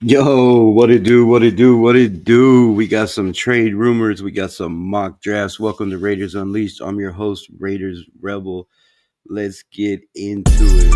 Yo, what it do? What it do? What it do? We got some trade rumors. We got some mock drafts. Welcome to Raiders Unleashed. I'm your host, Raiders Rebel. Let's get into it.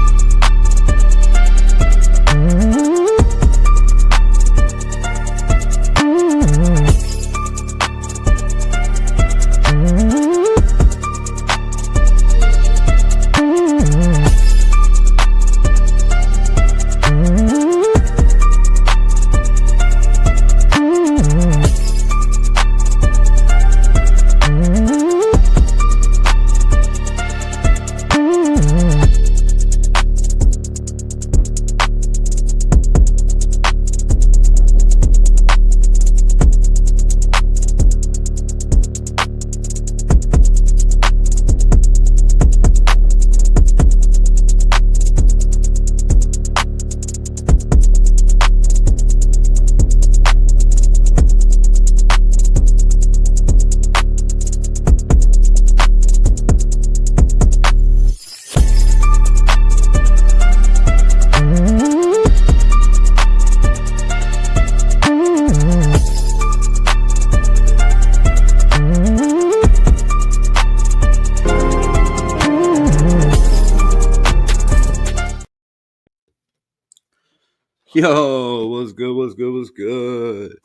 Yo, what's good? What's good? What's good?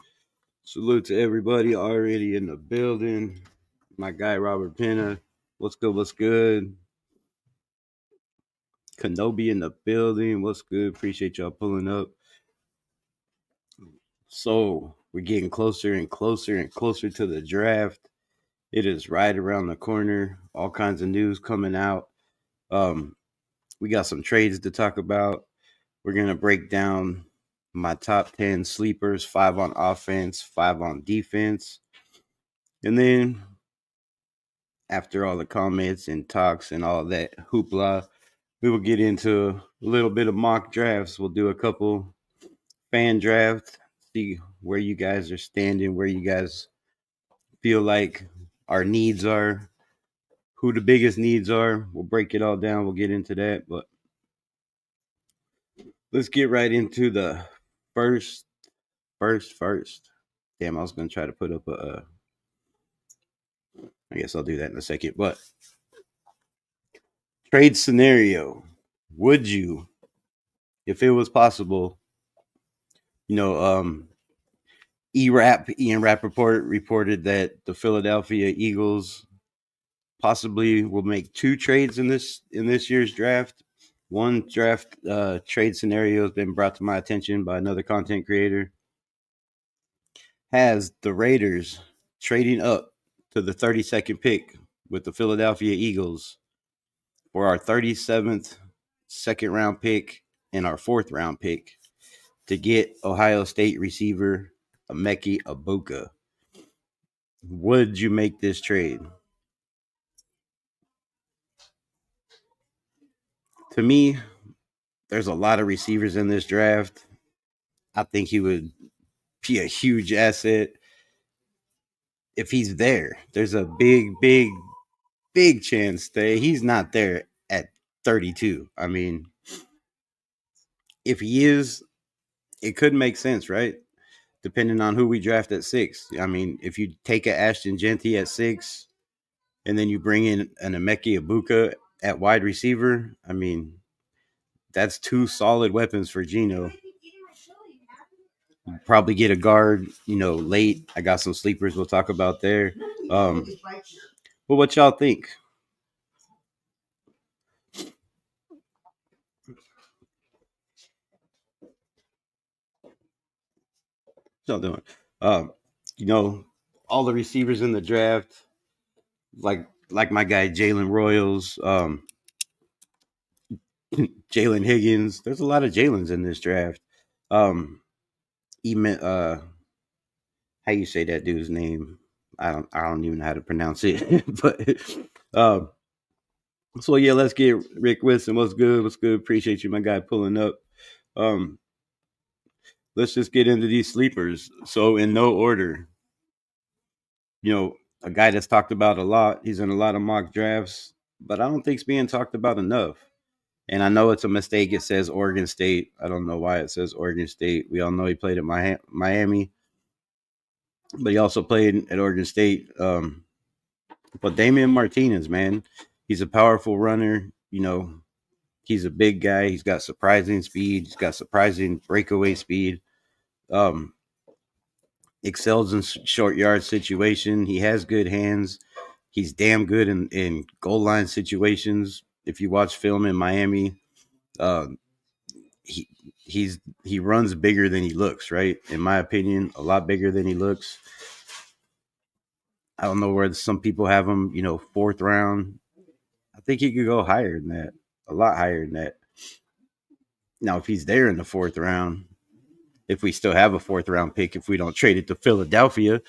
Salute to everybody already in the building. My guy, Robert Pena. What's good? What's good? Kenobi in the building. What's good? Appreciate y'all pulling up. So, we're getting closer and closer and closer to the draft. It is right around the corner. All kinds of news coming out. Um, we got some trades to talk about. We're gonna break down my top 10 sleepers, 5 on offense, 5 on defense. And then after all the comments and talks and all that hoopla, we will get into a little bit of mock drafts. We'll do a couple fan drafts, see where you guys are standing, where you guys feel like our needs are, who the biggest needs are. We'll break it all down. We'll get into that. But let's get right into the first. Damn, I was gonna try to put up a. I guess I'll do that in a second. But trade scenario: would you, if it was possible, Ian Rappaport reported that the Philadelphia Eagles possibly will make 2 trades in this year's draft. One draft trade scenario has been brought to my attention by another content creator. Has the Raiders trading up to the 32nd pick with the Philadelphia Eagles for our 37th second round pick and our 4th round pick to get Ohio State receiver Emeka Egbuka. Would you make this trade? To me, there's a lot of receivers in this draft. I think he would be a huge asset if he's there. There's a big chance that he's not there at 32. I mean, if he is, it could make sense, right? Depending on who we draft at 6. I mean, if you take a Ashton Genty at 6 and then you bring in an Emeka Egbuka at wide receiver, I mean, that's 2 solid weapons for Geno. Probably get a guard, late. I got some sleepers we'll talk about there. But what y'all think? Y'all doing? Um, all the receivers in the draft, like my guy Jalen Royals, Jalen Higgins. There's a lot of Jalen's in this draft. Even how you say that dude's name? I don't even know how to pronounce it. But so yeah, let's get Rick Wilson. What's good? What's good? Appreciate you, my guy, pulling up. Um, let's just get into these sleepers. So in no order, a guy that's talked about a lot. He's in a lot of mock drafts, but I don't think it's being talked about enough. And I know it's a mistake. It says Oregon State. I don't know why it says Oregon State. We all know he played at Miami, but he also played at Oregon State. But Damien Martinez, man, he's a powerful runner. He's a big guy. He's got surprising speed. He's got surprising breakaway speed. Um, Excels in short yard situation. He has good hands. He's damn good in goal line situations. If you watch film in Miami, uh, he he runs bigger than he looks. Right, in my opinion, a lot bigger than he looks. I don't know where some people have him. Fourth round. I think he could go higher than that. A lot higher than that. Now, if he's there in the fourth round, if we still have a fourth round pick, if we don't trade it to Philadelphia,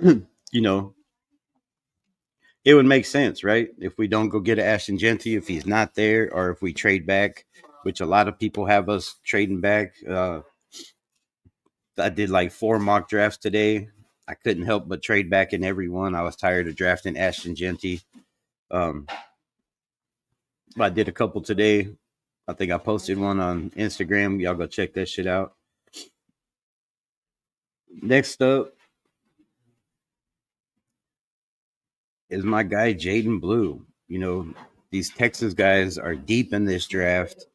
you know, it would make sense, right? If we don't go get an Ashton Genty, if he's not there, or if we trade back, which a lot of people have us trading back. I did like 4 mock drafts today. I couldn't help but trade back in every one. I was tired of drafting Ashton Genty. But I did a couple today. I think I posted one on Instagram. Y'all go check that shit out. Next up is my guy Jaydon Blue. These Texas guys are deep in this draft,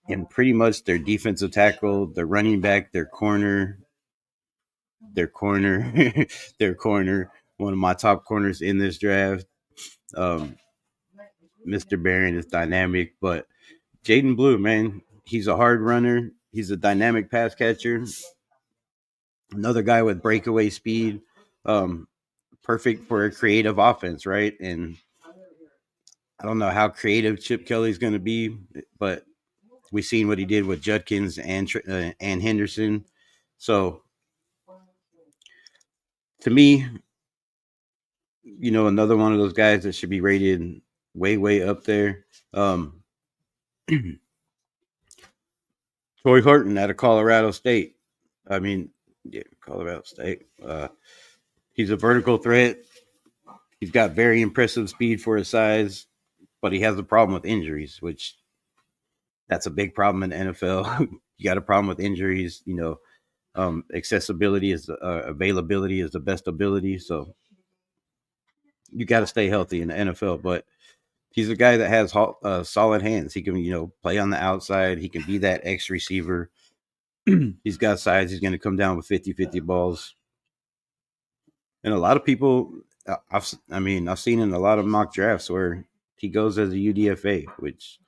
and pretty much their defensive tackle, their running back, their corner, their corner, their corner. One of my top corners in this draft. Um, Mr. Barron is dynamic, but Jaydon Blue, man, he's a hard runner. He's a dynamic pass catcher. Another guy with breakaway speed. Perfect for a creative offense, right? And I don't know how creative Chip Kelly's going to be, but we've seen what he did with Judkins and Henderson. So to me, another one of those guys that should be rated way, way up there. Troy Horton out of Colorado State. I mean, yeah, Colorado State. He's a vertical threat. He's got very impressive speed for his size, but he has a problem with injuries, which that's a big problem in the NFL. You got a problem with injuries. Accessibility is availability is the best ability. So you got to stay healthy in the NFL. But he's a guy that has solid hands. He can play on the outside. He can be that X receiver. He's got size. He's going to come down with 50-50 balls. And a lot of people, I've seen in a lot of mock drafts where he goes as a UDFA, which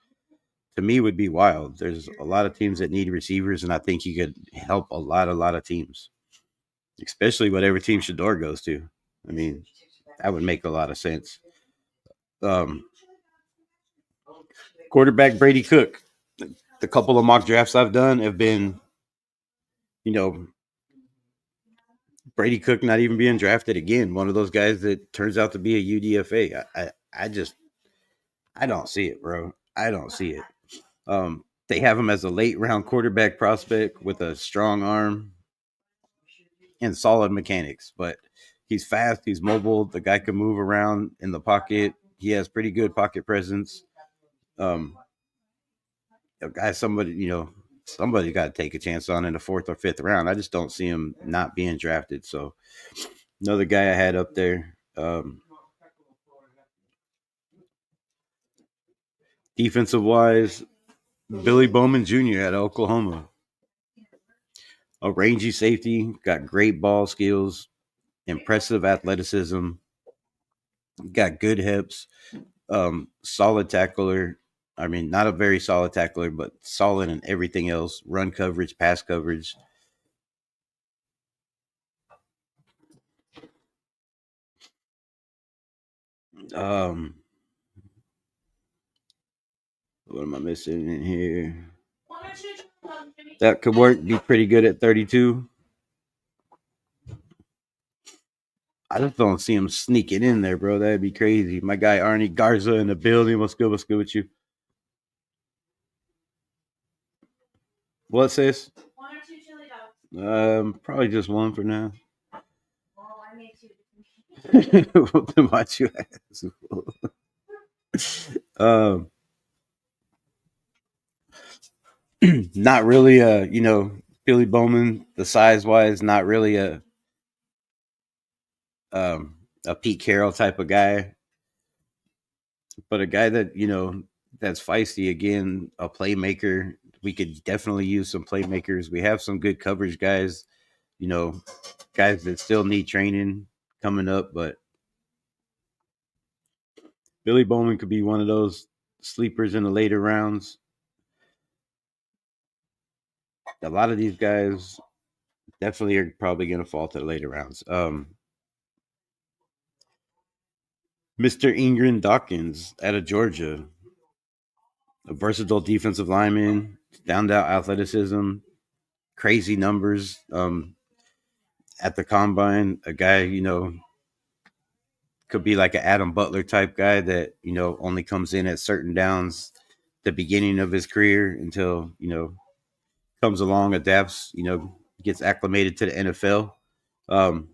to me would be wild. There's a lot of teams that need receivers, and I think he could help a lot of teams, especially whatever team Shador goes to. I mean, that would make a lot of sense. Um, Quarterback Brady Cook. The couple of mock drafts I've done have been, Brady Cook not even being drafted again. One of those guys that turns out to be a UDFA. I don't see it, bro. I don't see it. They have him as a late round quarterback prospect with a strong arm and solid mechanics, but he's fast, he's mobile, the guy can move around in the pocket. He has pretty good pocket presence. Um, a guy somebody got to take a chance on in the 4th or 5th round. I just don't see him not being drafted. So another guy I had up there. Defensive wise, Billy Bowman Jr. out of Oklahoma. A rangy safety, got great ball skills, impressive athleticism, got good hips, solid tackler. I mean, not a very solid tackler, but solid in everything else. Run coverage, pass coverage. Um, what am I missing in here? That could work. Be pretty good at 32. I just don't see him sneaking in there, bro. That'd be crazy. My guy Arnie Garza in the building. What's good? What's good with you? What sis? Probably just one for now. Why you ask? um, Not really Billy Bowman, the size wise, not really um, a Pete Carroll type of guy, but a guy that that's feisty again, a playmaker. We could definitely use some playmakers. We have some good coverage guys, you know, guys that still need training coming up, but Billy Bowman could be one of those sleepers in the later rounds. A lot of these guys definitely are probably going to fall to the later rounds. Mr. Ingram-Dawkins out of Georgia, a versatile defensive lineman, down out athleticism, crazy numbers at the combine. A guy, could be like an Adam Butler type guy that, only comes in at certain downs, the beginning of his career until, comes along, adapts, gets acclimated to the NFL. Um,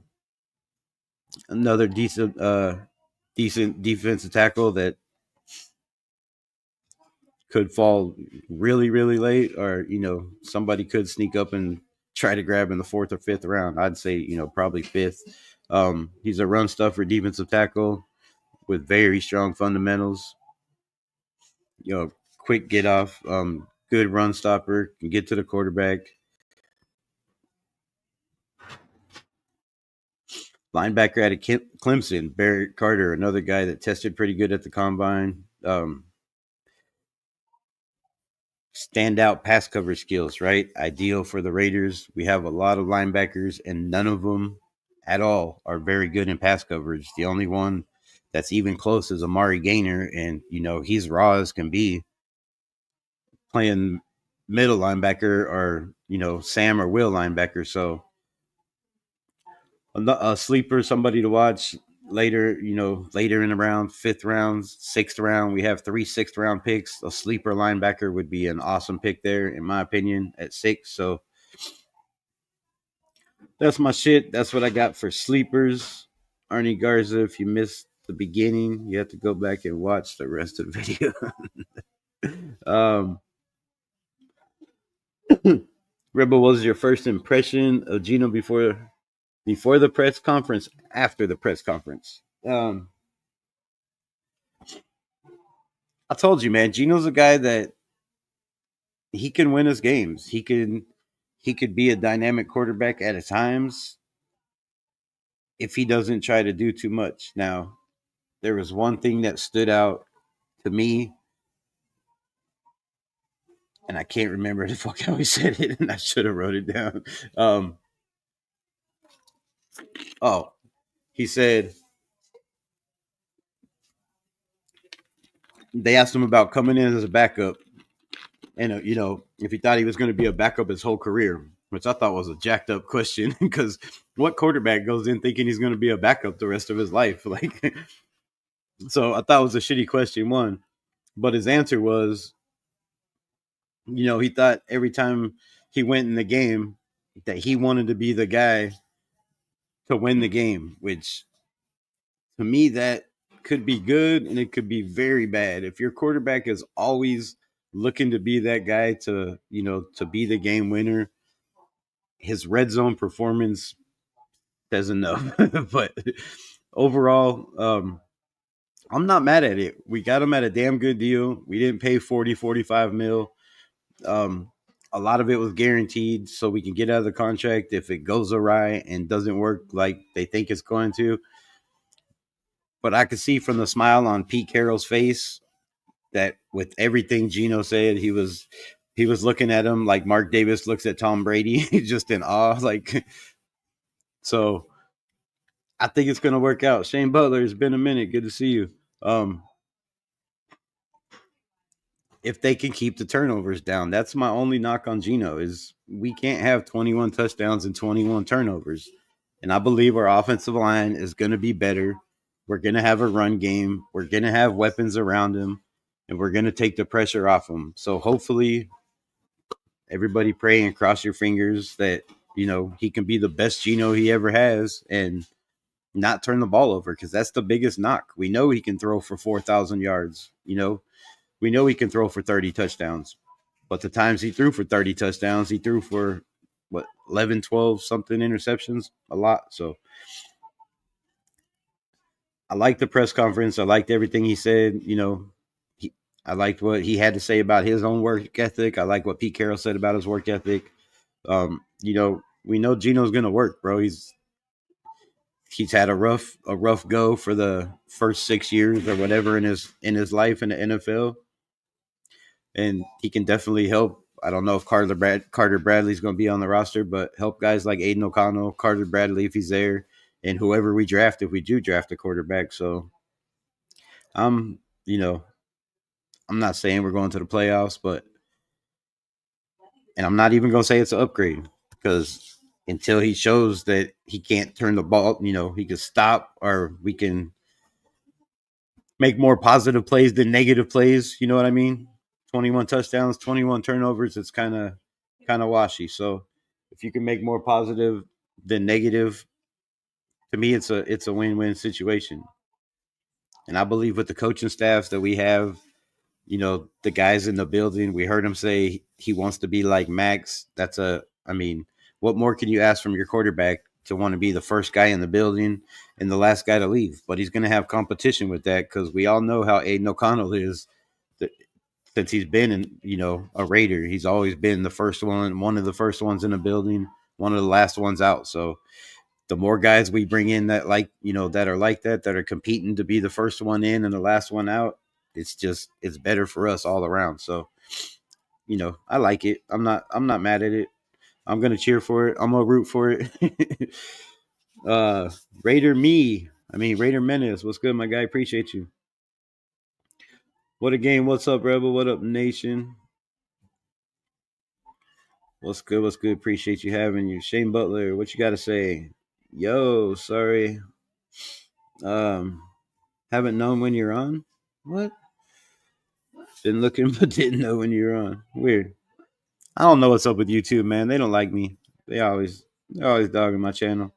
Another decent defensive tackle that could fall really, really late, or somebody could sneak up and try to grab in the fourth or fifth round. I'd say probably fifth. He's a run stuffer, defensive tackle with very strong fundamentals. Quick get off, good run stopper, can get to the quarterback. Linebacker out of Clemson, Barrett Carter, another guy that tested pretty good at the combine. Standout pass coverage skills, right? Ideal for the Raiders. We have a lot of linebackers, and none of them at all are very good in pass coverage. The only one that's even close is Amari Gainer, and he's raw as can be, playing middle linebacker or Sam or Will linebacker. So a sleeper, somebody to watch later, later in the round, fifth round, sixth round. We have 3 6th round picks. A sleeper linebacker would be an awesome pick there, in my opinion, at 6. So that's my shit. That's what I got for sleepers. Arnie Garza, if you missed the beginning, you have to go back and watch the rest of the video. um, Rebel, what was your first impression of Gino before the press conference, after the press conference? I told you, man, Gino's a guy that he can win us games. He could be a dynamic quarterback at times if he doesn't try to do too much. Now, there was one thing that stood out to me, and I can't remember the fuck how he said it, and I should have wrote it down. Oh, he said they asked him about coming in as a backup, and if he thought he was going to be a backup his whole career, which I thought was a jacked up question because what quarterback goes in thinking he's going to be a backup the rest of his life? Like, so I thought it was a shitty question, one, but his answer was, he thought every time he went in the game that he wanted to be the guy to win the game, which to me that could be good and it could be very bad. If your quarterback is always looking to be that guy to be the game winner, his red zone performance doesn't know. But overall, I'm not mad at it. We got him at a damn good deal. We didn't pay 40-45 mil. Um, a lot of it was guaranteed, so we can get out of the contract if it goes awry and doesn't work like they think it's going to. But I could see from the smile on Pete Carroll's face that with everything Gino said, he was looking at him like Mark Davis looks at Tom Brady, just in awe. Like, so I think it's gonna work out. Shane Butler, it's been a minute. Good to see you. If they can keep the turnovers down, that's my only knock on Gino is we can't have 21 touchdowns and 21 turnovers. And I believe our offensive line is going to be better. We're going to have a run game. We're going to have weapons around him, and we're going to take the pressure off him. So hopefully, everybody pray and cross your fingers that he can be the best Gino he ever has and not turn the ball over, because that's the biggest knock. We know he can throw for 4,000 yards. We know he can throw for 30 touchdowns. But the times he threw for 30 touchdowns, he threw for what 11, 12 something interceptions, a lot. So I liked the press conference. I liked everything he said. I liked what he had to say about his own work ethic. I like what Pete Carroll said about his work ethic. We know Gino's gonna work, bro. He's had a rough go for the first 6 years or whatever in his life in the NFL, and he can definitely help. I don't know if Carter Bradley's going to be on the roster, but help guys like Aiden O'Connell, Carter Bradley if he's there, and whoever we draft if we do draft a quarterback. So I'm, you know, I'm not saying we're going to the playoffs, and I'm not even going to say it's an upgrade because until he shows that he can't turn the ball, he can stop or we can make more positive plays than negative plays. You know what I mean? 21 touchdowns, 21 turnovers. It's kind of washy. So if you can make more positive than negative, to me, it's a win-win situation. And I believe with the coaching staffs that we have, the guys in the building, we heard him say he wants to be like Max. I mean, what more can you ask from your quarterback to want to be the first guy in the building and the last guy to leave? But he's going to have competition with that because we all know how Aiden O'Connell is. Since he's been a Raider, he's always been the first one of the first ones in the building, one of the last ones out. So the more guys we bring in that that are like that are competing to be the first one in and the last one out, it's better for us all around. So I like it. I'm not mad at it. I'm gonna cheer for it. I'm gonna root for it. uh Raider Menace, what's good, my guy? Appreciate you. What a game. What's up, Rebel? What up, Nation? What's good? What's good? Appreciate you having you. Shane Butler, what you got to say? Yo, sorry. Um, haven't known when you're on. What? Been looking, but didn't know when you're on. Weird. I don't know what's up with YouTube, man. They don't like me. They're always dogging my channel.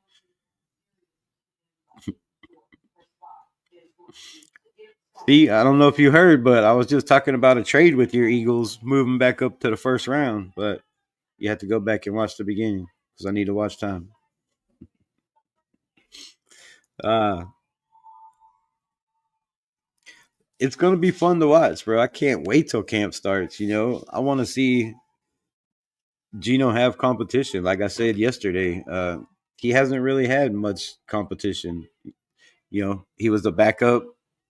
See, I don't know if you heard, but I was just talking about a trade with your Eagles moving back up to the first round. But you have to go back and watch the beginning because I need to watch time. Uh, it's gonna be fun to watch, bro. I can't wait till camp starts. I want to see Gino have competition. Like I said yesterday, he hasn't really had much competition. He was the backup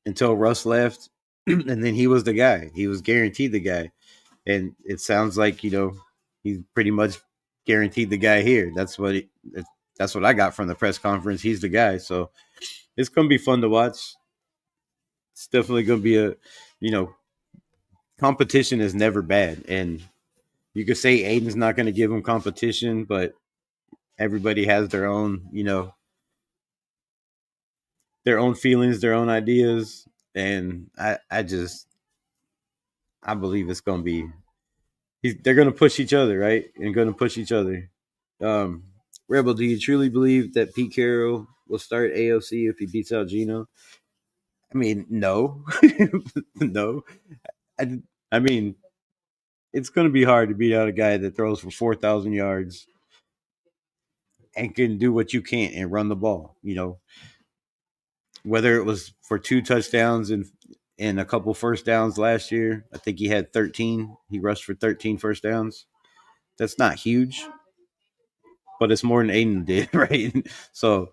until Russ left, and then he was the guy. He was guaranteed the guy, and it sounds like he's pretty much guaranteed the guy here. That's what I got from the press conference. He's the guy, so it's gonna be fun to watch. It's definitely gonna be you know, competition is never bad, and you could say Aiden's not going to give him competition, but everybody has their own feelings, their own ideas, and I believe it's going to be they're going to push each other, right, and going to push each other. Um, Rebel, do you truly believe that Pete Carroll will start AOC if he beats out Gino? I mean, no, no. I, I mean, it's going to be hard to beat out a guy that throws for 4,000 yards and can do what you can't and run the ball. Whether it was for 2 touchdowns and a couple first downs last year. I think he had 13. He rushed for 13 first downs. That's not huge, but it's more than Aiden did, right? So,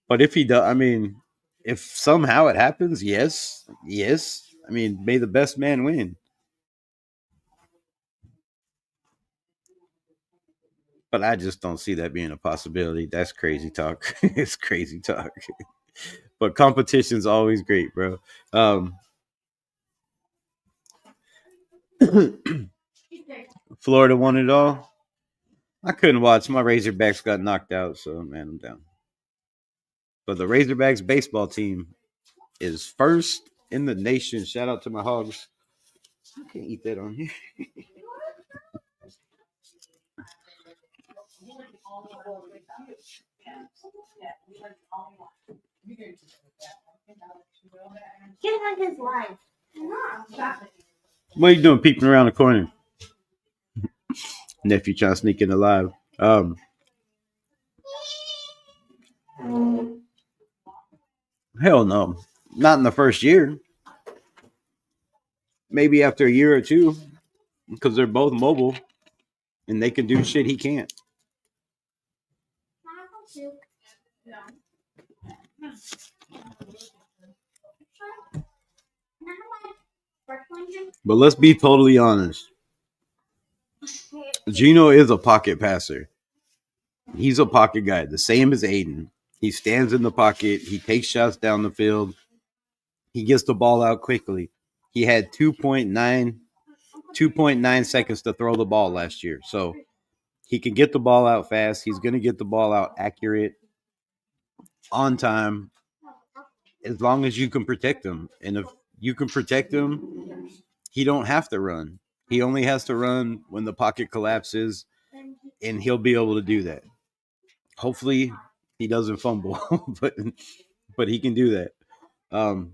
but if he does, I mean, if somehow it happens, yes, yes. I mean, may the best man win. But I just don't see that being a possibility. That's crazy talk. It's crazy talk. But competition's always great, bro. Um, Florida won it all. I couldn't watch. My Razorbacks got knocked out, so man, I'm down. But the Razorbacks baseball team is first in the nation. Shout out to my hogs. I can't eat that on here. Get on his life. What are you doing peeping around the corner? Nephew trying to sneak in alive. Hell no. Not in the first year. Maybe after a year or two, because they're both mobile and they can do shit he can't. But let's be totally honest. Gino is a pocket passer. He's a pocket guy, the same as Aiden. He stands in the pocket. He takes shots down the field. He gets the ball out quickly. He had 2.9 seconds to throw the ball last year. So he can get the ball out fast. He's going to get the ball out accurate, on time, as long as you can protect him. And if you can protect him, he don't have to run. He only has to run when the pocket collapses, and he'll be able to do that. Hopefully, he doesn't fumble, but he can do that. Um,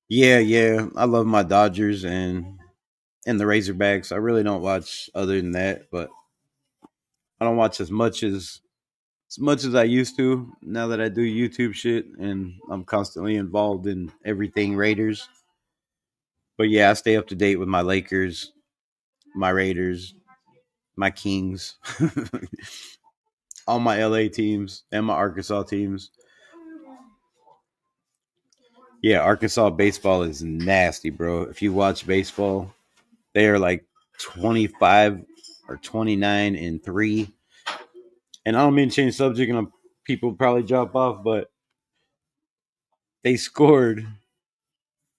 yeah, I love my Dodgers and the Razorbacks. I really don't watch other than that, but I don't watch as much as I used to now that I do YouTube shit and I'm constantly involved in everything Raiders. But yeah, I stay up to date with my Lakers, my Raiders, my Kings, all my LA teams and my Arkansas teams. Yeah, Arkansas baseball is nasty, bro. If you watch baseball, they are like 25 or 29-3. And I don't mean to change subject, and people probably drop off, but they scored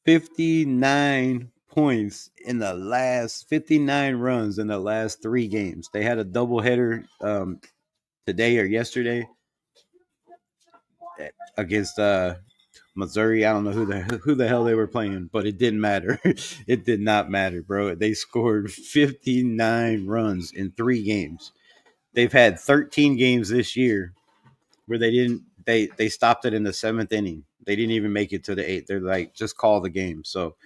59 points in the last 59 runs in the last 3 games. They had a doubleheader today or yesterday against Missouri. I don't know who the hell they were playing, but it didn't matter. It did not matter, bro. They scored 59 runs in 3 games. They've had 13 games this year where they stopped it in the 7th inning. They didn't even make it to the 8th. They're like, just call the game. So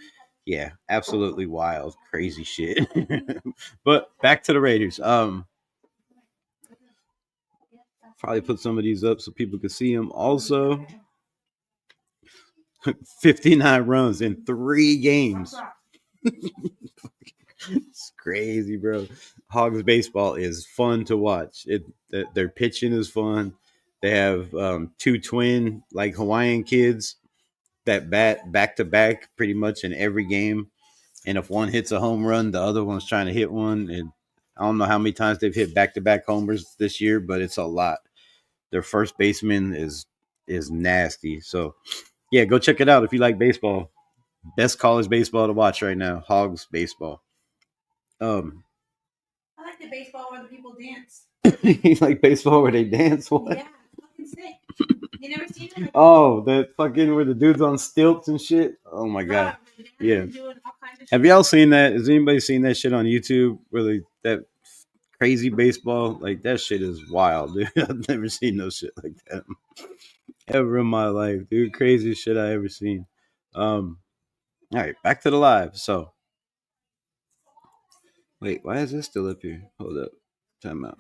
yeah, absolutely wild, crazy shit. But back to the Raiders. Probably put some of these up so people can see them. Also, 59 runs in 3 games. It's crazy, bro. Hogs baseball is fun to watch. Their pitching is fun. They have 2 twin like Hawaiian kids that bat back to back pretty much in every game. And if one hits a home run, the other one's trying to hit one. And I don't know how many times they've hit back to back homers this year, but it's a lot. Their first baseman is nasty. So yeah, go check it out if you like baseball. Best college baseball to watch right now. Hogs baseball. Um, I like the baseball where the people dance. you like baseball where they dance? What? Yeah, fucking sick. You never seen it? Oh, that fucking where the dudes on stilts and shit. Oh my god. Yeah. Have y'all seen that? Has anybody seen that shit on YouTube? Really, that crazy baseball, like that shit is wild, dude. I've never seen no shit like that ever in my life, dude. Craziest shit I ever seen. All right, back to the live. So, wait, why is this still up here? Hold up, time out.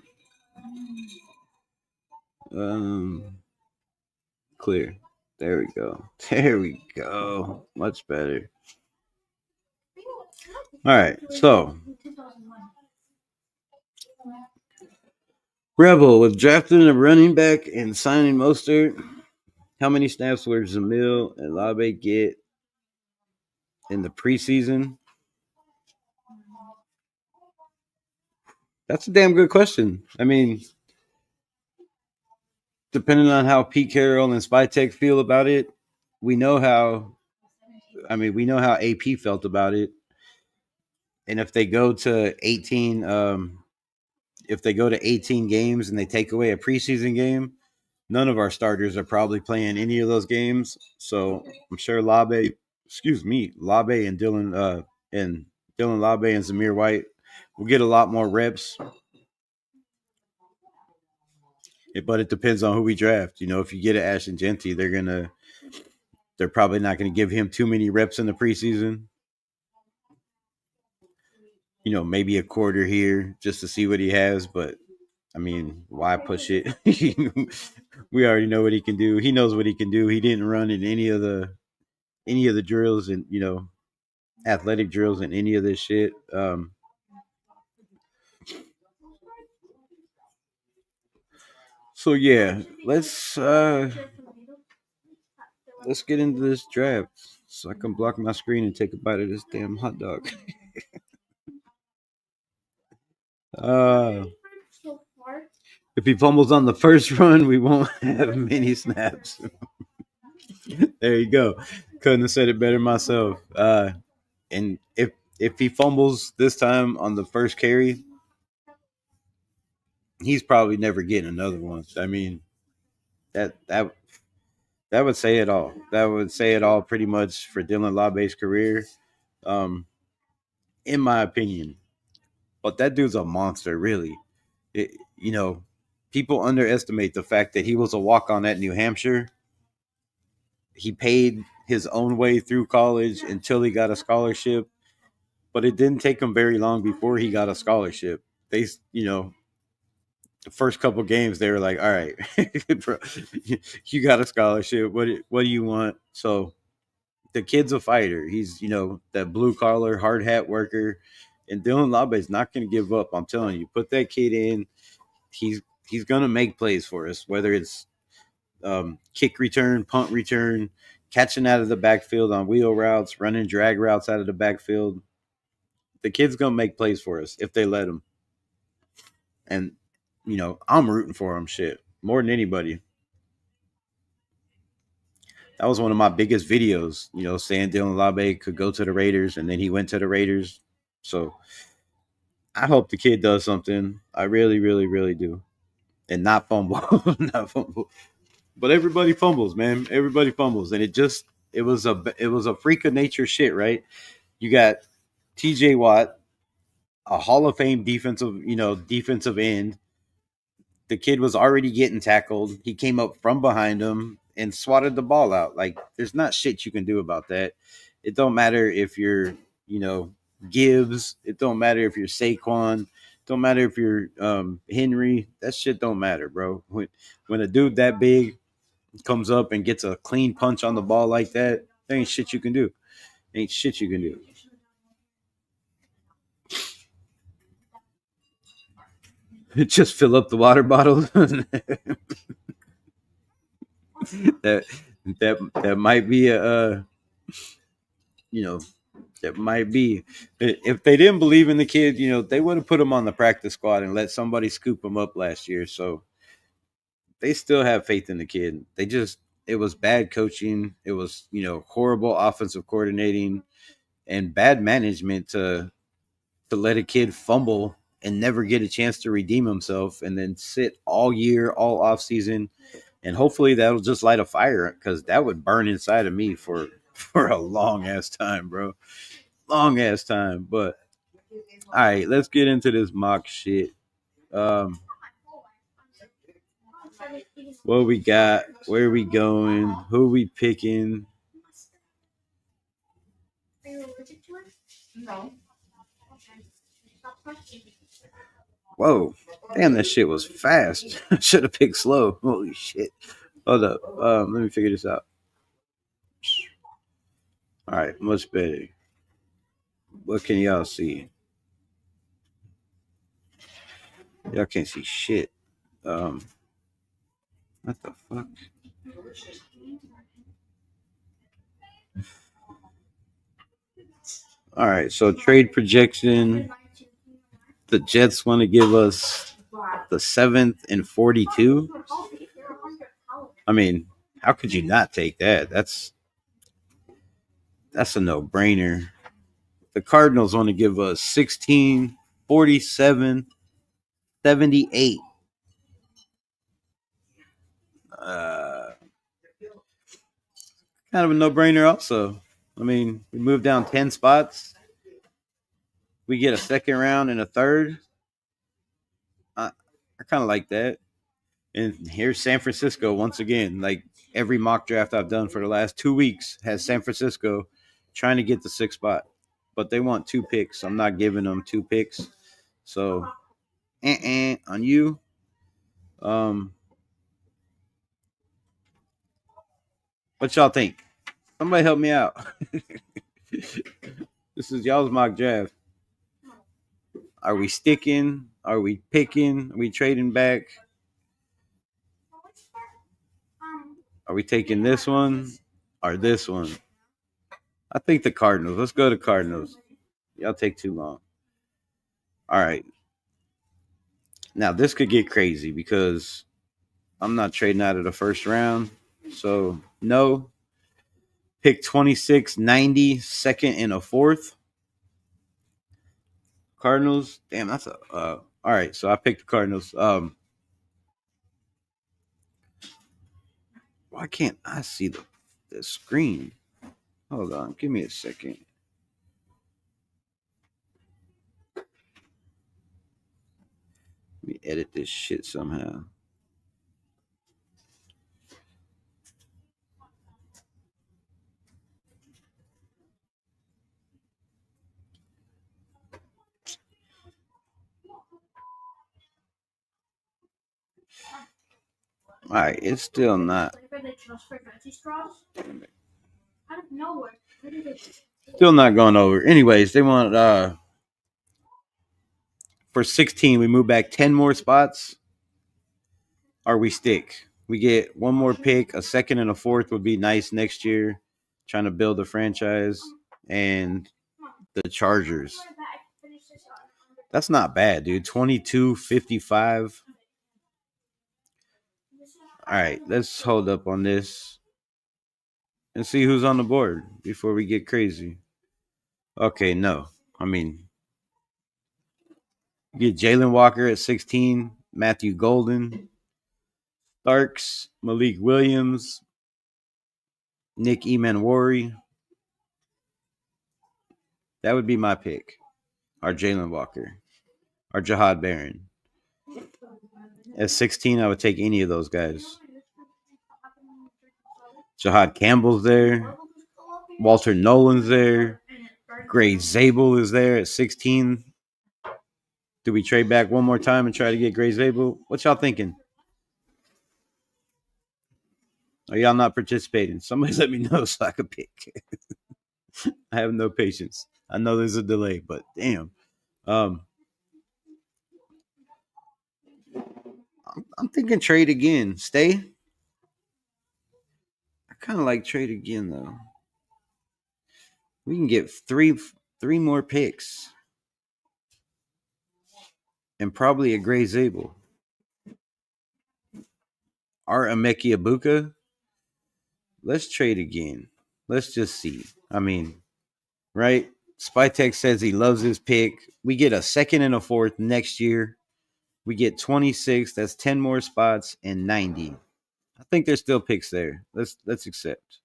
Um, clear. There we go. There we go. Much better. All right, so Rebel with drafting a running back and signing Mostert. How many snaps were Zamil and Labe get in the preseason? That's a damn good question. I mean, depending on how Pete Carroll and Spytek feel about it, we know how. I mean, we know how AP felt about it, and if they go to 18, if they go to 18 games and they take away a preseason game, none of our starters are probably playing any of those games. So I'm sure Labe and Dylan Labe and Zamir White will get a lot more reps. But it depends on who we draft. You know, if you get an Ashton Genty, they're gonna They're probably not going to give him too many reps in the preseason. Maybe a quarter here just to see what he has. But I mean, why push it? We already know what he can do. He knows what he can do. He didn't run in any of the drills and athletic drills and any of this shit. So yeah, let's get into this draft so I can block my screen and take a bite of this damn hot dog. uh, if he fumbles on the first run, we won't have many snaps. There you go. Couldn't have said it better myself. And if he fumbles this time on the first carry, he's probably never getting another one. I mean, that that would say it all. That would say it all pretty much for Dylan Labe's career, um, in my opinion. But that dude's a monster, really. It, you know, People underestimate the fact that he was a walk on at New Hampshire. He paid his own way through college until he got a scholarship, but it didn't take him very long before he got a scholarship. The first couple games they were like, "All right, bro, you got a scholarship. What do you want?" So the kid's a fighter. He's that blue collar hard hat worker, and Dylan Labe is not going to give up. I'm telling you, put that kid in. He's he's going to make plays for us, whether it's kick return, punt return, catching out of the backfield on wheel routes, running drag routes out of the backfield. The kid's going to make plays for us if they let him. And I'm rooting for him. Shit, more than anybody. That was one of my biggest videos. Saying Dylan Labe could go to the Raiders, and then he went to the Raiders. So I hope the kid does something. I really, really, really do, and not fumble, not fumble. But everybody fumbles, man. Everybody fumbles, and it was a freak of nature shit, right? You got T.J. Watt, a Hall of Fame defensive end. The kid was already getting tackled. He came up from behind him and swatted the ball out. Like, there's not shit you can do about that. It don't matter if you're, Gibbs. It don't matter if you're Saquon. It don't matter if you're Henry. That shit don't matter, bro. When a dude that big comes up and gets a clean punch on the ball like that, there ain't shit you can do. Ain't shit you can do. Just fill up the water bottle. that that might be you know that might be if they didn't believe in the kid, they would have put him on the practice squad and let somebody scoop him up last year. So they still have faith in the kid. It was bad coaching. It was horrible offensive coordinating and bad management to let a kid fumble and never get a chance to redeem himself and then sit all year, all off season. And hopefully that'll just light a fire, because that would burn inside of me for a long ass time, bro. Long ass time. But all right, let's get into this mock shit. Um, what we got? Where we going? Who we picking? Whoa, damn, that shit was fast. Should have picked slow. Holy shit. Hold up. Let me figure this out. All right, much better. What can y'all see? Y'all can't see shit. Um, what the fuck? All right, so trade projection. The Jets want to give us the 7th and 42. I mean, how could you not take that? That's a no brainer. The Cardinals want to give us 16, 47, 78. Uh, Kind of a no brainer, also. I mean, we move down 10 spots. We get a second round and a third. I kind of like that. And here's San Francisco once again. Like, every mock draft I've done for the last 2 weeks has San Francisco trying to get the 6th spot, but they want 2 picks. I'm not giving them 2 picks. So, on you. What y'all think? Somebody help me out. This is y'all's mock draft. Are we sticking? Are we picking? Are we trading back? Are we taking this one or this one? I think the Cardinals. Let's go to Cardinals. Y'all take too long. All right. Now, this could get crazy because I'm not trading out of the first round. So, no. Pick 26, 90, second, and a fourth. Cardinals. Damn, that's a. All right. So, I picked the Cardinals. Why can't I see the screen? Hold on. Give me a second. Let me edit this shit somehow. All right, it's still not. Still not going over. Anyways, they want for 16, we move back 10 more spots. Or we stick. We get one more pick, a second and a fourth would be nice next year. Trying to build a franchise. And the Chargers. That's not bad, dude. 22-55. All right, let's hold up on this and see who's on the board before we get crazy. Okay, no. I mean, you get Jalen Walker at 16, Matthew Golden, Starks, Malik Williams, Nick Emanwari. That would be my pick. Or Jalen Walker. Or Jahdae Barron. At 16, I would take any of those guys. Jahad Campbell's there. Walter Nolan's there. Gray Zabel is there at 16. Do we trade back one more time and try to get Gray Zabel? What y'all thinking? Are y'all not participating? Somebody let me know so I can pick. I have no patience. I know there's a delay, but damn. I'm thinking trade again. Stay. I kind of like trade again though. We can get three more picks and probably a Gray Zabel. Or Emeka Ibuka. Let's trade again. Let's just see. I mean, right? Spytech says he loves his pick. We get a second and a fourth next year. We get 26. That's 10 more spots and 90. I think there's still picks there. Let's accept.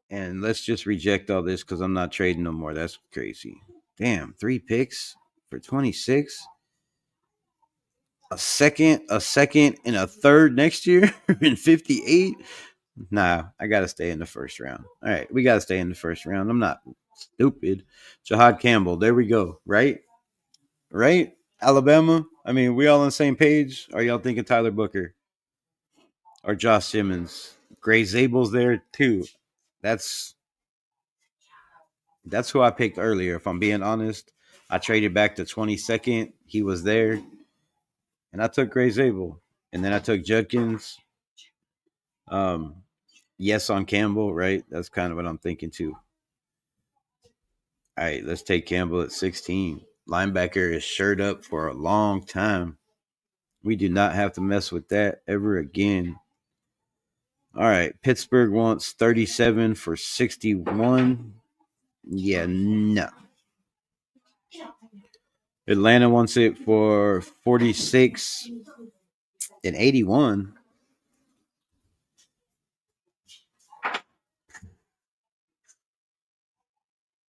And let's just reject all this because I'm not trading no more. That's crazy. Damn, 3 picks for 26. A second, and a third next year in 58. Nah, I gotta stay in the first round. All right, we gotta stay in the first round. I'm not stupid. Jahad Campbell, there we go. Right? Alabama. I mean, we all on the same page. Are y'all thinking Tyler Booker or Josh Simmons? Gray Zabel's there too. That's who I picked earlier. If I'm being honest, I traded back to 22nd. He was there, and I took Gray Zabel, and then I took Judkins. Yes on Campbell, right? That's kind of what I'm thinking too. All right, let's take Campbell at 16. Linebacker is shirt up for a long time. We do not have to mess with that ever again. All right, Pittsburgh wants 37 for 61. Yeah, no. Atlanta wants it for 46 and 81.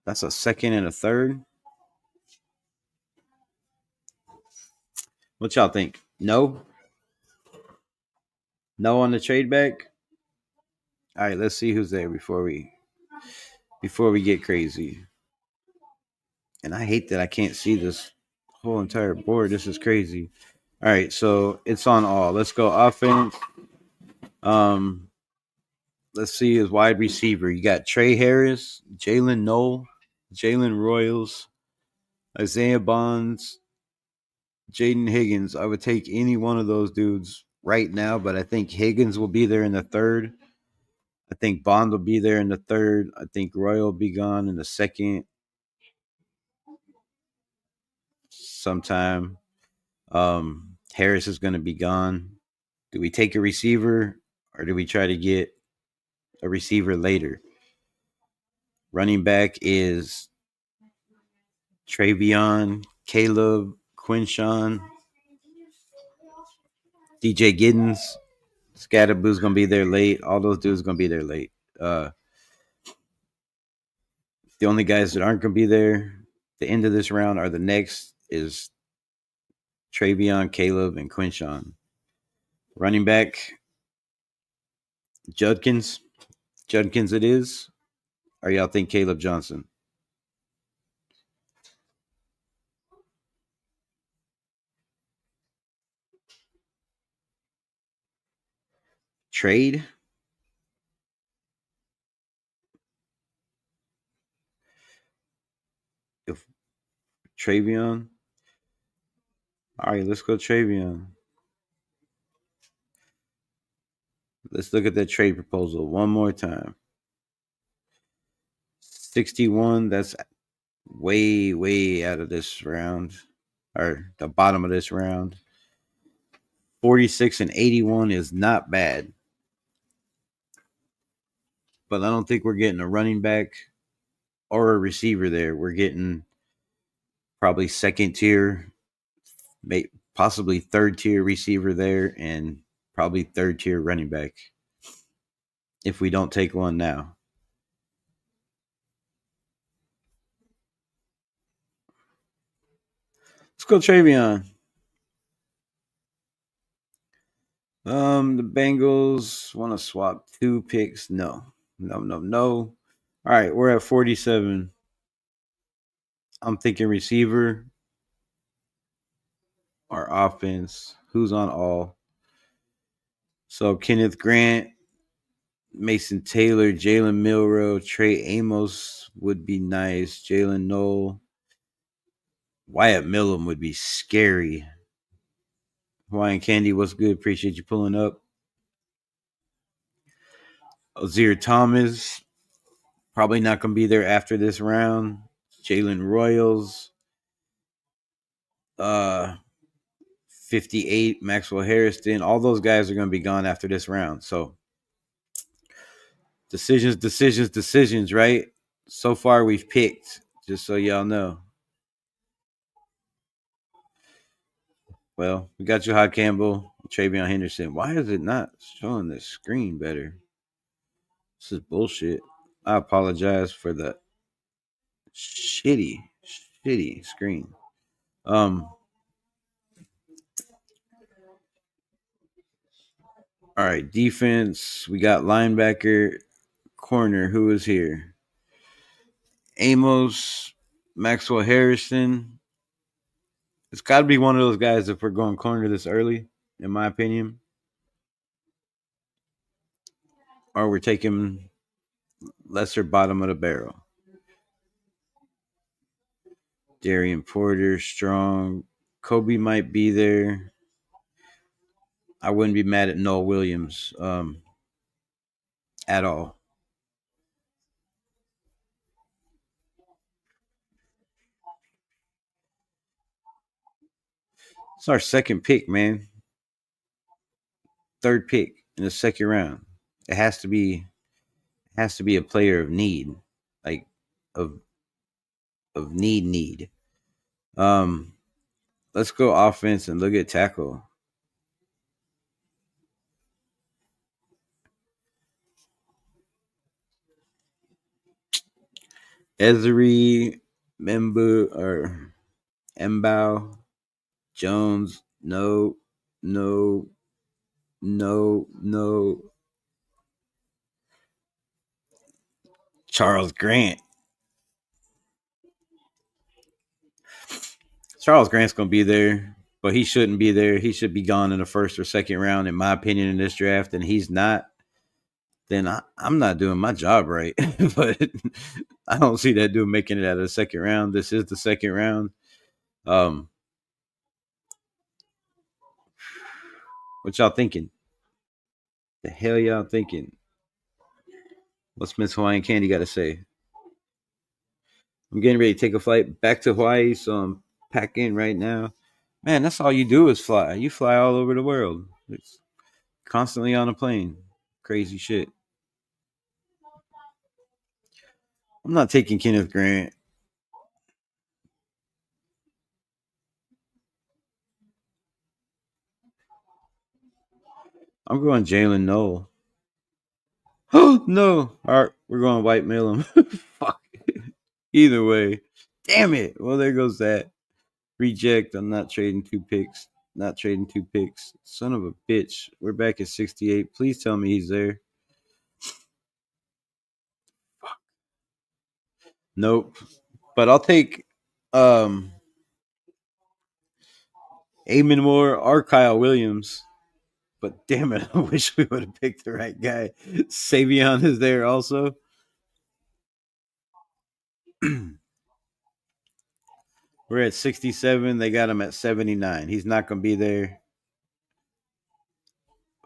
That's a second and a third. What y'all think? No? No on the trade back. All right, let's see who's there before we get crazy. And I hate that I can't see this whole entire board. This is crazy. All right, so it's on all. Let's go offense. Um, let's see his wide receiver. You got Trey Harris, Jalen Noel, Jalen Royals, Isaiah Bonds, Jaden Higgins. I would take any one of those dudes right now, but I think Higgins will be there in the third. I think Bond will be there in the third. I think Royal will be gone in the second sometime. Harris is going to be gone. Do we take a receiver or do we try to get a receiver later? Running back is Travion, Caleb, Quinshawn, DJ Giddens. Scatterboo's going to be there late. All those dudes going to be there late. The only guys that aren't going to be there the end of this round are the next is Travion, Caleb, and Quinshawn. Running back, Judkins. Judkins it is. Or y'all think Caleb Johnson? Trade? If Travion? All right, let's go Travion. Let's look at that trade proposal one more time. 61, that's way, way out of this round, or the bottom of this round. 46 and 81 is not bad. But I don't think we're getting a running back or a receiver there. We're getting probably second tier, possibly third tier receiver there, and probably third tier running back if we don't take one now. Let's go Travion. The Bengals want to swap 2 picks. No. All right, we're at 47. I'm thinking receiver or offense. Who's on all? So Kenneth Grant, Mason Taylor, Jalen Milrow, Trey Amos would be nice. Jalen Noel, Wyatt Millum would be scary. Hawaiian Candy, what's good? Appreciate you pulling up. Ozir Thomas, probably not going to be there after this round. Jalen Royals, 58, Maxwell Harrison. All those guys are going to be gone after this round. So decisions, right? So far we've picked, just so y'all know. Well, we got Jahdae Campbell, Travion Henderson. Why is it not showing the screen better? This is bullshit. I apologize for the shitty screen. All right, defense. We got linebacker, corner. Who is here? Amos, Maxwell Harrison. It's got to be one of those guys if we're going corner this early, in my opinion. Or we're taking lesser bottom of the barrel. Darian Porter, Strong. Kobe might be there. I wouldn't be mad at Noah Williams at all. It's our second pick, man. Third pick in the second round. It has to be a player of need, like of need. Um, let's go offense and look at tackle. Ezri, Membu or Mbao, Jones, no. No, no. Charles Grant. Charles Grant's gonna be there, but he shouldn't be there. He should be gone in the first or second round, in my opinion, in this draft, and he's not. Then I'm not doing my job right. But I don't see that dude making it out of the second round. This is the second round. Um, what y'all thinking? The hell y'all thinking? What's Miss Hawaiian Candy got to say? I'm getting ready to take a flight back to Hawaii, so I'm packing right now. Man, that's all you do is fly. You fly all over the world. It's constantly on a plane. Crazy shit. I'm not taking Kenneth Grant. I'm going Jalen Noel. Oh no! All right, we're going white mail him. Fuck. Either way, damn it. Well, there goes that reject. I'm not trading 2 picks. Not trading 2 picks. Son of a bitch. We're back at 68. Please tell me he's there. Nope. But I'll take um Amon Moore or Kyle Williams. But damn it, I wish we would have picked the right guy. Savion is there also. We're at 67. They got him at 79. He's not going to be there.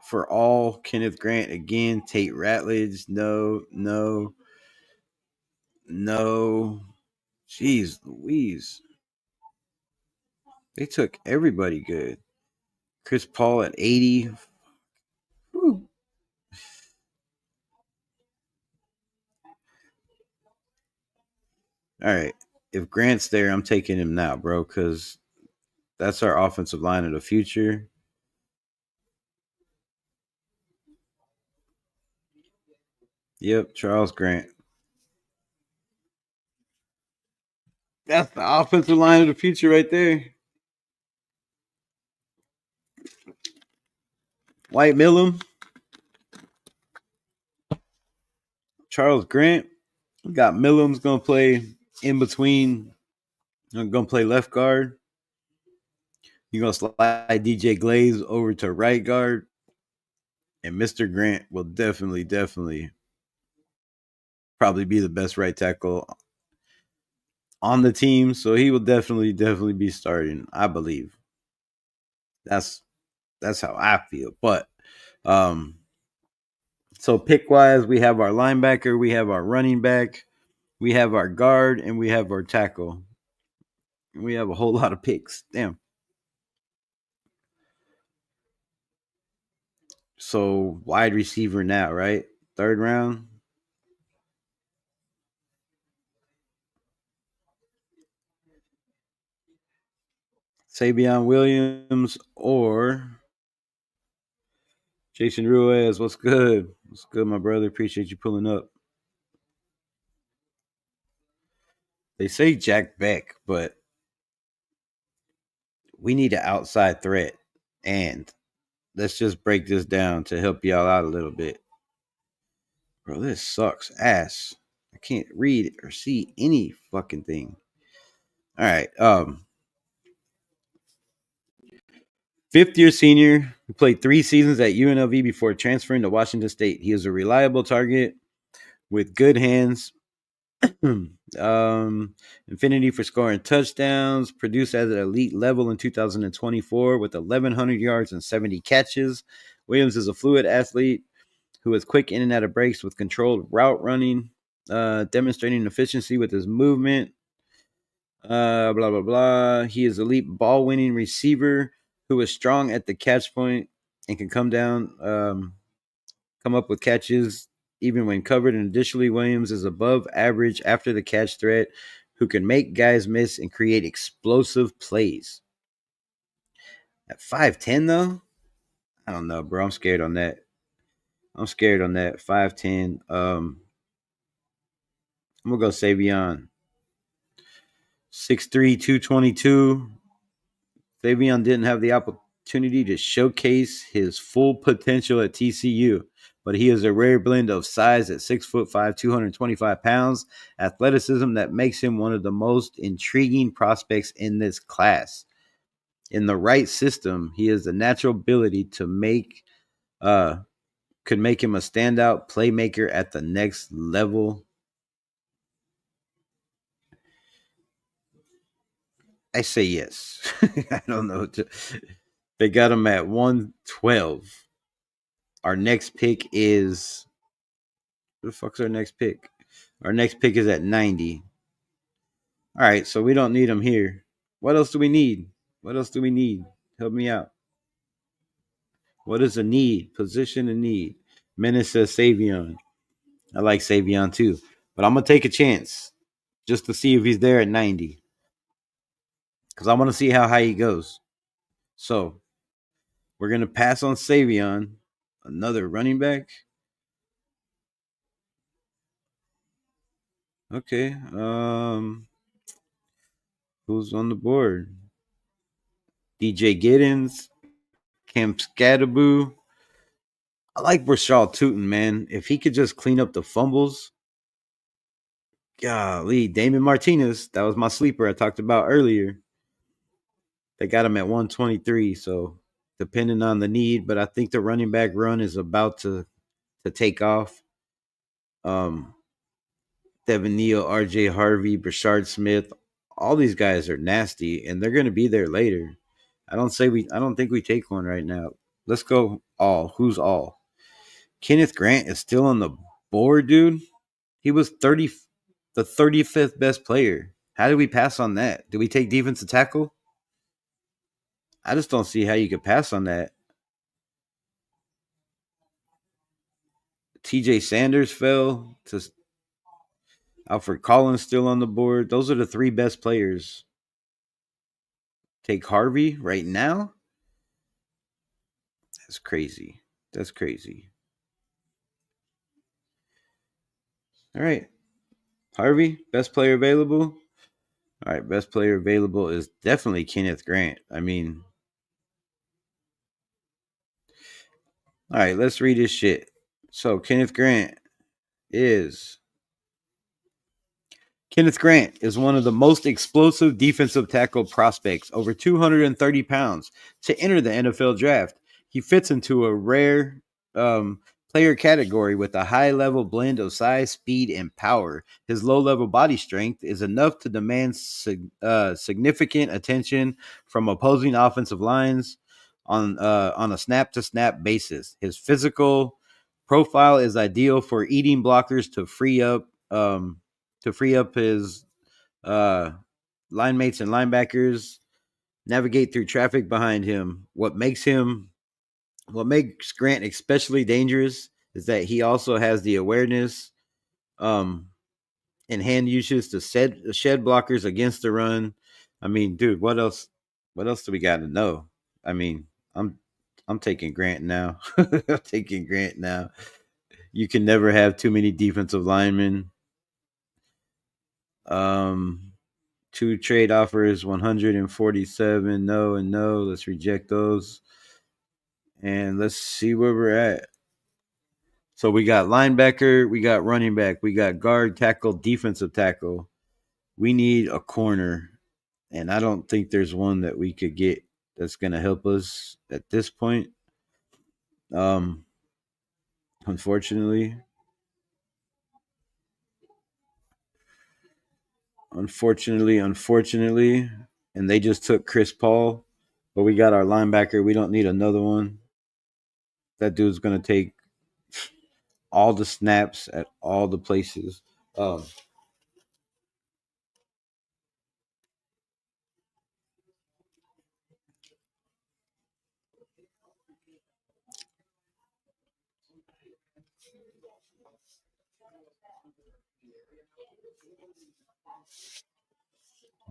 For all, Kenneth Grant again. Tate Ratledge. No, no, no. Jeez Louise. They took everybody good. Chris Paul at 80. Whew. All right. If Grant's there, I'm taking him now, bro, because that's our offensive line of the future. Yep, Charles Grant. That's the offensive line of the future right there. White Millum, Charles Grant. We got Millum's gonna play in between. Gonna play left guard. You're gonna slide DJ Glaze over to right guard, and Mr. Grant will definitely probably be the best right tackle on the team. So he will definitely be starting. I believe. That's how I feel. But so pick wise, we have our linebacker, we have our running back, we have our guard, and we have our tackle. We have a whole lot of picks. Damn. So wide receiver now, right? Third round. Savion Williams or Jason Ruiz. What's good? What's good, my brother? Appreciate you pulling up. They say Jack Beck, but we need an outside threat. And let's just break this down to help y'all out a little bit. Bro, this sucks ass. I can't read or see any fucking thing. All right. Fifth year senior who played 3 seasons at UNLV before transferring to Washington State. He is a reliable target with good hands, infinity for scoring touchdowns, produced at an elite level in 2024 with 1,100 yards and 70 catches. Williams is a fluid athlete who is quick in and out of breaks with controlled route running, demonstrating efficiency with his movement. Blah, blah, blah. He is elite ball winning receiver who is strong at the catch point and can come up with catches even when covered. And additionally, Williams is above average after the catch threat who can make guys miss and create explosive plays. At 5'10, though, I don't know, bro. I'm scared on that. 5'10. I'm gonna go Savion. 6'3", 222. Savion didn't have the opportunity to showcase his full potential at TCU, but he is a rare blend of size at 6'5", 225 pounds, athleticism that makes him one of the most intriguing prospects in this class. In the right system, he has the natural ability to could make him a standout playmaker at the next level. I say yes. I don't know. They got him at 112. Our next pick is. Who the fuck's our next pick? Our next pick is at 90. All right, so we don't need him here. What else do we need? What else do we need? Help me out. What is a need? Position a need. Menace says Savion. I like Savion too. But I'm going to take a chance just to see if he's there at 90. Because I want to see how high he goes. So we're going to pass on Savion. Another running back. Okay. Who's on the board? DJ Giddens, Cam Scatterboo. I like Rashad Tootin, man. If he could just clean up the fumbles. Golly, Damien Martinez. That was my sleeper I talked about earlier. They got him at 123, so depending on the need, but I think the running back run is about to take off. Devin Neal, RJ Harvey, Brashard Smith, all these guys are nasty, and they're going to be there later. I don't think we take one right now. Let's go all. Who's all? Kenneth Grant is still on the board, dude. He was the 35th best player. How did we pass on that? Did we take defensive tackle? I just don't see how you could pass on that. TJ Sanders fell to Alfred Collins still on the board. Those are the three best players. Take Harvey right now? That's crazy. That's crazy. All right. Harvey, best player available. All right, best player available is definitely Kenneth Grant. I mean, all right, let's read this shit. So, Kenneth Grant is one of the most explosive defensive tackle prospects, over 230 pounds, to enter the NFL draft. He fits into a rare player category with a high-level blend of size, speed, and power. His low-level body strength is enough to demand significant attention from opposing offensive lines on a snap-to-snap basis. His physical profile is ideal for eating blockers to free up his line mates and linebackers, navigate through traffic behind him. What makes Grant especially dangerous is that he also has the awareness and hand usage to shed blockers against the run. I mean, dude, what else do we got to know? I mean, I'm taking Grant now. I'm taking Grant now. You can never have too many defensive linemen. 2 trade offers, 147, no and no. Let's reject those. And let's see where we're at. So we got linebacker, we got running back, we got guard, tackle, defensive tackle. We need a corner. And I don't think there's one that we could get that's going to help us at this point. Unfortunately. And they just took Chris Paul, but we got our linebacker. We don't need another one. That dude's going to take all the snaps at all the places.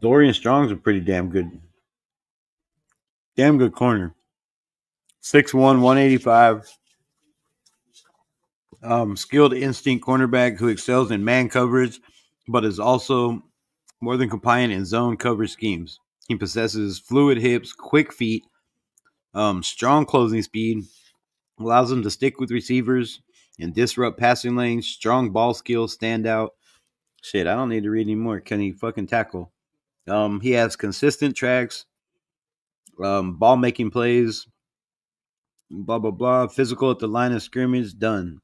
Dorian Strong's a pretty damn good corner. 6'1", 185. Skilled instinct cornerback who excels in man coverage, but is also more than compliant in zone coverage schemes. He possesses fluid hips, quick feet, Strong closing speed allows him to stick with receivers and disrupt passing lanes. Strong ball skills stand out. Shit, I don't need to read anymore. Can he fucking tackle? He has consistent tracks, ball making plays, blah blah blah. Physical at the line of scrimmage, done.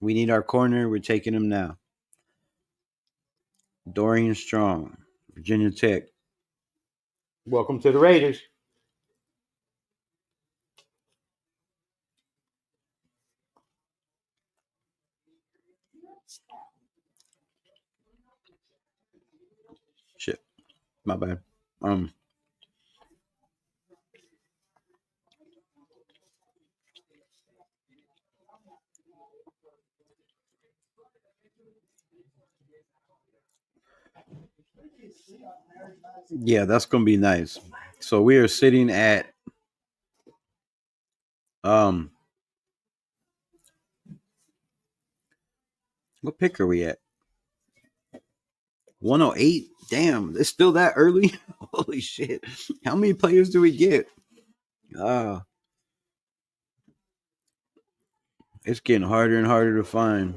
We need our corner. We're taking him now. Dorian Strong, Virginia Tech. Welcome to the Raiders. Shit, my bad. Um, yeah, that's gonna be nice. So we are sitting at um, what pick are we at? 108. Damn, it's still that early. Holy shit! How many players do we get? Uh, it's getting harder and harder to find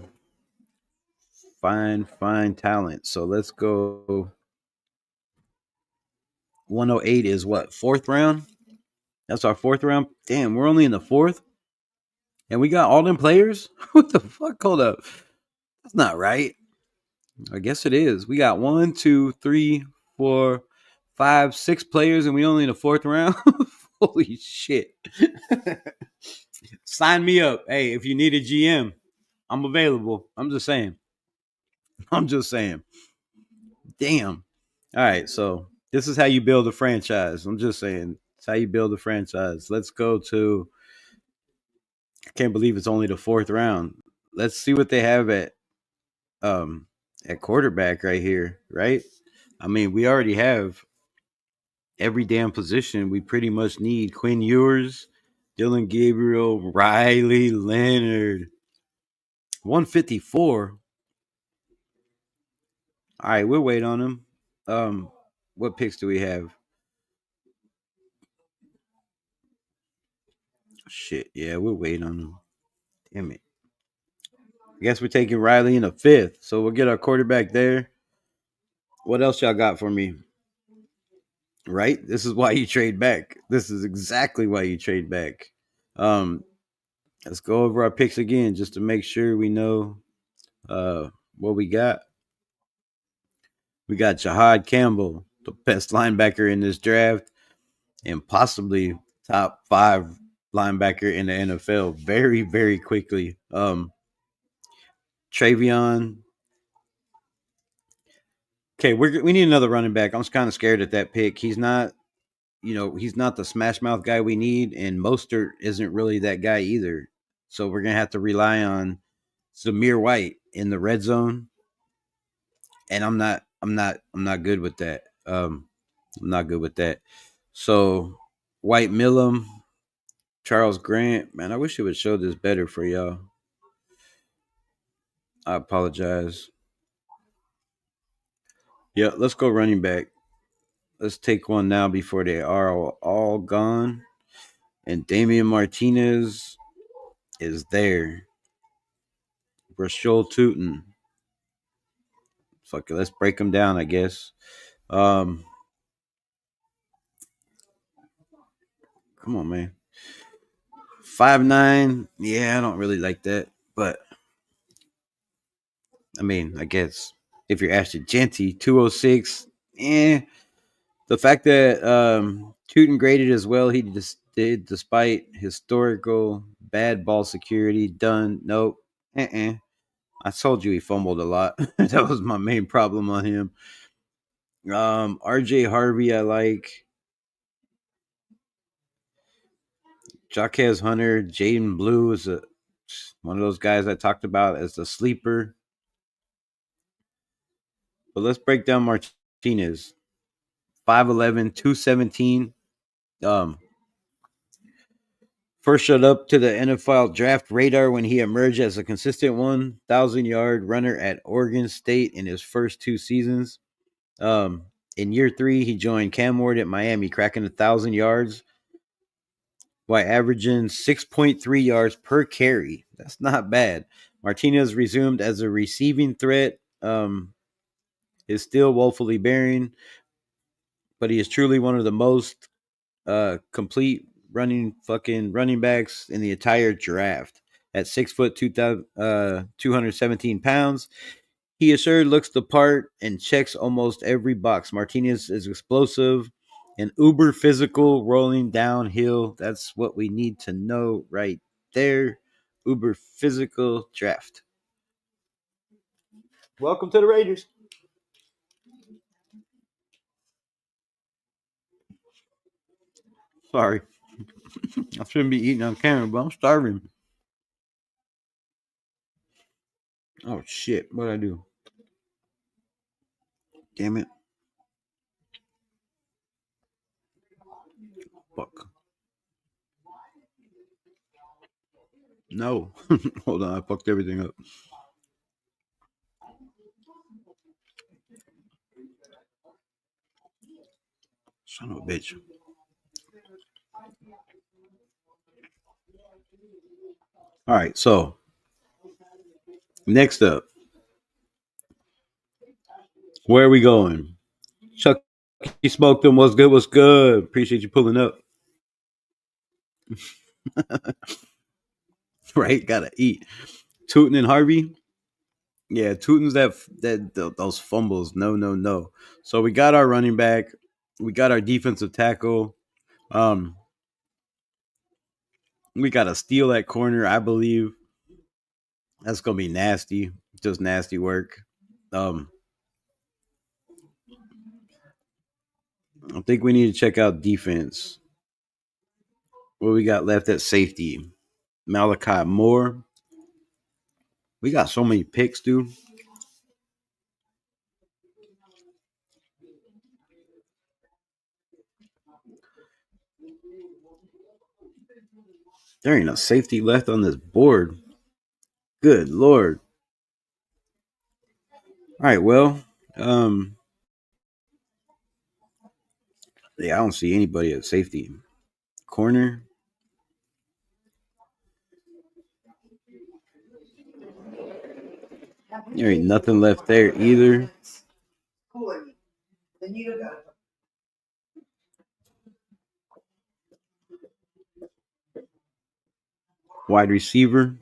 talent. So let's go. 108 is what, fourth round? That's our fourth round. Damn, we're only in the fourth, and we got all them players. What the fuck? Hold up, that's not right. I guess it is. We got 1, 2, 3, 4, 5, 6 players, and we only in the fourth round. Holy shit! Sign me up. Hey, if you need a GM, I'm available. I'm just saying. I'm just saying. Damn. All right, so this is how you build a franchise. I'm just saying. It's how you build a franchise. Let's go to. I can't believe it's only the fourth round. Let's see what they have um at quarterback right here, right? I mean, we already have every damn position we pretty much need. Quinn Ewers, Dylan Gabriel, Riley Leonard. 154. All right, we'll wait on him. What picks do we have? Shit, yeah, we'll wait on him. Damn it. I guess we're taking Riley in the fifth, so we'll get our quarterback there. What else y'all got for me? Right? This is why you trade back. This is exactly why you trade back. Um, let's go over our picks again just to make sure we know what we got. We got Jahad Campbell, the best linebacker in this draft, and possibly top 5 linebacker in the NFL very, very quickly. Travion. Okay, we need another running back. I'm kind of scared at that pick. He's not, he's not the smash mouth guy we need, and Mostert isn't really that guy either. So we're gonna have to rely on Zamir White in the red zone, and I'm not good with that. I'm not good with that. So White Millum, Charles Grant, man, I wish it would show this better for y'all. I apologize. Yeah, let's go running back. Let's take one now before they are all gone. And Damien Martinez is there. Rashul Tootin. Fuck it, let's break them down, I guess. Um, Come on, man. 5'9". Yeah, I don't really like that, but I mean, I guess if you're Ashton Genty, 206. The fact that Tootin graded as well, he just did despite historical bad ball security. Done. Nope. I told you he fumbled a lot. That was my main problem on him. RJ Harvey, I like. Jaquez Hunter, Jaydon Blue is one of those guys I talked about as the sleeper. But let's break down Martinez. 5'11", 217. First showed up to the NFL draft radar when he emerged as a consistent 1,000-yard runner at Oregon State in his first 2 seasons. In year 3, he joined Cam Ward at Miami, cracking 1,000 yards. while averaging 6.3 yards per carry. That's not bad. Martinez resumed as a receiving threat. Is still woefully barren, but he is truly one of the most complete running backs in the entire draft. At 6 foot 217 pounds, he assured looks the part and checks almost every box. Martinez is explosive and uber physical, rolling downhill. That's what we need to know right there. Uber physical draft. Welcome to the Raiders. Sorry, I shouldn't be eating on camera, but I'm starving. Oh shit! What did I do? Damn it! Fuck. No. Hold on, I fucked everything up. Son of a bitch. All right, so next up, where are we going? Chuck, you smoked them. What's good? What's good? Appreciate you pulling up. Right, gotta eat. Tootin and Harvey. Yeah, Tootin's those fumbles. No, no, no. So we got our running back. We got our defensive tackle. Um, we got to steal that corner. I believe that's gonna be nasty. Just nasty work. Um, I think we need to check out defense. What we got left at safety? Malachi Moore. We got so many picks, dude. There ain't a safety left on this board. Good lord. All right, well, um, yeah, I don't see anybody at safety. Corner. There ain't nothing left there either. Wide receiver.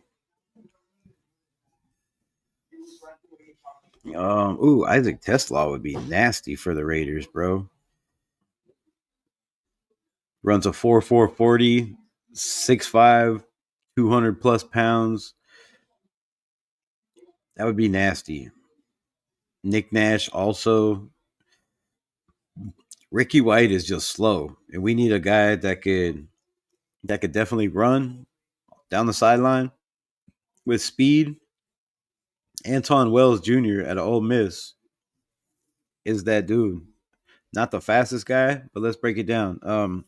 Isaac Tesla would be nasty for the Raiders, bro. Runs a 4.40, 6'5", 200 plus pounds. That would be nasty. Nick Nash also. Ricky White is just slow, and we need a guy that could definitely run down the sideline with speed. Anton Wells Jr. at Ole Miss is that dude. Not the fastest guy, but let's break it down.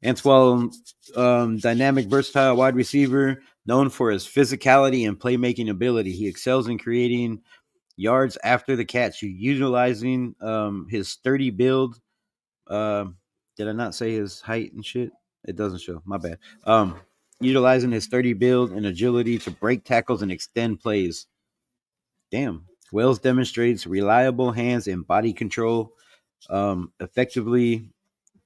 Antoine, dynamic, versatile wide receiver, known for his physicality and playmaking ability. He excels in creating yards after the catch, utilizing his sturdy build. Did I not say his height and shit? It doesn't show. My bad. Utilizing his sturdy build and agility to break tackles and extend plays. Damn. Wells demonstrates reliable hands and body control, effectively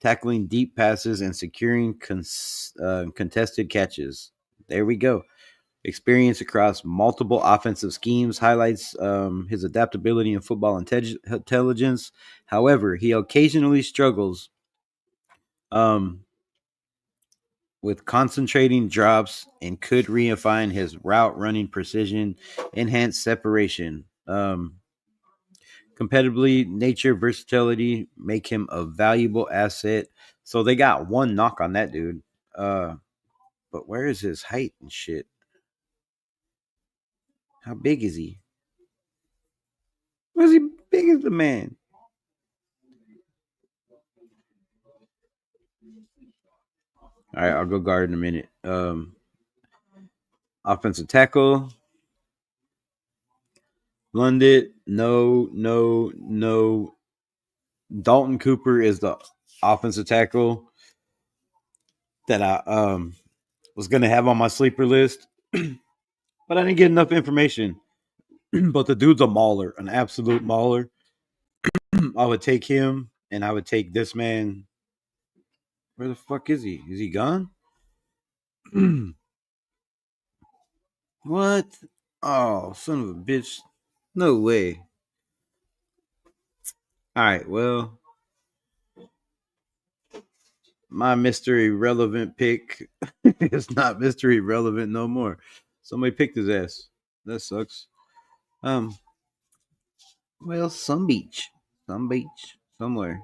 tackling deep passes and securing contested catches. There we go. Experience across multiple offensive schemes highlights his adaptability and football intelligence. However, he occasionally struggles um, with concentrating drops and could refine his route running precision, enhance separation. Competitively, nature, versatility make him a valuable asset. So they got one knock on that dude. But where is his height and shit? How big is he? Where's he big as the man? All right, I'll go guard in a minute. Offensive tackle. London, no, no, no. Dalton Cooper is the offensive tackle. that I was gonna have on my sleeper list, but I didn't get enough information. But the dude's a mauler, an absolute mauler. I would take him, and I would take this man. Where the fuck is he? Is he gone? What? Oh, son of a bitch! No way. All right, well, my mystery relevant pick is not mystery relevant no more. Somebody picked his ass. That sucks. Um, well, some beach, somewhere.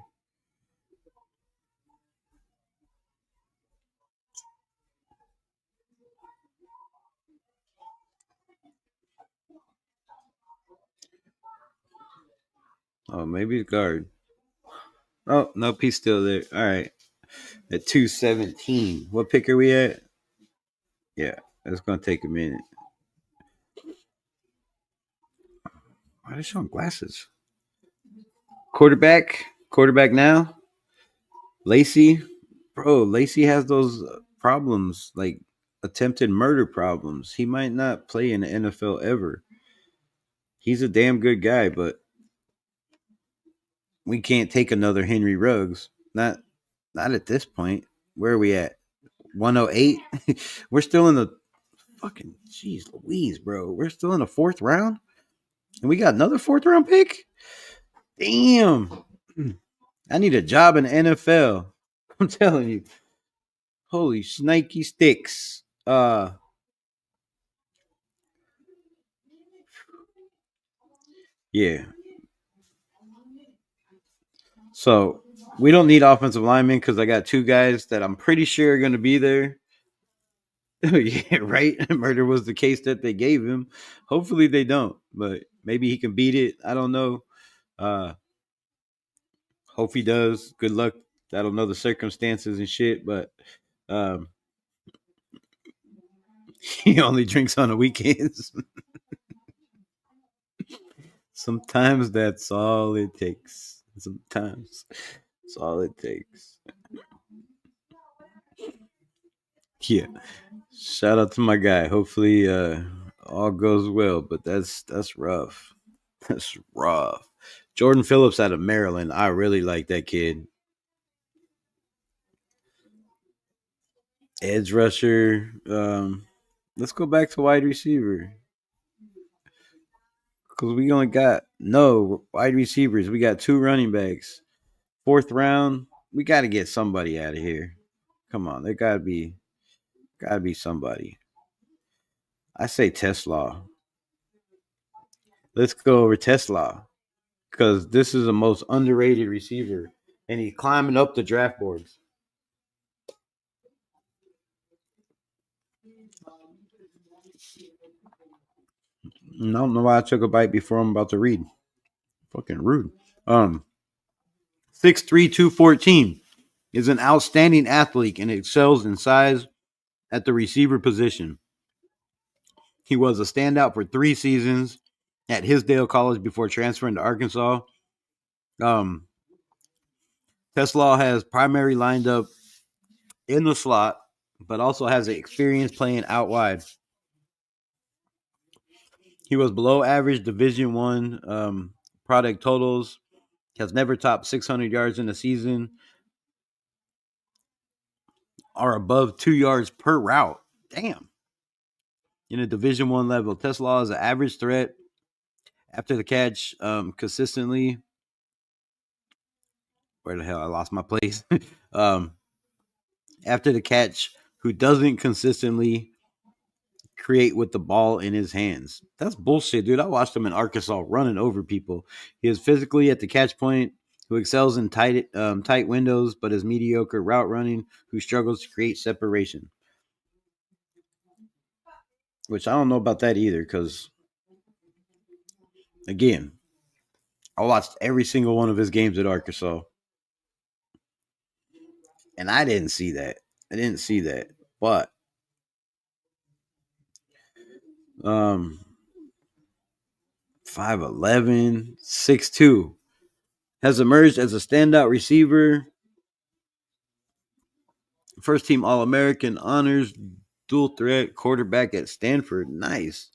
Oh, maybe the guard. Oh, nope, he's still there. All right, at 217. What pick are we at? Yeah, it's gonna take a minute. Why are they showing glasses? Quarterback now. Lacey, bro. Lacey has those problems, like attempted murder problems. He might not play in the NFL ever. He's a damn good guy, but we can't take another Henry Ruggs. Not at this point. Where are we at? 108. We're still in the fucking jeez Louise, bro. We're still in the fourth round, and we got another fourth round pick. Damn. I need a job in the NFL. I'm telling you. Holy snaky sticks. Yeah. So we don't need offensive linemen because I got two guys that I'm pretty sure are going to be there. Yeah, right. Murder was the case that they gave him. Hopefully they don't, but maybe he can beat it. I don't know. Uh, hope he does. Good luck. I don't know the circumstances and shit, but um, he only drinks on the weekends. Sometimes that's all it takes. Sometimes that's all it takes. Yeah. Shout out to my guy. Hopefully all goes well, but that's rough. That's rough. Jordan Phillips out of Maryland. I really like that kid. Edge rusher. Let's go back to wide receiver. Because we only got no wide receivers. We got two running backs. Fourth round, we got to get somebody out of here. Come on, there gotta be somebody. I say Tesla. Let's go over Tesla because this is the most underrated receiver, and he's climbing up the draft boards. I don't know why I took a bite before I'm about to read. Fucking rude. 6'3", 214 is an outstanding athlete and excels in size at the receiver position. He was a standout for 3 seasons at Hisdale College before transferring to Arkansas. Um, Tesla has primary lined up in the slot, but also has experience playing out wide. He was below average Division One product totals. Has never topped 600 yards in a season, or above 2 yards per route. Damn. In a Division One level, Tesla is an average threat after the catch consistently. Where the hell I lost my place? um, After the catch, who doesn't consistently create with the ball in his hands. That's bullshit, dude. I watched him in Arkansas running over people. He is physically at the catch point, who excels in tight windows, but is mediocre route running, who struggles to create separation. Which I don't know about that either, because again, I watched every single one of his games at Arkansas, and I didn't see that. I didn't see that, but um, 5'11", 6'2", has emerged as a standout receiver First team All American honors, dual threat quarterback at Stanford. Nice.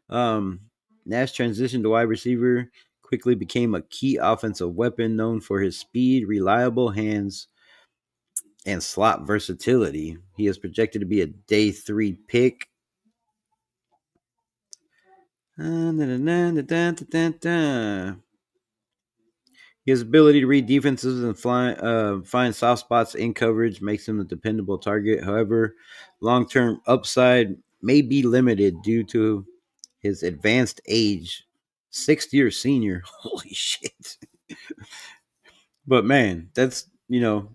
Nash transitioned to wide receiver, quickly became a key offensive weapon known for his speed, reliable hands, and slot versatility. He is projected to be a day 3 pick. His ability to read defenses and find soft spots in coverage makes him a dependable target. However, long-term upside may be limited due to his advanced age. 6th-year senior. Holy shit. But man, that's, you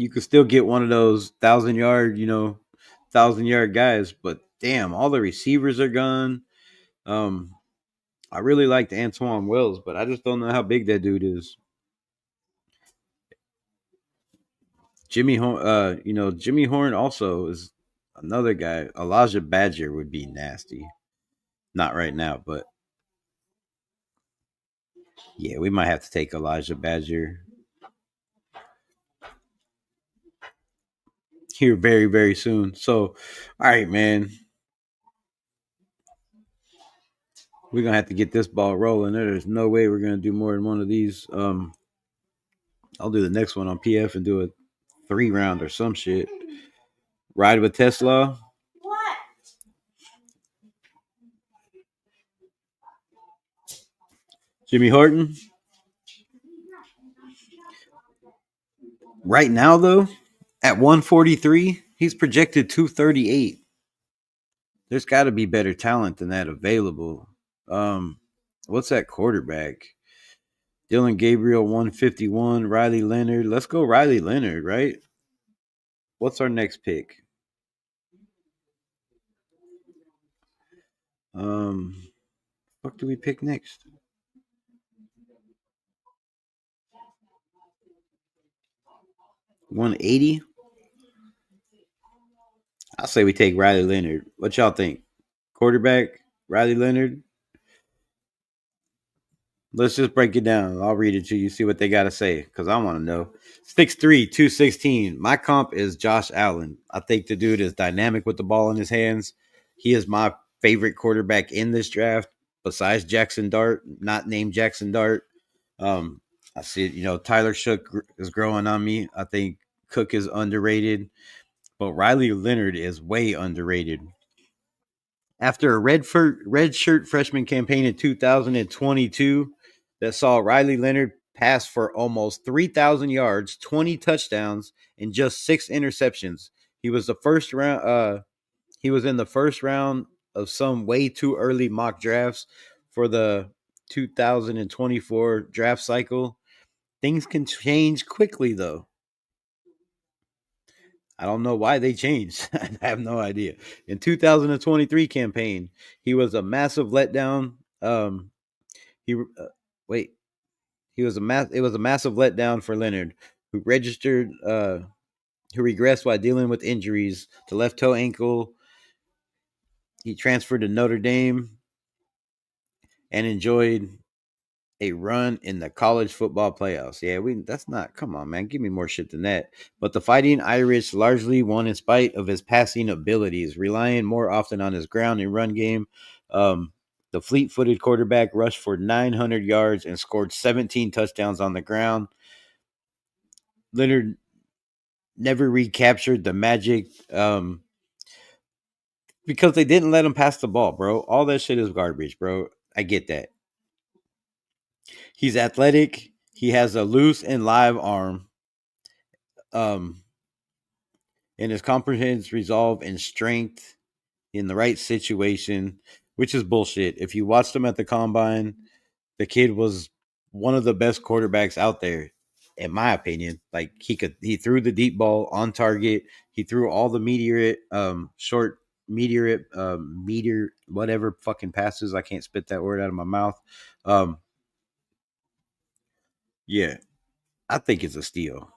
could still get one of those 1,000-yard, 1,000-yard guys. But damn, all the receivers are gone. I really liked Antoine Wells, but I just don't know how big that dude is. Jimmy Horn, Jimmy Horn also is another guy. Elijah Badger would be nasty. Not right now, but yeah, we might have to take Elijah Badger here very, very soon. So, all right, man. We're gonna have to get this ball rolling. There's no way we're gonna do more than one of these. I'll do the next one on PF and do a 3-round or some shit. Ride with Tesla. What? Jimmy Horton. Right now, though, at 143, he's projected 238. There's got to be better talent than that available. What's that quarterback? Dylan Gabriel 151, Riley Leonard. Let's go Riley Leonard, right? What's our next pick? What do we pick next? $180. I'll say we take Riley Leonard. What y'all think? Quarterback, Riley Leonard. Let's just break it down. I'll read it to you, see what they got to say, because I want to know. 6'3", 216. My comp is Josh Allen. I think the dude is dynamic with the ball in his hands. He is my favorite quarterback in this draft, besides Jackson Dart, not named Jackson Dart. I see, Tyler Shook is growing on me. I think Cook is underrated, but Riley Leonard is way underrated. After a red shirt freshman campaign in 2022 that saw Riley Leonard pass for almost 3,000 yards, 20 touchdowns, and just 6 interceptions. He was the first round. He was in the first round of some way too early mock drafts for the 2024 draft cycle. Things can change quickly, though. I don't know why they changed. I have no idea. In 2023 campaign, he was a massive letdown. He wait, he was it was a massive letdown for Leonard, who who regressed while dealing with injuries to left toe ankle. He transferred to Notre Dame and enjoyed a run in the college football playoffs. Yeah, that's not, come on, man. Give me more shit than that. But the Fighting Irish largely won in spite of his passing abilities, relying more often on his ground and run game. The fleet-footed quarterback rushed for 900 yards and scored 17 touchdowns on the ground. Leonard never recaptured the magic because they didn't let him pass the ball, bro. All that shit is garbage, bro. I get that. He's athletic. He has a loose and live arm. And his comprehends resolve and strength in the right situation, which is bullshit. If you watched him at the combine, the kid was one of the best quarterbacks out there, in my opinion. Like he threw the deep ball on target. He threw all the short meteor whatever fucking passes. I can't spit that word out of my mouth. Yeah, I think it's a steal.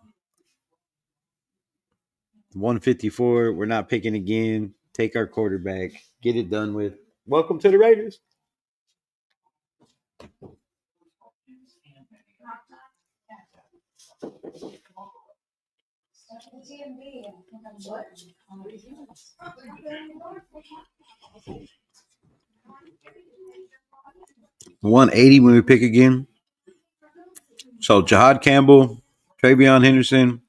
154. We're not picking again. Take our quarterback. Get it done with. Welcome to the Raiders. $180 when we pick again. So Jahad Campbell, Travion Henderson,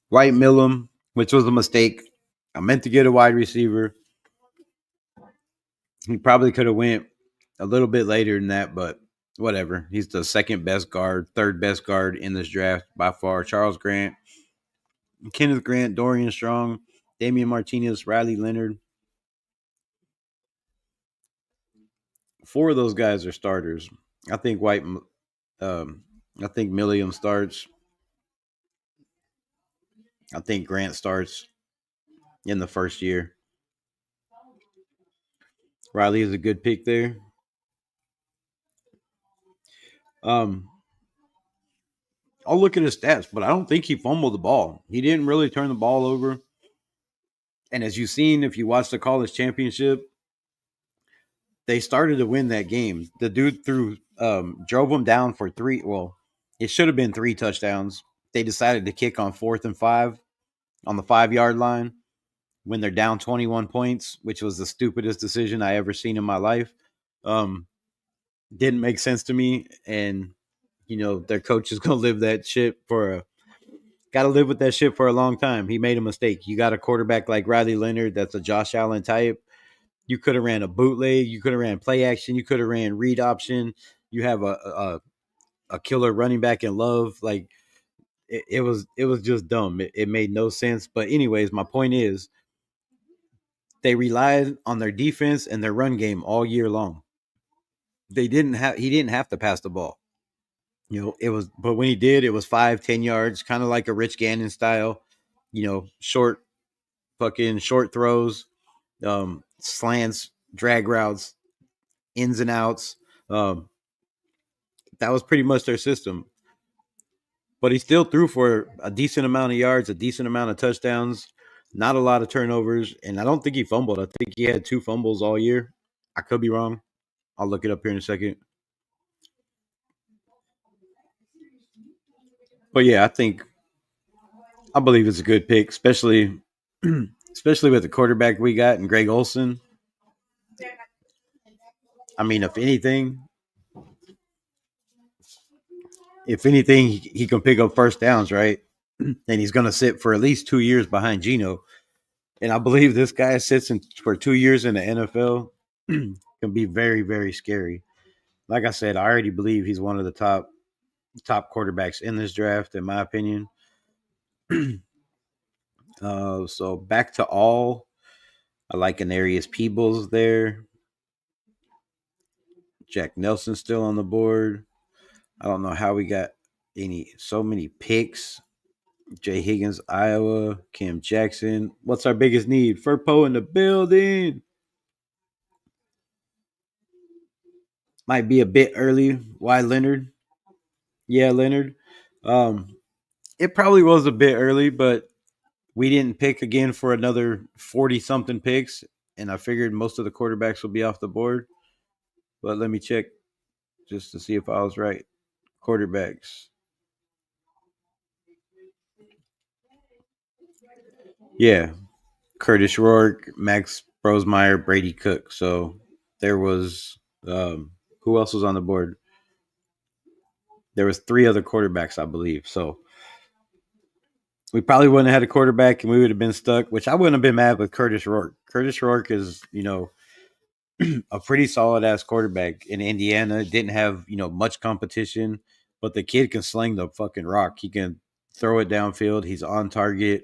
White Millum, which was a mistake. I meant to get a wide receiver. He probably could have went a little bit later than that, but whatever. He's the second best guard, third best guard in this draft by far. Charles Grant, Kenneth Grant, Dorian Strong, Damien Martinez, Riley Leonard. 4 of those guys are starters. I think I think Milliam starts. I think Grant starts in the first year. Riley is a good pick there. I'll look at his stats, but I don't think he fumbled the ball. He didn't really turn the ball over. And as you've seen, if you watch the college championship, they started to win that game. The dude drove them down for 3. Well, it should have been 3 touchdowns. They decided to kick on 4th and 5 on the 5-yard line when they're down 21 points, which was the stupidest decision I ever seen in my life. Didn't make sense to me. And, their coach is going to live that shit got to live with that shit for a long time. He made a mistake. You got a quarterback like Riley Leonard that's a Josh Allen type. You could have ran a bootleg. You could have ran play action. You could have ran read option. You have a killer running back in Love. Like it was just dumb. It made no sense. But anyways, my point is they relied on their defense and their run game all year long. He didn't have to pass the ball. But when he did, it was 5-10 yards, kind of like a Rich Gannon style, short throws, slants, drag routes, ins and outs. That was pretty much their system. But he still threw for a decent amount of yards, a decent amount of touchdowns, not a lot of turnovers, and I don't think he fumbled. I think he had 2 fumbles all year. I could be wrong. I'll look it up here in a second. But yeah, I believe it's a good pick, especially with the quarterback we got and Greg Olsen. I mean, if anything, he can pick up first downs, right? And he's going to sit for at least 2 years behind Geno. And I believe this guy for 2 years in the NFL can be very, very scary. Like I said, I already believe he's one of the top quarterbacks in this draft, in my opinion. So back to all. I like Anarius Peebles there. Jack Nelson still on the board. I don't know how we got so many picks. Jay Higgins, Iowa. Cam Jackson. What's our biggest need? Furpo in the building. Might be a bit early. Why Leonard? Yeah, Leonard. It probably was a bit early, but we didn't pick again for another 40-something picks, and I figured most of the quarterbacks will be off the board. But let me check just to see if I was right. Quarterbacks. Yeah. Curtis Rourke, Max Brosemeyer, Brady Cook. So there was who else was on the board? There was 3 other quarterbacks, I believe. So we probably wouldn't have had a quarterback and we would have been stuck, which I wouldn't have been mad with Curtis Rourke. Curtis Rourke is, a pretty solid ass quarterback in Indiana. Didn't have, much competition, but the kid can sling the fucking rock. He can throw it downfield. He's on target.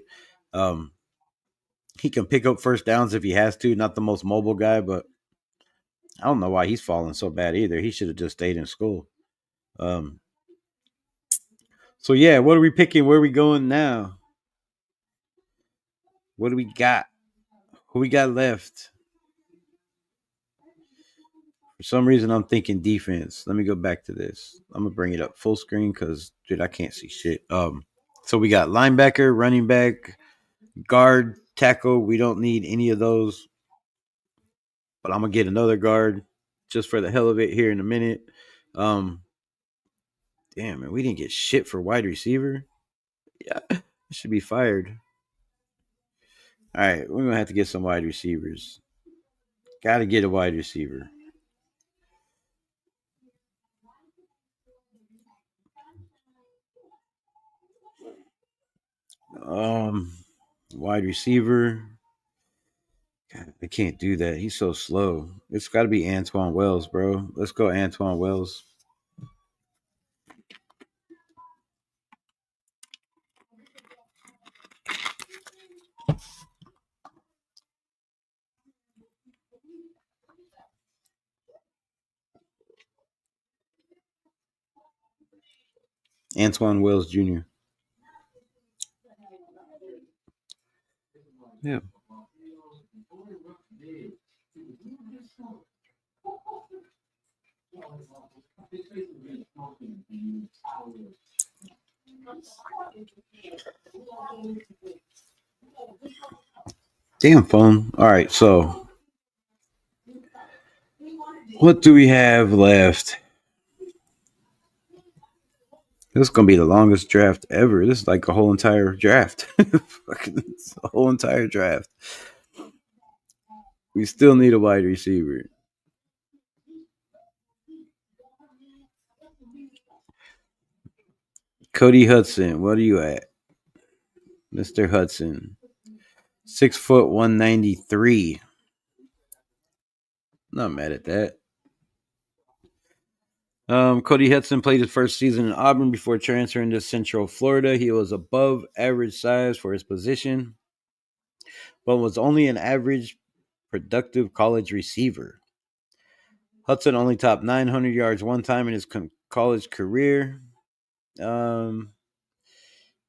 He can pick up first downs if he has to. Not the most mobile guy, but I don't know why he's falling so bad either. He should have just stayed in school. So yeah, what are we picking? Where are we going now? What do we got? Who we got left? For some reason, I'm thinking defense. Let me go back to this. I'm gonna bring it up full screen because, dude, I can't see shit. So we got linebacker, running back, guard, tackle. We don't need any of those, but I'm gonna get another guard just for the hell of it here in a minute. Damn, man, we didn't get shit for wide receiver. Yeah, He should be fired. All right, we're gonna have to get some wide receivers. Got to get a wide receiver. Um, Wide receiver. God, I can't do that. He's so slow. It's got to be Antoine Wells, bro. Let's go, Antoine Wells. Antoine Wells Jr. Yeah. Damn phone. All right, so what do we have left? This is gonna be the longest draft ever. This is like a whole entire draft. It's a whole entire draft. We still need a wide receiver. Cody Hudson, what are you at, Mr. Hudson? 6 foot 193. Not mad at that. Cody Hudson played his first season in Auburn before transferring to Central Florida. He was above average size for his position, but was only an average productive college receiver. Hudson only topped 900 yards one time in his college career. Um,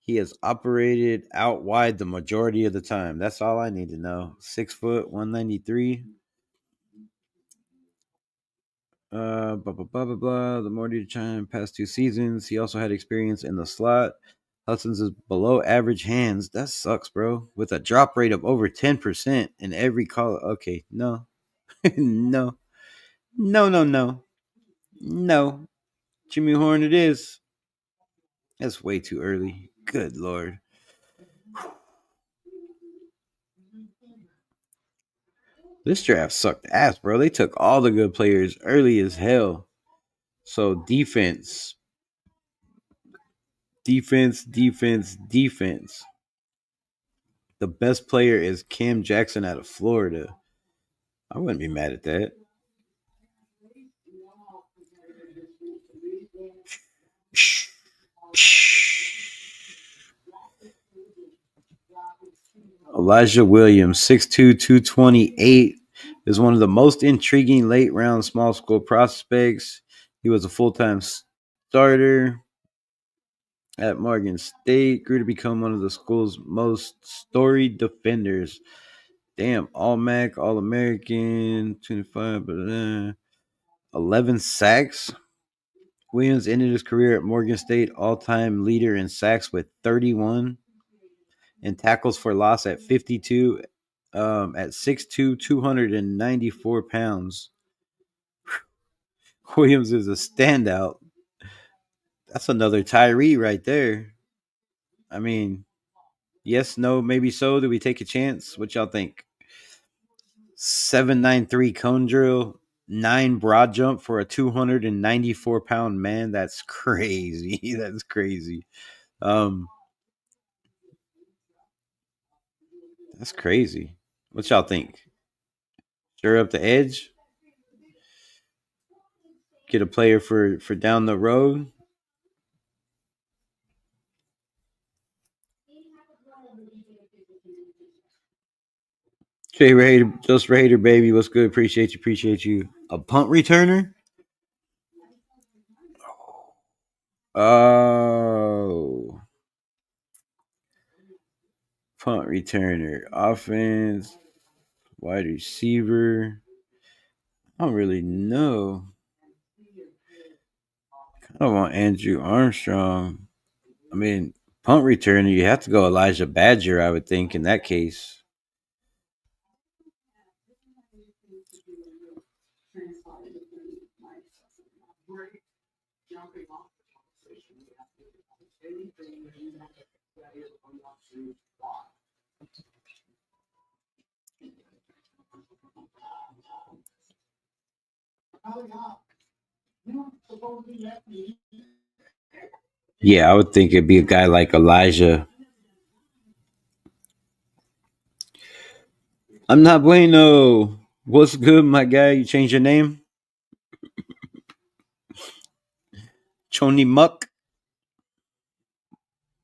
he has operated out wide the majority of the time. That's all I need to know. 6 foot 193. Blah blah blah blah blah. The more time past 2 seasons. He also had experience in the slot. Hudson's is below average hands. That sucks, bro. With a drop rate of over 10% in every call. Okay, no, no, no, no, no, no. Jimmy Horn, it is. That's way too early. Good lord. This draft sucked ass, bro. They took all the good players early as hell. So defense, defense, defense, defense. The best player is Cam Jackson out of Florida. I wouldn't be mad at that. Elijah Williams, 6'2", 228, is one of the most intriguing late round small school prospects. He was a full time starter at Morgan State, grew to become one of the school's most storied defenders. Damn, All MAC, All American, 25, 11 sacks. Williams ended his career at Morgan State, all time leader in sacks with 31, and tackles for loss at 52, at 6'2", 294 pounds. Williams is a standout. That's another Tyree right there. I mean, yes, no, maybe so. Do we take a chance? What y'all think? 793 cone drill, 9 broad jump for a 294-pound man. That's crazy. That's crazy. Um, that's crazy. What y'all think? Stir up the edge. Get a player for down the road. Jay Raider, just Raider, baby. What's good? Appreciate you. Appreciate you. A punt returner? Oh, punt returner. Offense, wide receiver. I don't really know. I don't want Andrew Armstrong. I mean, punt returner, you have to go Elijah Badger, I would think, in that case. Yeah, I would think it'd be a guy like Elijah. I'm not bueno. What's good, my guy? You changed your name? Choni Muck.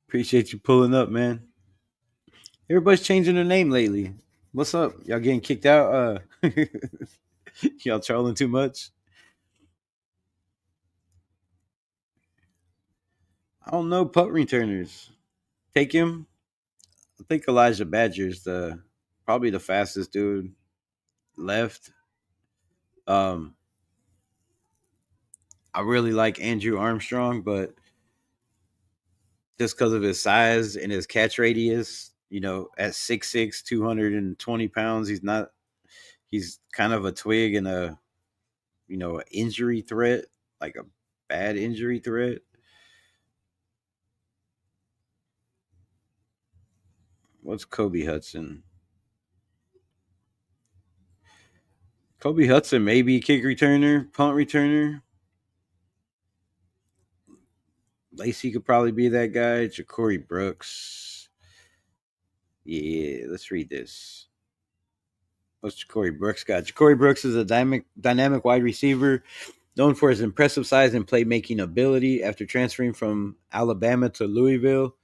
Appreciate you pulling up, man. Everybody's changing their name lately. What's up? Y'all getting kicked out? Y'all trolling too much? I don't know. Punt returners. Take him. I think Elijah Badger's the probably the fastest dude left. Um, I really like Andrew Armstrong, but just because of his size and his catch radius, at 6'6", 220 pounds, he's kind of a twig and an injury threat, like a bad injury threat. What's Kobe Hudson? Kobe Hudson, maybe kick returner, punt returner. Lacey could probably be that guy. Ja'Cory Brooks. Yeah, let's read this. What's Ja'Cory Brooks got? Ja'Cory Brooks is a dynamic wide receiver known for his impressive size and playmaking ability. After transferring from Alabama to Louisville,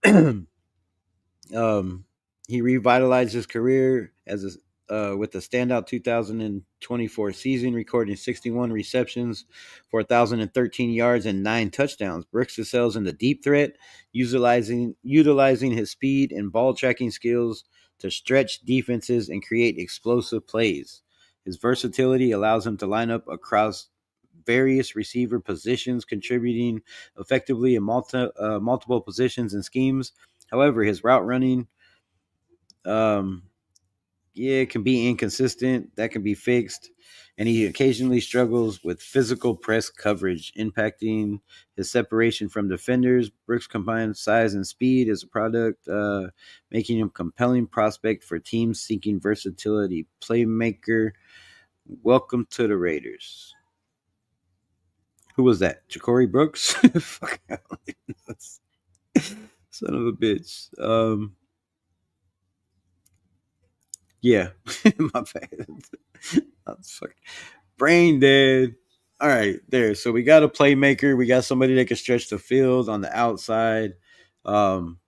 um, he revitalized his career with the standout 2024 season, recording 61 receptions for 1,013 yards and 9 touchdowns. Brooks excels in the deep threat, utilizing his speed and ball tracking skills to stretch defenses and create explosive plays. His versatility allows him to line up across various receiver positions, contributing effectively in multiple positions and schemes. However, his route running, um, yeah, it can be inconsistent. That can be fixed. And he occasionally struggles with physical press coverage, impacting his separation from defenders. Brooks combines size and speed as a product, making him a compelling prospect for teams seeking versatility. Playmaker, welcome to the Raiders. Who was that? Ja'Cory Brooks? Fuck, son of a bitch. Yeah, my bad. That's fucking brain dead. All right, there. So we got a playmaker. We got somebody that can stretch the field on the outside. Um,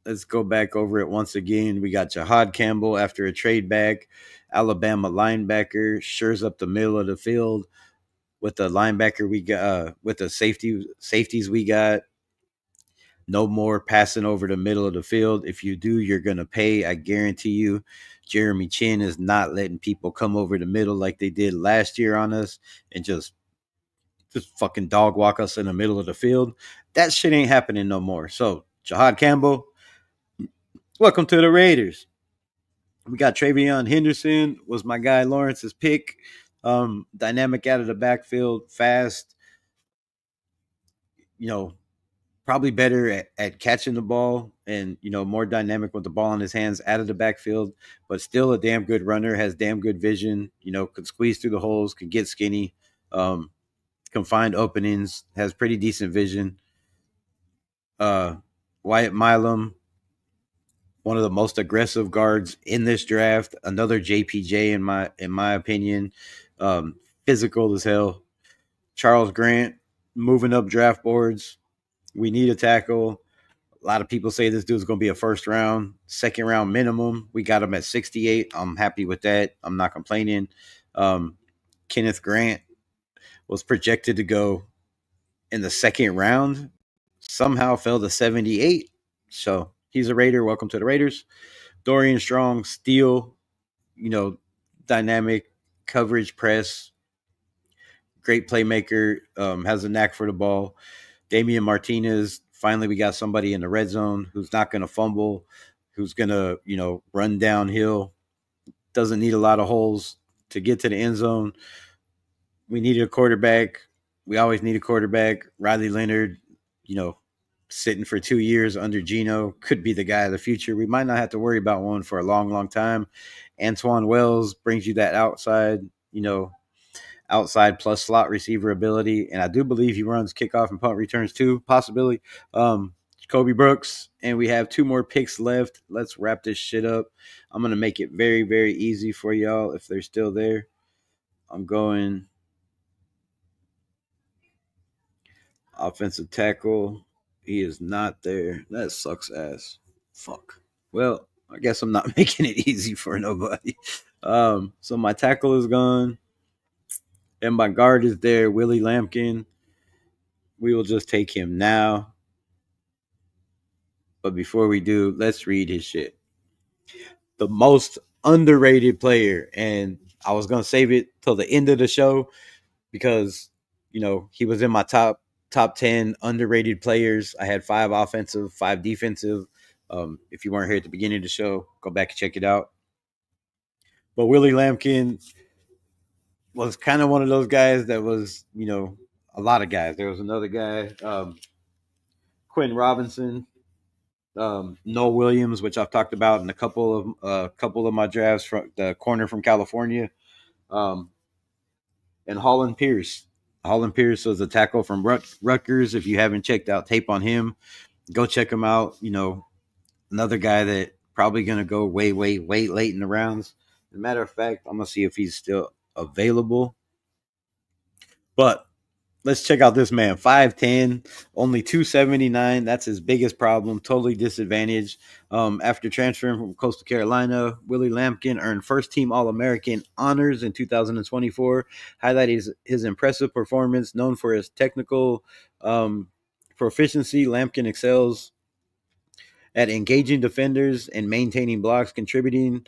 let's go back over it once again. We got Jahad Campbell after a trade back. Alabama linebacker shores up the middle of the field with the linebacker we got with the safeties we got. No more passing over the middle of the field. If you do, you're going to pay. I guarantee you. Jeremy Chin is not letting people come over the middle like they did last year on us and just fucking dog walk us in the middle of the field. That shit ain't happening no more. So, Jahad Campbell, welcome to the Raiders. We got Travion Henderson, was my guy Lawrence's pick. Dynamic out of the backfield, fast, you know, probably better at catching the ball and more dynamic with the ball in his hands out of the backfield, but still a damn good runner, has damn good vision, could squeeze through the holes, could get skinny, can find openings, has pretty decent vision. Wyatt Milam, one of the most aggressive guards in this draft, another JPJ in my opinion, physical as hell. Charles Grant moving up draft boards. We need a tackle. A lot of people say this dude's going to be a second round minimum. We got him at 68. I'm happy with that. I'm not complaining. Kenneth Grant was projected to go in the second round, somehow fell to 78. So he's a Raider. Welcome to the Raiders. Dorian Strong, steal, dynamic coverage press, great playmaker, has a knack for the ball. Damien Martinez, finally we got somebody in the red zone who's not going to fumble, who's going to, run downhill, doesn't need a lot of holes to get to the end zone. We needed a quarterback. We always need a quarterback. Riley Leonard, you know, sitting for 2 years under Geno, could be the guy of the future. We might not have to worry about one for a long, long time. Antoine Wells brings you that outside, outside plus slot receiver ability. And I do believe he runs kickoff and punt returns too, possibility. Kobe Brooks, and we have 2 more picks left. Let's wrap this shit up. I'm going to make it very, very easy for y'all if they're still there. I'm going offensive tackle. He is not there. That sucks ass. Fuck. Well, I guess I'm not making it easy for nobody. So my tackle is gone. And my guard is there, Willie Lampkin. We will just take him now. But before we do, let's read his shit. The most underrated player. And I was going to save it till the end of the show because, he was in my top 10 underrated players. I had 5 offensive, 5 defensive. If you weren't here at the beginning of the show, go back and check it out. But Willie Lampkin was kind of one of those guys that was, a lot of guys. There was another guy, Quentin Robinson, Noel Williams, which I've talked about in a couple of my drafts, from the corner from California, and Holland Pierce. Holland Pierce was a tackle from Rutgers. If you haven't checked out tape on him, go check him out. Another guy that probably going to go way, way, way late in the rounds. As a matter of fact, I'm going to see if he's still available. But let's check out this man. 5'10", only 279. That's his biggest problem. Totally disadvantaged. After transferring from Coastal Carolina, Willie Lampkin earned first-team All-American honors in 2024, highlighting his impressive performance. Known for his technical proficiency, Lampkin excels at engaging defenders and maintaining blocks, contributing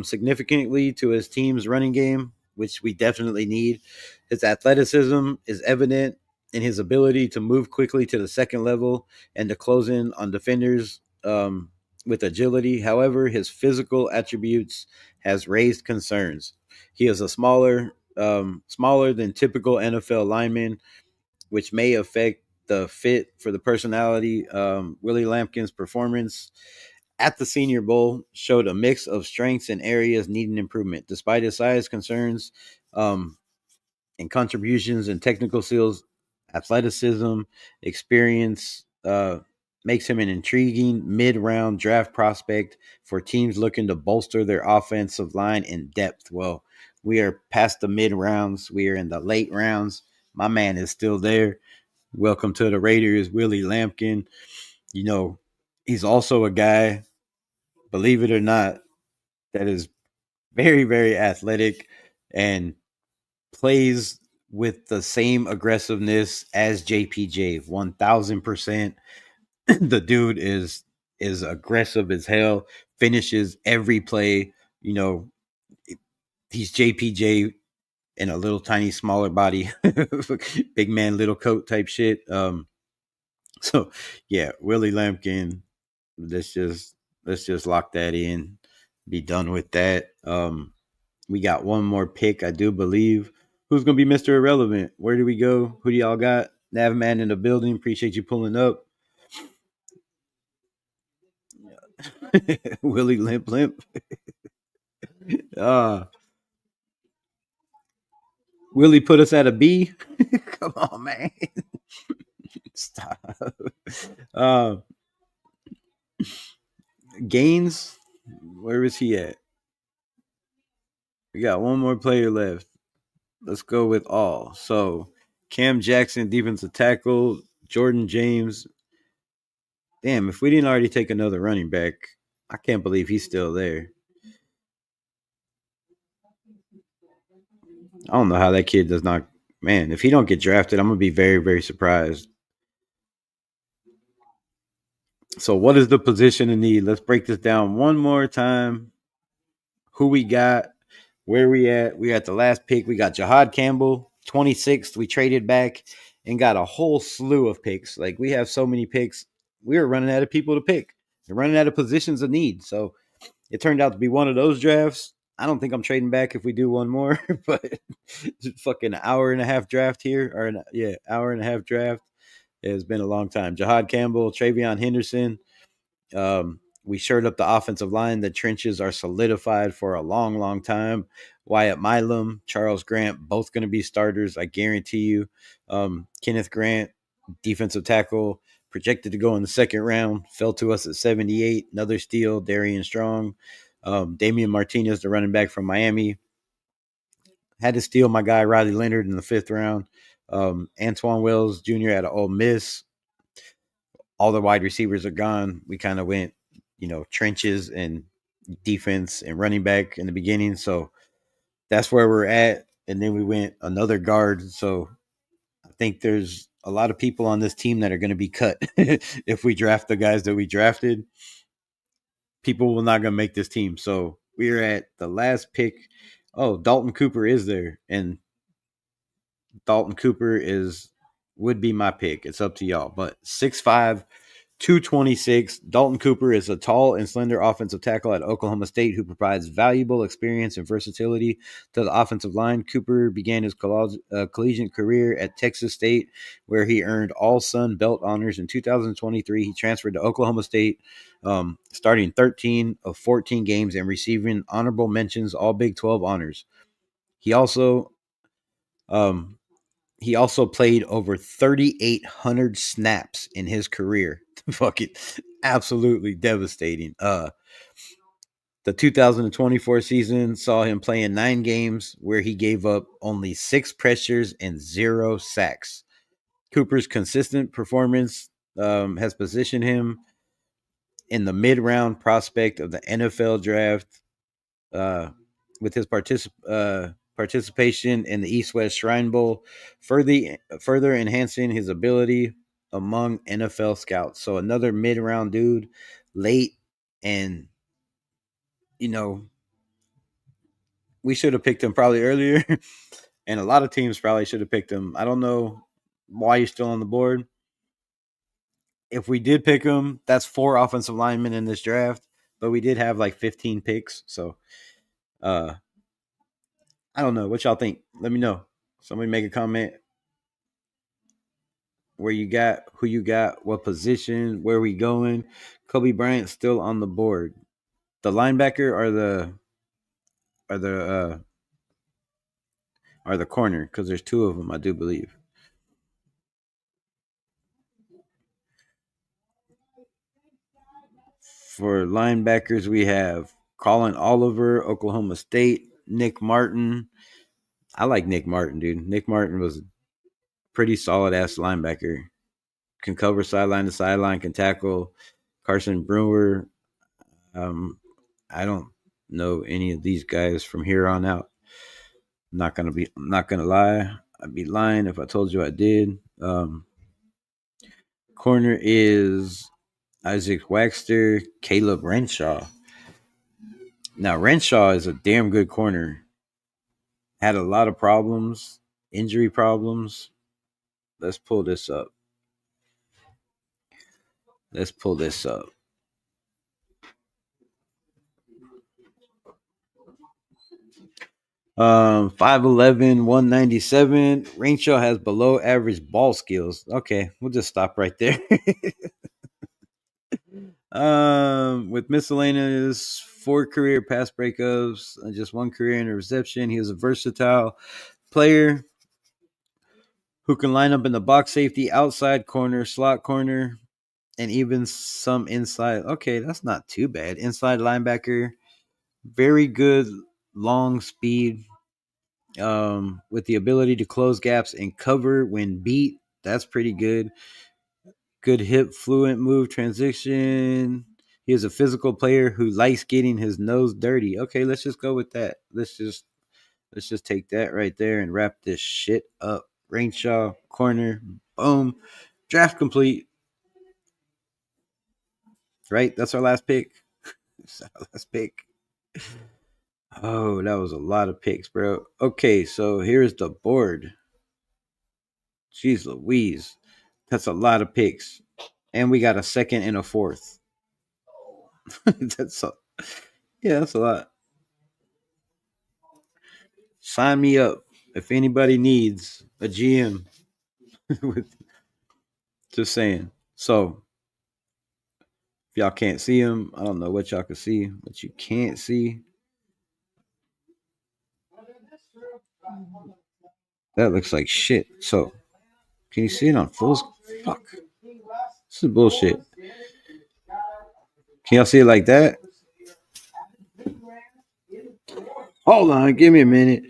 significantly to his team's running game, which we definitely need. His athleticism is evident in his ability to move quickly to the second level and to close in on defenders with agility. However, his physical attributes has raised concerns. He is a smaller than typical NFL lineman, which may affect the fit for the personality. Willie Lampkin's performance at the Senior Bowl showed a mix of strengths and areas needing improvement. Despite his size concerns and contributions and technical skills, athleticism, experience makes him an intriguing mid-round draft prospect for teams looking to bolster their offensive line in depth. Well, we are past the mid-rounds. We are in the late rounds. My man is still there. Welcome to the Raiders, Willie Lampkin. He's also a guy, believe it or not, that is very, very athletic and plays with the same aggressiveness as JPJ. 1000%. The dude is aggressive as hell, finishes every play. He's JPJ in a little tiny smaller body, big man, little coat type shit. So yeah, Willie Lampkin. Let's just lock that in. Be done with that. We got one more pick, I do believe. Who's gonna be Mr. Irrelevant? Where do we go? Who do y'all got? Navman in the building. Appreciate you pulling up. Willie Limp. Uh Willie put us at a B. Come on, man. Stop. Uh Gaines, where is he at? We got one more player left. Let's go with all. So Cam Jackson, defensive tackle, Jordan James. Damn, if we didn't already take another running back, I can't believe he's still there. I don't know how that kid does not. Man, if he don't get drafted, I'm gonna be very, very surprised. So, what is the position in need? Let's break this down one more time. Who we got? Where we at? We at the last pick. We got Jahad Campbell, 26th. We traded back and got a whole slew of picks. Like, we have so many picks. We were running out of people to pick. We're running out of positions of need. So it turned out to be one of those drafts. I don't think I'm trading back if we do one more, but fucking hour and a half draft here, or hour and a half draft. It's been a long time. Jahad Campbell, Travion Henderson. We shored up the offensive line. The trenches are solidified for a long, long time. Wyatt Milam, Charles Grant, both going to be starters. I guarantee you. Kenneth Grant, defensive tackle, projected to go in the second round, fell to us at 78. Another steal, Darian Strong. Damien Martinez, the running back from Miami, had to steal my guy Riley Leonard in the fifth round. Antoine Wells Jr. at Ole Miss. All the wide receivers are gone. We kind of went, trenches and defense and running back in the beginning. So that's where we're at. And then we went another guard. So I think there's a lot of people on this team that are going to be cut if we draft the guys that we drafted. People will not going to make this team. So we're at the last pick. Oh, Dalton Cooper is there, and Dalton Cooper would be my pick. It's up to y'all. But 6'5", 226. Dalton Cooper is a tall and slender offensive tackle at Oklahoma State who provides valuable experience and versatility to the offensive line. Cooper began his collegiate career at Texas State, where he earned all Sun Belt honors. In 2023, he transferred to Oklahoma State, starting 13 of 14 games and receiving honorable mentions, all Big 12 honors. He also played over 3,800 snaps in his career. Fucking absolutely devastating. The 2024 season saw him play in 9 games where he gave up only 6 pressures and 0 sacks. Cooper's consistent performance has positioned him in the mid-round prospect of the NFL draft. With his participation in the East-West Shrine Bowl, further enhancing his ability among NFL scouts. So another mid-round dude, late, and we should have picked him probably earlier, and a lot of teams probably should have picked him. I don't know why he's still on the board. If we did pick him, that's 4 offensive linemen in this draft, but we did have like 15 picks, so I don't know. What y'all think? Let me know. Somebody make a comment. Where you got, who you got, what position, where we going. Kobe Bryant still on the board. The linebacker or the corner, because there's 2 of them, I do believe. For linebackers, we have Colin Oliver, Oklahoma State, Nick Martin. I like Nick Martin, dude. Nick Martin was a pretty solid ass linebacker. Can cover sideline to sideline, can tackle. Carson Brewer. I don't know any of these guys from here on out. I'm not gonna lie. I'd be lying if I told you I did. Corner is Isaac Waxter, Caleb Renshaw. Now Renshaw is a damn good corner. Had a lot of problems, injury problems. Let's pull this up. 5'11", 197. Renshaw has below average ball skills. Okay, we'll just stop right there. With miscellaneous 4 career pass breakups, just 1 career interception. He was a versatile player who can line up in the box safety, outside corner, slot corner, and even some inside. Okay, that's not too bad. Inside linebacker, very good long speed, with the ability to close gaps and cover when beat. That's pretty good. Good hip fluent move transition. He is a physical player who likes getting his nose dirty. Okay, let's just go with that. Let's just take that right there and wrap this shit up. Renshaw, corner, boom. Draft complete. Right? That's our last pick. That's our last pick. Oh, that was a lot of picks, bro. Okay, so here's the board. Jeez Louise. That's a lot of picks. And we got a second and a fourth. That's a lot. Sign me up if anybody needs a GM. Just saying. So if y'all can't see him, I don't know what y'all can see, but you can't see. That looks like shit. So can you see it on full? Fuck. This is bullshit. Can y'all see it like that? Hold on, give me a minute.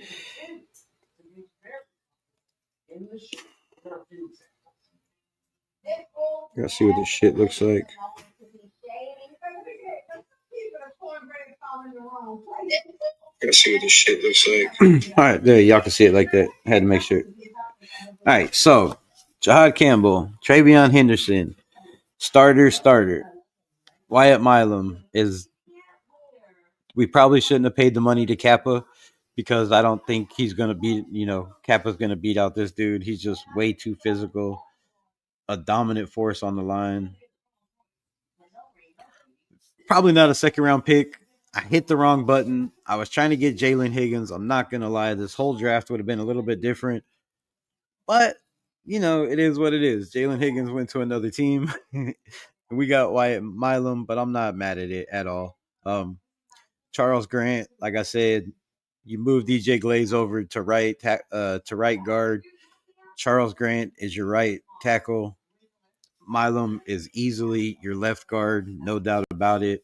Gotta see what this shit looks like. Gotta see what this shit looks like. All right, there, y'all can see it like that. I had to make sure. All right, so Jahdae Campbell, Travion Henderson, starter. Wyatt Milam is. We probably shouldn't have paid the money to Kappa because I don't think he's gonna beat. Kappa's gonna beat out this dude. He's just way too physical, a dominant force on the line. Probably not a second round pick. I hit the wrong button. I was trying to get Jalen Higgins. I'm not gonna lie. This whole draft would have been a little bit different, but it is what it is. Jalen Higgins went to another team. We got Wyatt Milam, but I'm not mad at it at all. Charles Grant, like I said, you move DJ Glaze over to right guard. Charles Grant is your right tackle. Milam is easily your left guard, no doubt about it.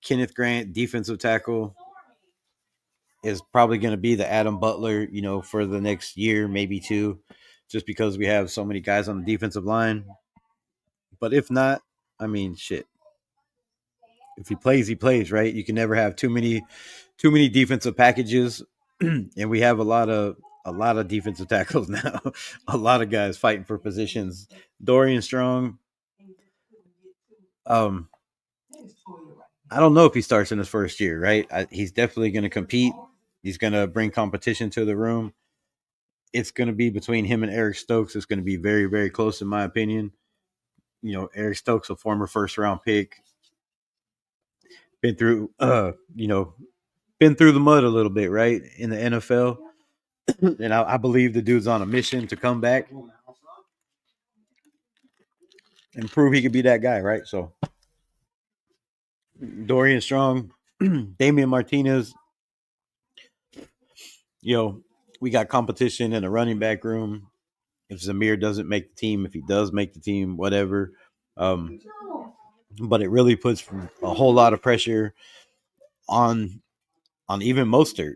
Kenneth Grant, defensive tackle, is probably going to be the Adam Butler, for the next year, maybe two, just because we have so many guys on the defensive line. But if not, I mean, shit. If he plays, he plays, right? You can never have too many defensive packages, and we have a lot of defensive tackles now. A lot of guys fighting for positions. Dorian Strong, I don't know if he starts in his first year, right? He's definitely going to compete. He's going to bring competition to the room. It's going to be between him and Eric Stokes. It's going to be very, very close, in my opinion. Eric Stokes, a former first round pick, been through, been through the mud a little bit, right, in the NFL. And I believe the dude's on a mission to come back and prove he could be that guy, right? So Dorian Strong, Damien Martinez, we got competition in the running back room. If Zamir doesn't make the team, if he does make the team, whatever. But it really puts a whole lot of pressure on even Mostert.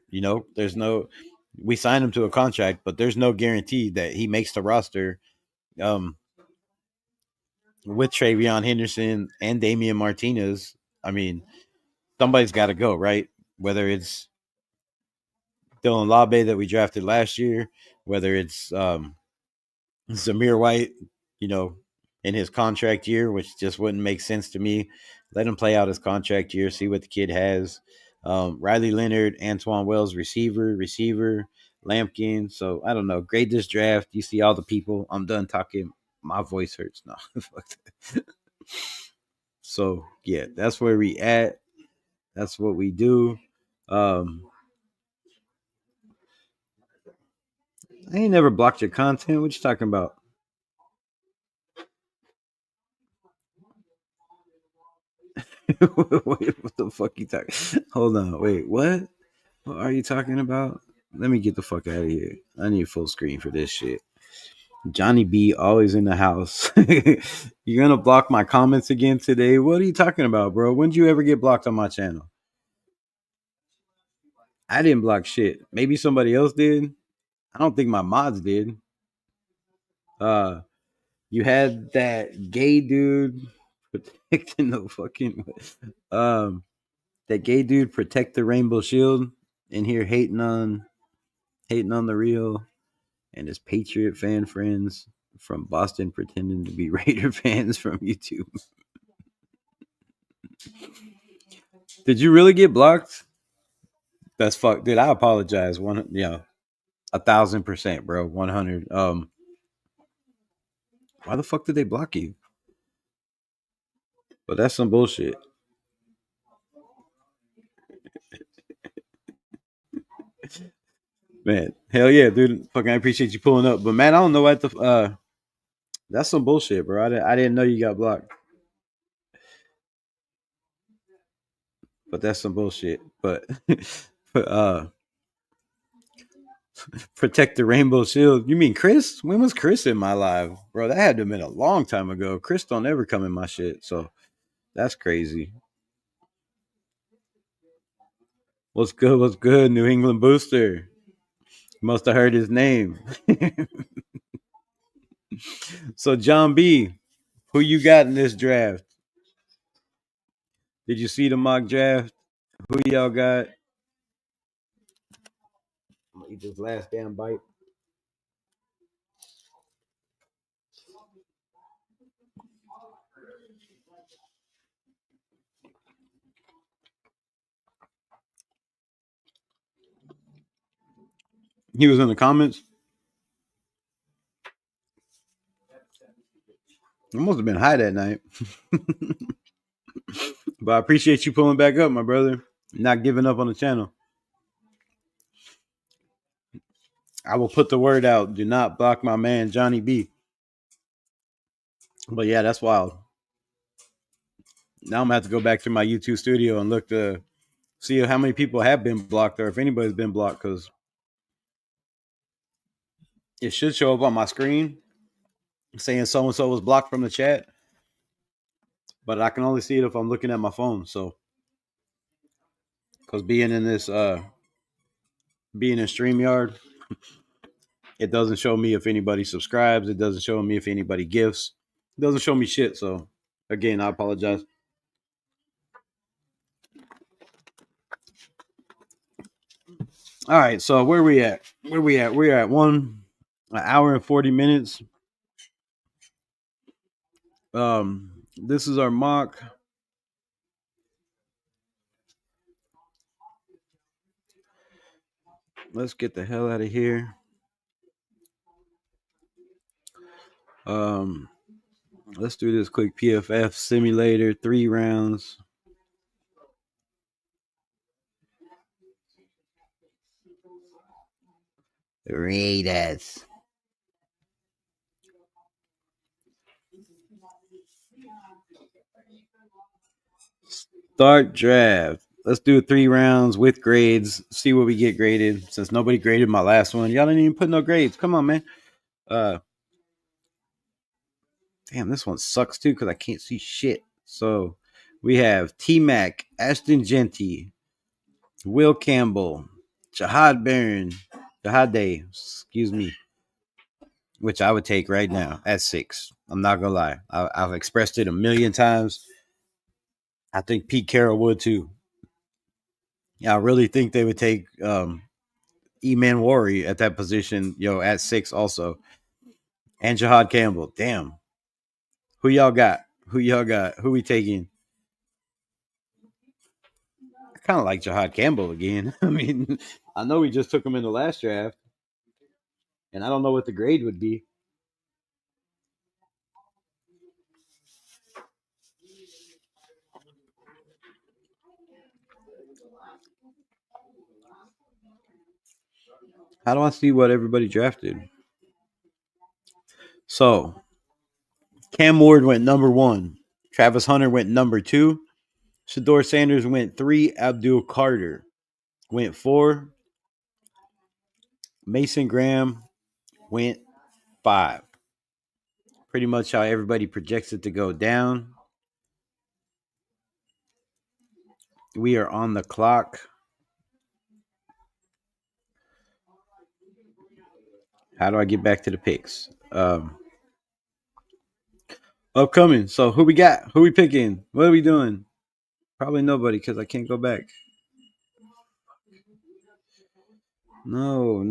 We signed him to a contract, but there's no guarantee that he makes the roster. With Travion Henderson and Damian Martinez, I mean, somebody's got to go, right? Whether it's Dylan Labe that we drafted last year, whether it's Zamir White, in his contract year, which just wouldn't make sense to me. Let him play out his contract year, see what the kid has. Riley Leonard, Antoine Wells, receiver, Lampkin. So I don't know. Grade this draft. You see all the people. I'm done talking. My voice hurts now. So yeah, that's where we at. That's what we do. I ain't never blocked your content. What you talking about? Wait, what the fuck you talking? Hold on. Wait, what? What are you talking about? Let me get the fuck out of here. I need full screen for this shit. Johnny B always in the house. You're gonna block my comments again today? What are you talking about, bro? When did you ever get blocked on my channel? I didn't block shit. Maybe somebody else did. I don't think my mods did. Uh, you had that gay dude protecting the fucking that gay dude protect the rainbow shield in here hating on the real and his Patriot fan friends from Boston pretending to be Raider fans from YouTube. Did you really get blocked? That's fuck, dude. I apologize. 1,000%, bro. 100. Why the fuck did they block you? But that's some bullshit. Man, hell yeah, dude. Fucking, I appreciate you pulling up. But man, I don't know what the. That's some bullshit, bro. I didn't know you got blocked. But that's some bullshit. But protect the rainbow shield. You mean Chris? When was Chris in my live, bro? That had to have been a long time ago. Chris don't ever come in my shit, so that's crazy. What's good? What's good? New England booster. Must have heard his name. So John B, who you got in this draft? Did you see the mock draft? Who y'all got? I'm gonna eat this last damn bite. He was in the comments. I must have been high that night. But I appreciate you pulling back up, my brother. Not giving up on the channel. I will put the word out. Do not block my man Johnny B. But yeah, that's wild. Now I'm gonna have to go back to my YouTube studio and look to see how many people have been blocked or if anybody's been blocked, because it should show up on my screen saying so and so was blocked from the chat, but I can only see it if I'm looking at my phone. So, because being in StreamYard, it doesn't show me if anybody subscribes. It doesn't show me if anybody gifts. It doesn't show me shit. So, again, I apologize. All right, so where we at? We're at an hour and 40 minutes. This is our mock. Let's get the hell out of here. Let's do this quick PFF simulator, 3 rounds. Raiders. Start draft. Let's do 3 rounds with grades. See what we get graded. Since nobody graded my last one, y'all didn't even put no grades. Come on, man. Damn, this one sucks too because I can't see shit. So we have T Mac, Ashton Genty, Will Campbell, Jahdae, excuse me, which I would take right now at 6. I'm not gonna lie. I've expressed it a million times. I think Pete Carroll would too. Yeah, I really think they would take E-Man Worry at that position, at 6 also. And Jahad Campbell. Damn. Who y'all got? Who we taking? I kind of like Jahad Campbell again. I mean, I know we just took him in the last draft, and I don't know what the grade would be. How do I see what everybody drafted? So, Cam Ward went number 1. Travis Hunter went number 2. Shador Sanders went 3. Abdul Carter went 4. Mason Graham went 5. Pretty much how everybody projects it to go down. We are on the clock. How do I get back to the picks? Upcoming. So who we got? Who we picking? What are we doing? Probably nobody because I can't go back. No.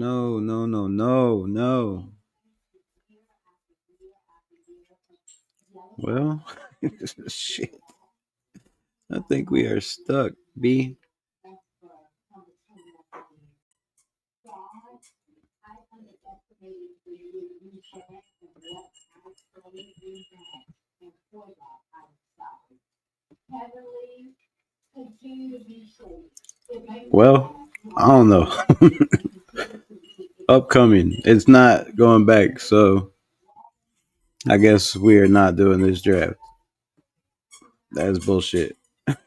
Well, shit. I think we are stuck, B. Well, I don't know. upcoming. It's not going back. So I guess we are not doing this draft. That's bullshit.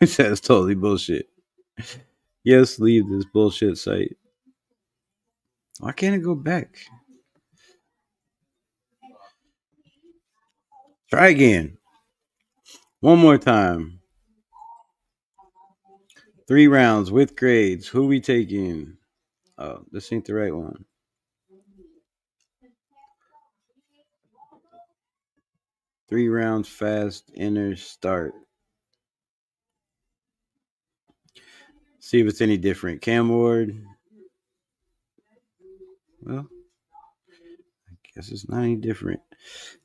That's totally bullshit. Yes, leave this bullshit site. Why can't it go back? Try again. One more time. 3 rounds with grades. Who we taking? Oh, this ain't the right one. 3 rounds fast, enter, start. See if it's any different. Cam Ward. Well, I guess it's not any different.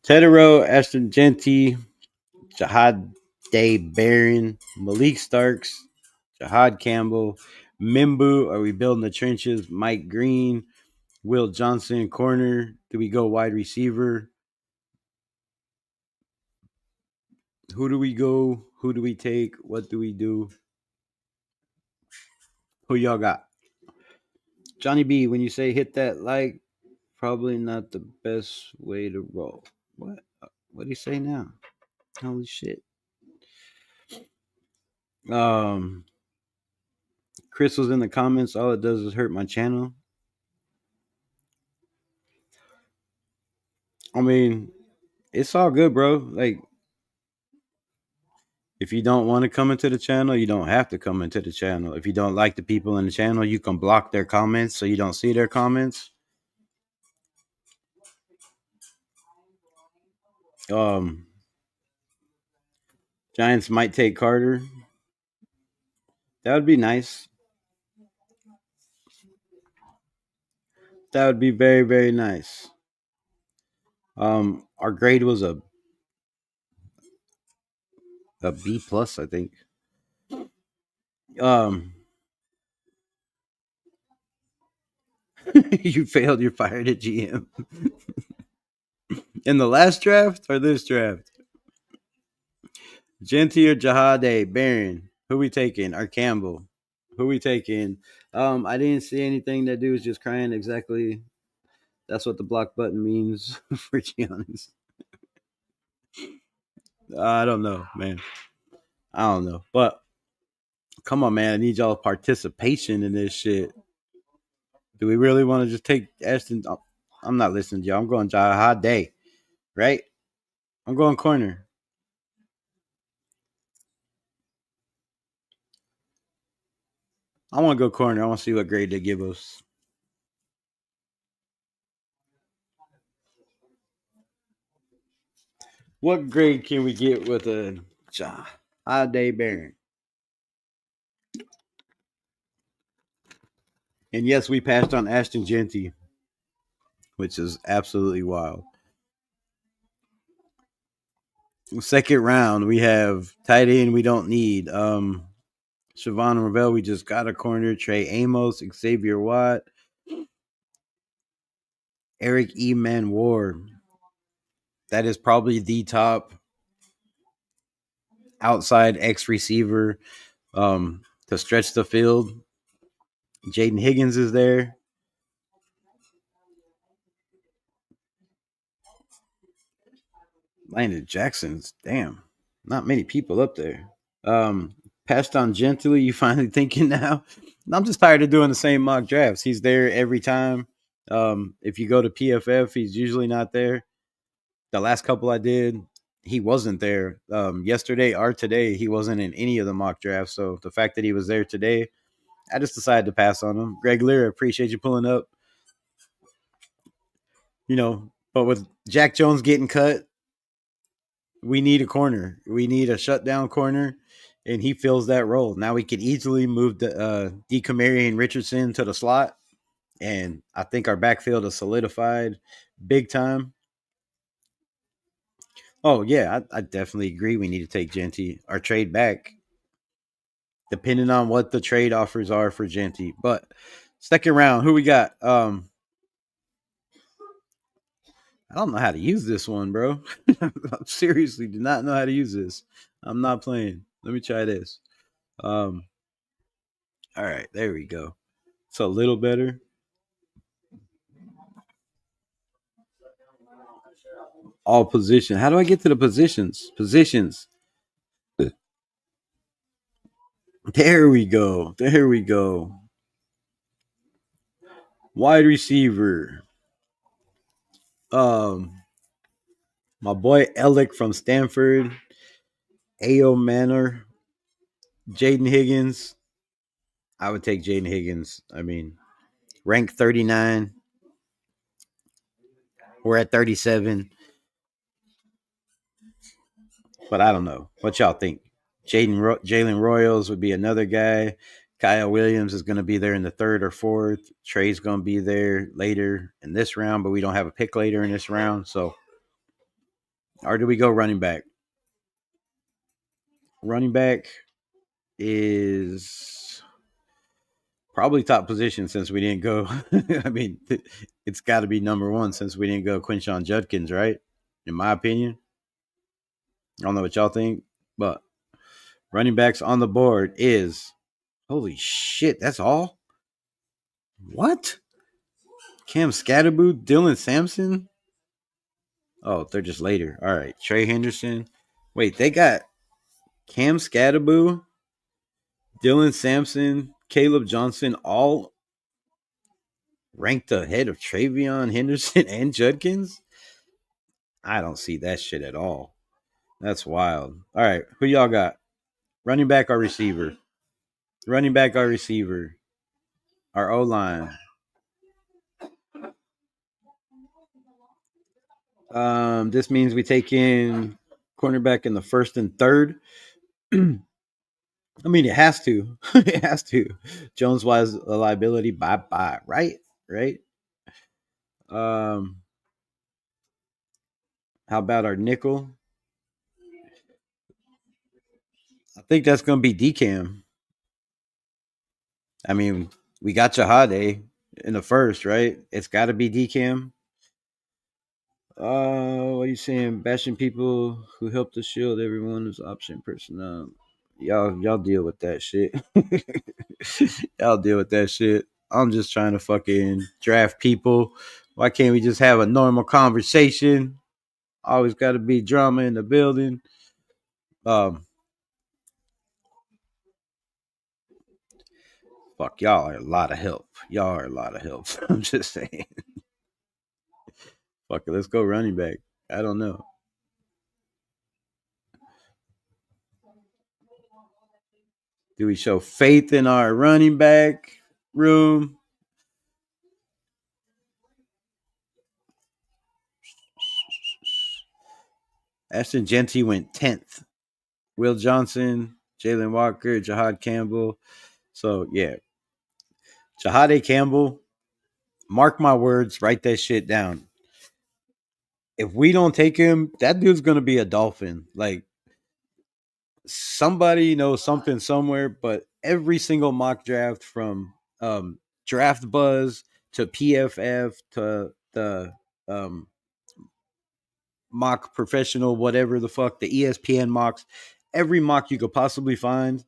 Tedero, Ashton Genty, Jahdae Barron, Malik Starks, Jahad Campbell, Mimbu. Are we building the trenches? Mike Green, Will Johnson, corner. Do we go wide receiver? Who do we go? Who do we take? What do we do? Who y'all got? Johnny B, when you say hit that like, probably not the best way to roll. What? What do you say now? Holy shit. Um, Chris was in the comments. All it does is hurt my channel. I mean, it's all good, bro. Like, if you don't want to come into the channel, you don't have to come into the channel. If you don't like the people in the channel, you can block their comments so you don't see their comments. Um, Giants might take Carter. That would be nice. That would be very, very nice. Our grade was a B plus, I think. Um, you failed. You're fired at GM. In the last draft or this draft? Genty or Jahdae Barron? Who we taking? Or Campbell? Who we taking? I didn't see anything. That dude was just crying. Exactly. That's what the block button means. For be honest, I don't know, man. I don't know, but come on, man. I need y'all participation in this shit. Do we really want to just take Ashton? I'm not listening to y'all. I'm going Jahdae, right? I'm going corner. I want to go corner. I want to see what grade they give us. What grade can we get with a Jahdae Barron? And yes, we passed on Ashton Genty, which is absolutely wild. Second round, we have tight end we don't need. Siobhan Ravel, we just got a corner. Trey Amos, Xavier Watt, Eric E. Manwar. That is probably the top outside X receiver to stretch the field. Jayden Higgins is there. Landon Jackson's damn. Not many people up there. Passed on gently. You finally thinking now? I'm just tired of doing the same mock drafts. He's there every time. If you go to PFF, he's usually not there. The last couple I did, he wasn't there. Yesterday or today, he wasn't in any of the mock drafts. So the fact that he was there today, I just decided to pass on him. Greg Lear, appreciate you pulling up. But with Jack Jones getting cut, we need a corner. We need a shutdown corner, and he fills that role. Now we could easily move the DeCamarion Richardson to the slot, and I think our backfield is solidified big time. Oh yeah, I definitely agree. We need to take Genty or trade back, depending on what the trade offers are for Genty. But second round, who we got? I don't know how to use this one, bro. I seriously do not know how to use this. I'm not playing. Let me try this. All right, there we go. It's a little better. All position. How do I get to the positions? Positions. There we go. There we go. Wide receiver. Um, my boy Alec from Stanford. Ao Manor. Jaden Higgins. I would take Jaden Higgins. I mean, rank 39. We're at 37. But I don't know. What y'all think? Jalen Royals would be another guy. Kyle Williams is going to be there in the third or fourth. Trey's going to be there later in this round, but we don't have a pick later in this round. So, or do we go running back? Running back is probably top position since we didn't go. I mean, it's got to be number one since we didn't go Quinshon Judkins, right? In my opinion. I don't know what y'all think, but running backs on the board is holy shit. That's all. What? Cam Scatterboo, Dylan Sampson. Oh, they're just later. All right, Trey Henderson. Wait, they got Cam Scatterboo, Dylan Sampson, Caleb Johnson, all ranked ahead of Travion Henderson and Judkins. I don't see that shit at all. That's wild. All right, who y'all got? Running back or receiver? Running back or receiver? Our O line. This means we take in cornerback in the first and third. I mean, it has to. It has to. Jones was a liability. Bye bye. Right. Right. Um. How about our nickel? I think that's going to be DCAM. I mean, we got Jahdae in the first, right? It's got to be DCAM. What are you saying? Bashing people who helped us shield everyone who's option personnel. Y'all deal with that shit. Y'all deal with that shit. I'm just trying to fucking draft people. Why can't we just have a normal conversation? Always got to be drama in the building. Um, fuck, y'all are a lot of help. Y'all are a lot of help. I'm just saying. Fuck it, let's go running back. I don't know. Do we show faith in our running back room? Ashton Genty went 10th. Will Johnson, Jalen Walker, Jahad Campbell. So, yeah. Jahad Campbell, mark my words, write that shit down. If we don't take him, that dude's going to be a Dolphin. Like, somebody knows something somewhere, but every single mock draft from Draft Buzz to PFF to the um, mock professional, whatever the fuck, the ESPN mocks, every mock you could possibly find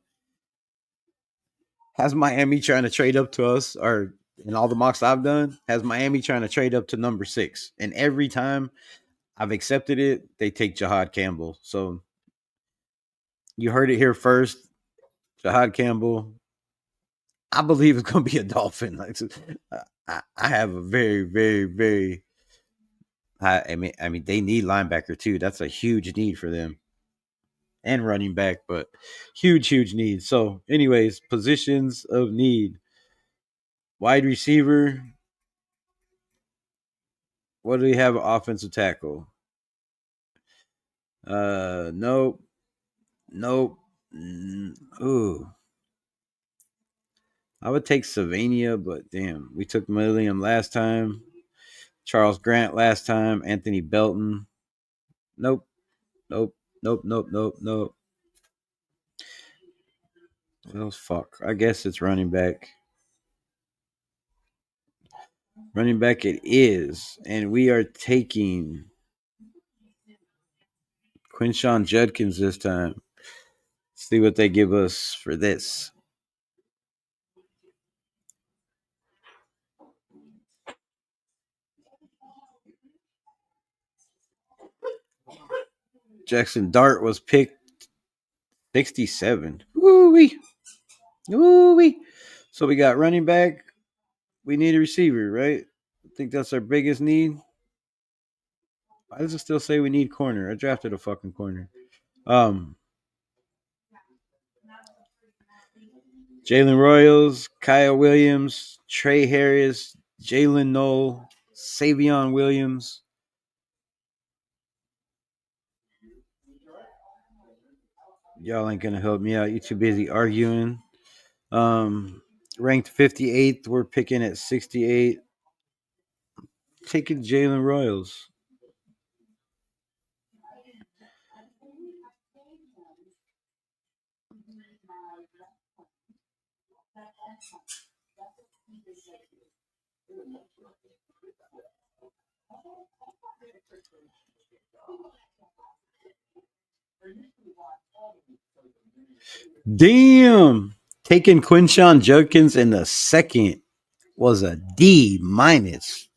has Miami trying to trade up to us, or in all the mocks I've done, has Miami trying to trade up to number 6. And every time I've accepted it, they take Jahad Campbell. So you heard it here first. Jahad Campbell, I believe it's going to be a Dolphin. Like, I have a very, very, very high. I mean, they need linebacker too. That's a huge need for them, and running back, but huge, huge need. So, anyways, positions of need. Wide receiver. What do we have? Offensive tackle. Nope, nope. Ooh, I would take Savania, but damn, we took William last time. Charles Grant last time. Anthony Belton. Nope, nope, nope, nope, nope, nope. Well, fuck. I guess it's running back. Running back it is, and we are taking Quinshon Judkins this time. See what they give us for this. Jackson Dart was picked 67. Woo-wee. Woo-wee. So we got running back. We need a receiver, right? I think that's our biggest need. Why does it still say we need corner? I drafted a fucking corner. Jalen Royals, Kyle Williams, Trey Harris, Jalen Knoll, Savion Williams. Y'all ain't gonna help me out. You too busy arguing. Ranked 58th. We're picking at 68. Taking Jalen Royals. Damn. Taking Quinshawn Judkins in the second was a D minus.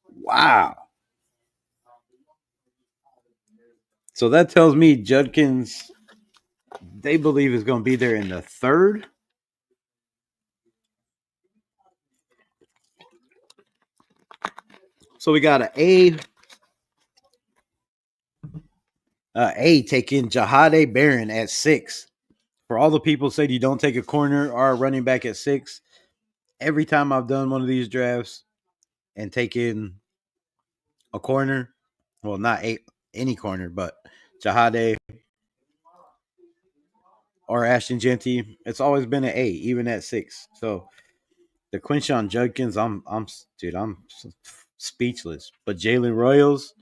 Wow. So that tells me Judkins, they believe, is going to be there in the third. So we got an A taking Jahdae Barron at 6. For all the people said you don't take a corner or a running back at 6, every time I've done one of these drafts and taken a corner, well, not any corner, but Jahdae or Ashton Genty, it's always been an A, even at 6. So the Quinshawn Judkins, I'm speechless. But Jalen Royals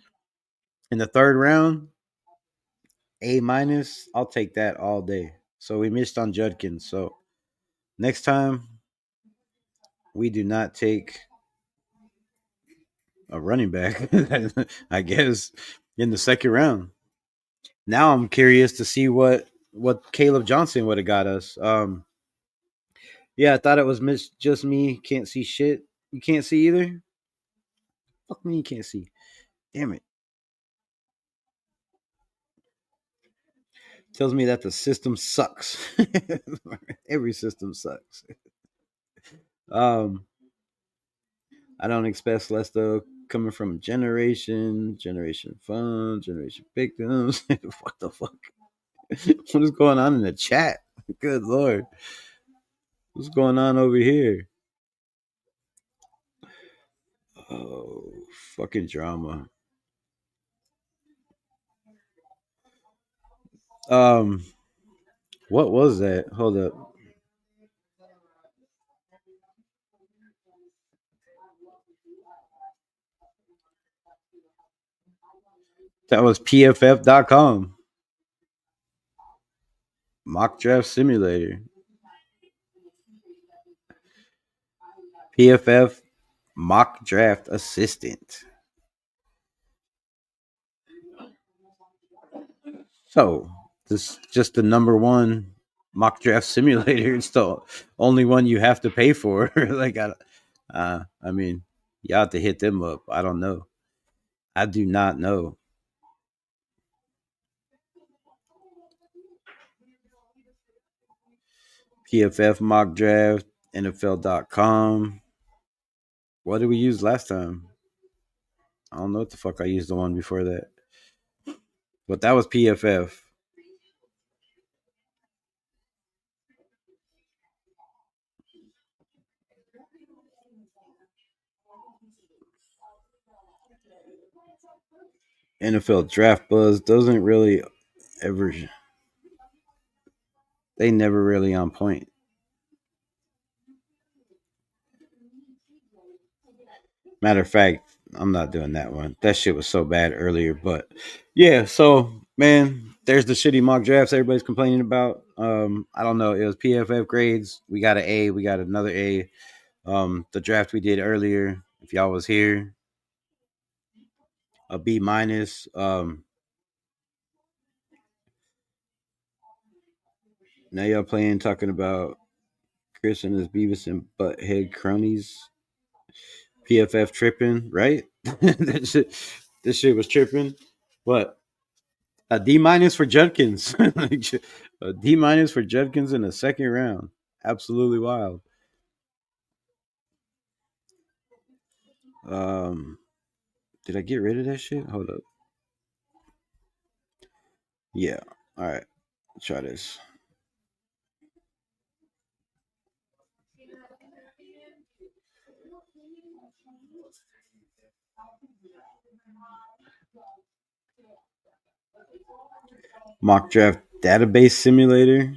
in the third round, A minus, I'll take that all day. So we missed on Judkins. So next time we do not take a running back, I guess, in the second round. Now I'm curious to see what Caleb Johnson would have got us. Yeah, I thought it was just me. Can't see shit. You can't see either. Fuck me, you can't see. Damn it. Tells me that the system sucks. Every system sucks. I don't expect less though. Coming from generation fun, generation victims. What the fuck? What is going on in the chat? Good lord. What's going on over here? Oh, fucking drama. What was that? Hold up. That was pff.com. Mock draft simulator. PFF mock draft assistant. So this is just the number one mock draft simulator. It's the only one you have to pay for. Like I mean, you have to hit them up. I don't know. I do not know. PFF mock draft, NFL.com. What did we use last time? I don't know what the fuck I used the one before that. But that was PFF. NFL Draft Buzz doesn't really ever. They never really on point. Matter of fact, I'm not doing that one. That shit was so bad earlier. But yeah, so man, there's the shitty mock drafts everybody's complaining about. I don't know. It was PFF grades. We got an A. We got another A. The draft we did earlier, if y'all was here, a B minus. Now y'all playing talking about Chris and his Beavis and Butthead cronies. PFF tripping, right? This shit was tripping. But A D minus for Judkins. A D minus for Judkins in the second round. Absolutely wild. Um, did I get rid of that shit? Hold up. Yeah. All right. Try this. Mock draft database simulator.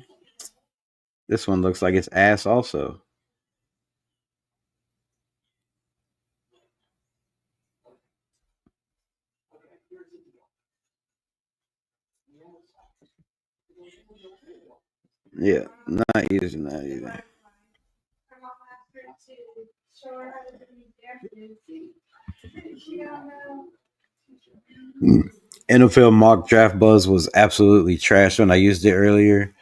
This one looks like it's ass also. Yeah, not easy, not easy. NFL mock draft buzz was absolutely trash when I used it earlier.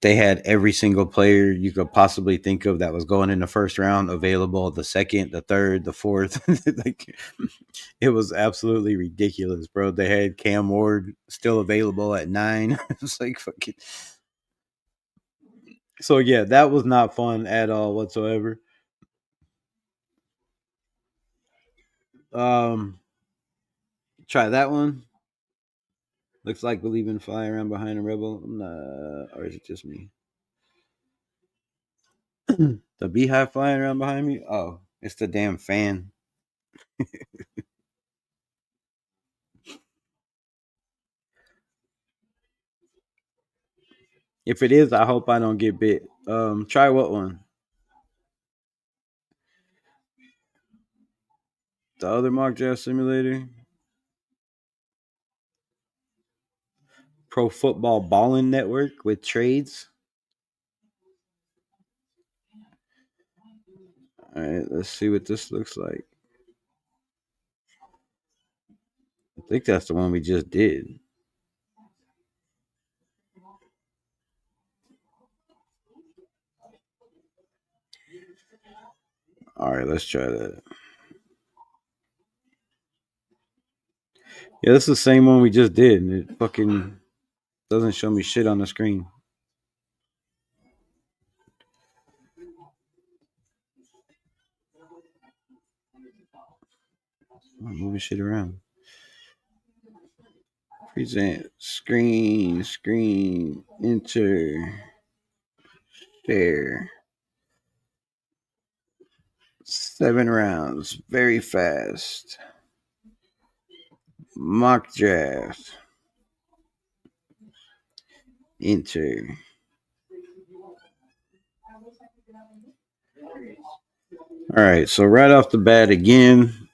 They had every single player you could possibly think of that was going in the first round available, the second, the third, the fourth. Like, it was absolutely ridiculous, bro. They had Cam Ward still available at 9. It's like fucking. So yeah, that was not fun at all whatsoever. Um, try that one. Looks like believing fly around behind a rebel. Or is it just me? The beehive flying around behind me. Oh, it's the damn fan. If it is, I hope I don't get bit. Try what one? The other mock draft simulator. Pro Football Balling Network with trades. All right, let's see what this looks like. I think that's the one we just did. All right, let's try that. Yeah, this is the same one we just did. And it fucking doesn't show me shit on the screen. I'm moving shit around. Present screen, enter, share. 7 rounds, very fast. Mock draft, enter. All right, so right off the bat again,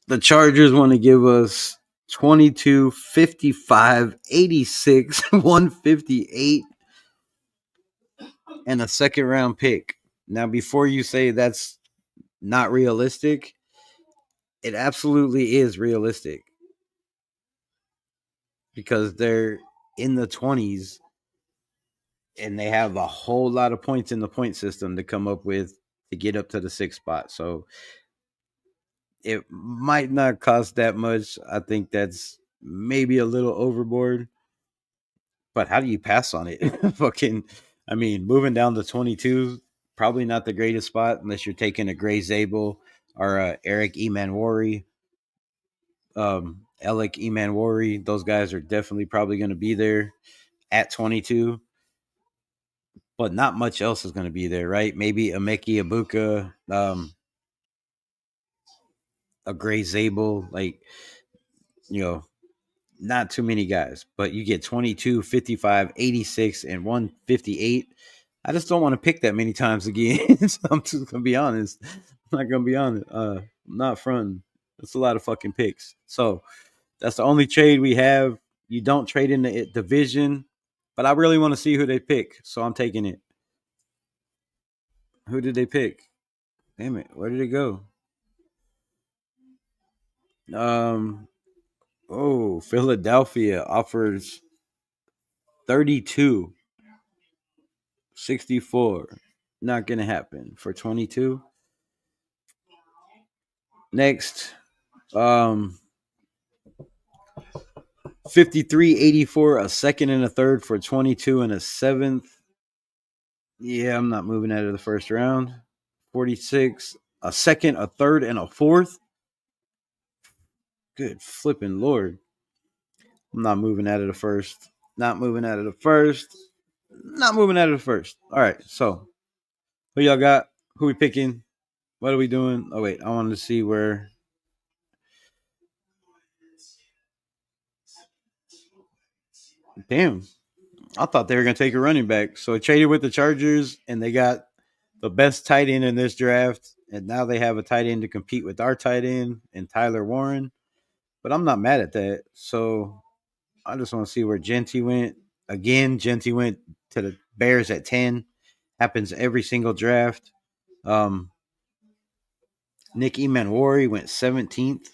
the Chargers want to give us 22, 55, 86, 158, and a second round pick. Now, before you say that's not realistic, it absolutely is realistic because they're in the 20s and they have a whole lot of points in the point system to come up with to get up to the 6th spot. So it might not cost that much. I think that's maybe a little overboard. But how do you pass on it? Fucking, I mean, moving down to 22, probably not the greatest spot unless you're taking a Gray Zabel or Eric Emanwari, Alec Emanwari. Those guys are definitely probably going to be there at 22, but not much else is going to be there, right? Maybe Emeki Abuka, a Gray Zabel, like, you know, not too many guys, but you get 22, 55, 86, and 158. I just don't want to pick that many times again. So I'm just gonna be honest. I'm not gonna be honest. I'm not fronting. That's a lot of fucking picks. So that's the only trade we have. You don't trade in the division, but I really want to see who they pick. So I'm taking it. Who did they pick? Damn it. Where did it go? Um Philadelphia offers 32, 64. Not gonna happen for 22. Next, 53, 84, a second and a third for 22 and a seventh. Yeah, I'm not moving out of the first round. 46, a second, a third, and a fourth. Good flipping Lord. I'm not moving out of the first. Not moving out of the first. Not moving out of the first. All right, so who y'all got? Who we picking? What are we doing? Oh, wait, I wanted to see where. Damn, I thought they were going to take a running back. So I traded with the Chargers, and they got the best tight end in this draft. And now they have a tight end to compete with our tight end and Tyler Warren. But I'm not mad at that. So I just want to see where Genty went. Again, Genty went to the Bears at 10. Happens every single draft. Nick Emanwari went 17th.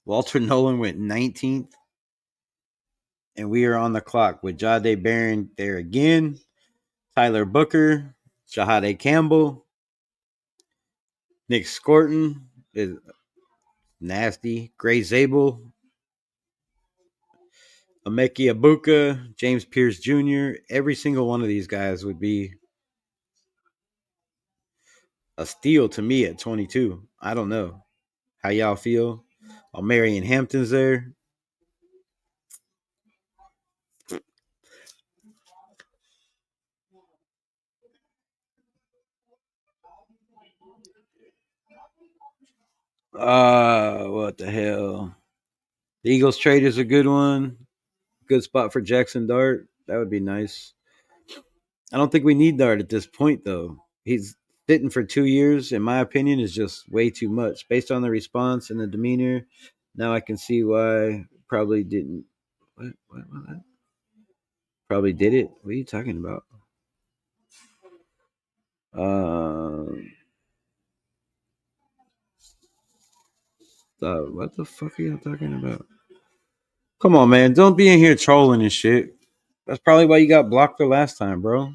Walter Nolan went 19th. And we are on the clock with Jahdae Barron there again. Tyler Booker, Jahdae Campbell, Nick Scorton is nasty. Gray Zabel, Emeka Abuka, James Pierce Jr. Every single one of these guys would be a steal to me at 22. I don't know how y'all feel. Marion Hampton's there. What the hell? The Eagles trade is a good one. Good spot for Jackson Dart. That would be nice. I don't think we need Dart at this point, though. He's sitting for 2 years, in my opinion, is just way too much. Based on the response and the demeanor, now I can see why probably didn't. What? Probably did it. What are you talking about? What the fuck are y'all talking about? Come on, man. Don't be in here trolling and shit. That's probably why you got blocked the last time, bro.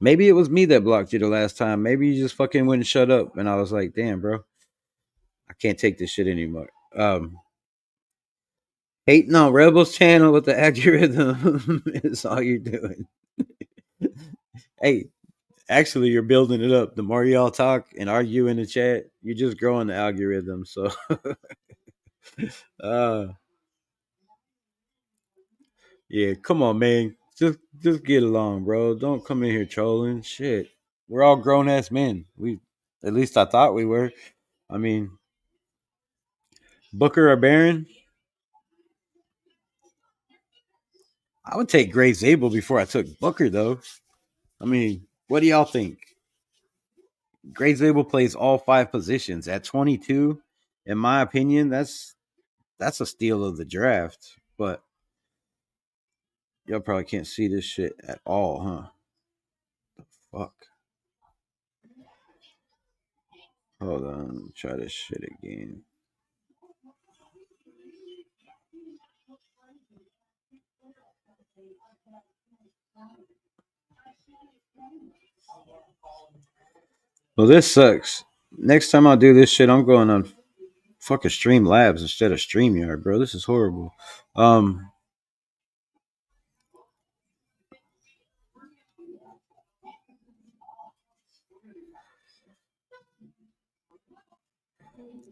Maybe it was me that blocked you the last time. Maybe you just fucking wouldn't shut up. And I was like, damn, bro. I can't take this shit anymore. Hating on Rebels channel with the algorithm is all you're doing. Hey, actually, you're building it up. The more y'all talk and argue in the chat, you're just growing the algorithm. So, uh, yeah, come on, man. Just get along, bro. Don't come in here trolling. Shit, we're all grown ass men. We, at least I thought we were. I mean, Booker or Barron, I would take Gray Zabel before I took Booker, though. I mean, what do y'all think? Gray Zabel plays all five positions at 22. In my opinion, that's a steal of the draft. But y'all probably can't see this shit at all, huh? The fuck. Hold on, try this shit again. Well, this sucks. Next time I do this shit, I'm going on fucking Stream Labs instead of StreamYard, bro. This is horrible. Um,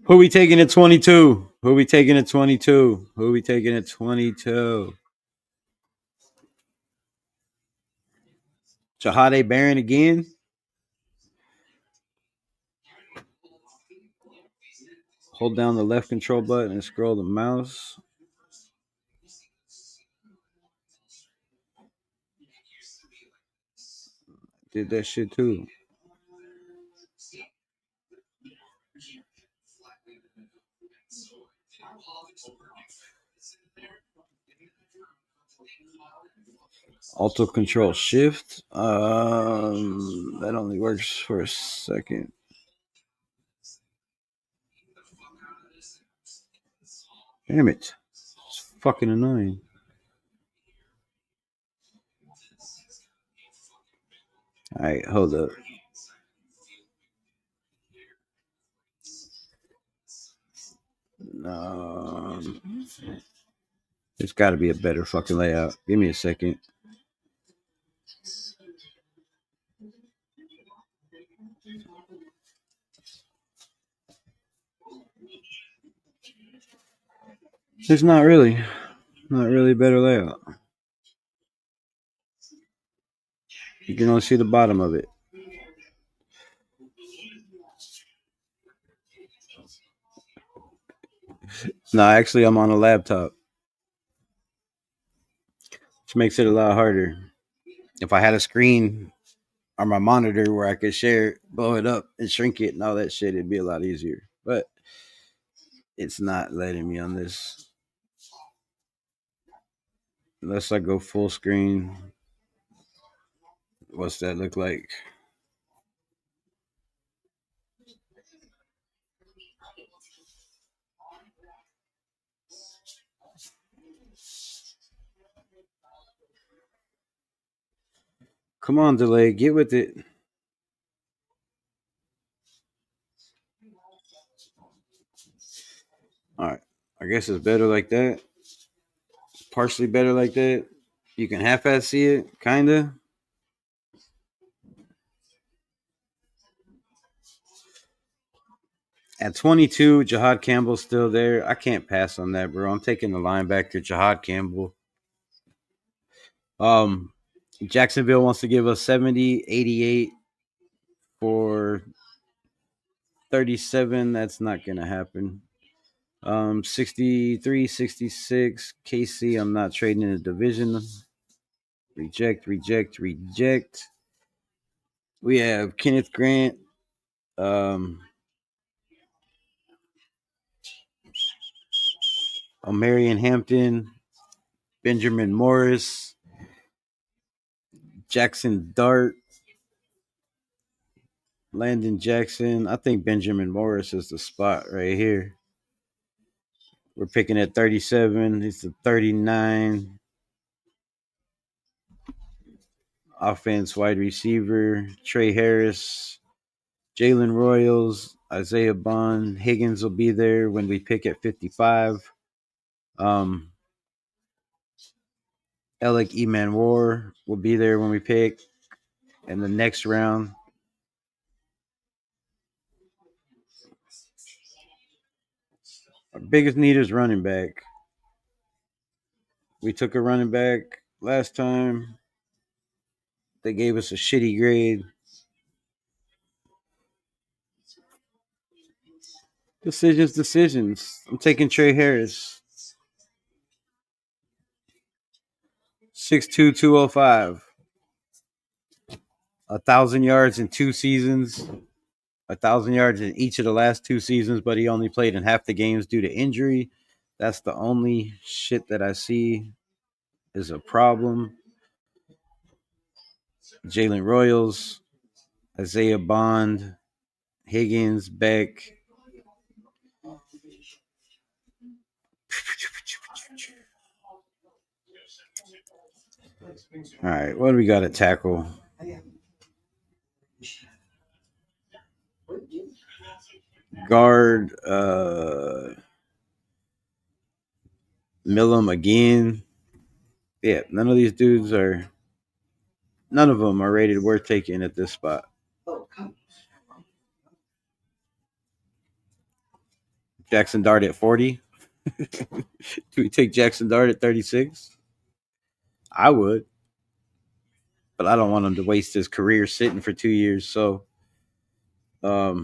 who we taking at 22? Who we taking at 22? Who we taking at 22? Jahdae Barron again? Hold down the left control button and scroll the mouse. Did that shit too. Auto control shift. That only works for a second. Damn it. It's fucking annoying. Alright, hold up. There's got to be a better fucking layout. Give me a second. There's not really a better layout. You can only see the bottom of it. No, actually, I'm on a laptop, which makes it a lot harder. If I had a screen on my monitor where I could share it, blow it up, and shrink it and all that shit, it'd be a lot easier. But it's not letting me on this. Unless I go full screen. What's that look like? Come on, delay. Get with it. All right. I guess it's better like that. Partially better like that. You can half-ass see it, kinda. At 22, Jahad Campbell's still there. I can't pass on that, bro. I'm taking the linebacker, Jahad Campbell. Jacksonville wants to give us 70, 88 for 37. That's not going to happen. 63, 66. KC, I'm not trading in the division. Reject, reject, reject. We have Kenneth Grant. Marion Hampton. Benjamin Morris. Jackson Dart. Landon Jackson. I think Benjamin Morris is the spot right here. We're picking at 37. He's the 39. Offense wide receiver. Trey Harris. Jalen Royals. Isaiah Bond. Higgins will be there when we pick at 55. Alec Eman War will be there when we pick in the next round. Our biggest need is running back. We took a running back last time. They gave us a shitty grade. Decisions. I'm taking Trey Harris. 6'2", 205. 1,000 yards in 2 seasons. 1,000 yards in each of the last 2 seasons, but he only played in half the games due to injury. That's the only shit that I see is a problem. Jalen Royals, Isaiah Bond, Higgins, Beck. All right, what do we got to tackle? Guard, Millum again. Yeah, none of them are rated worth taking at this spot. Jackson Dart at 40. Do we take Jackson Dart at 36? I would. But I don't want him to waste his career sitting for 2 years. So I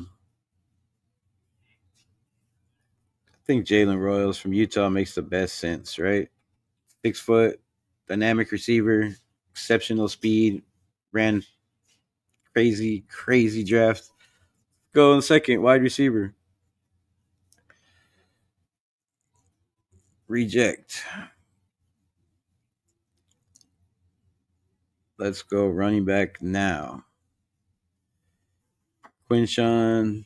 think Jalen Royals from Utah makes the best sense, right? 6 foot, dynamic receiver, exceptional speed, ran crazy draft. Go in second, wide receiver. Reject. Let's go running back now. Quinshawn.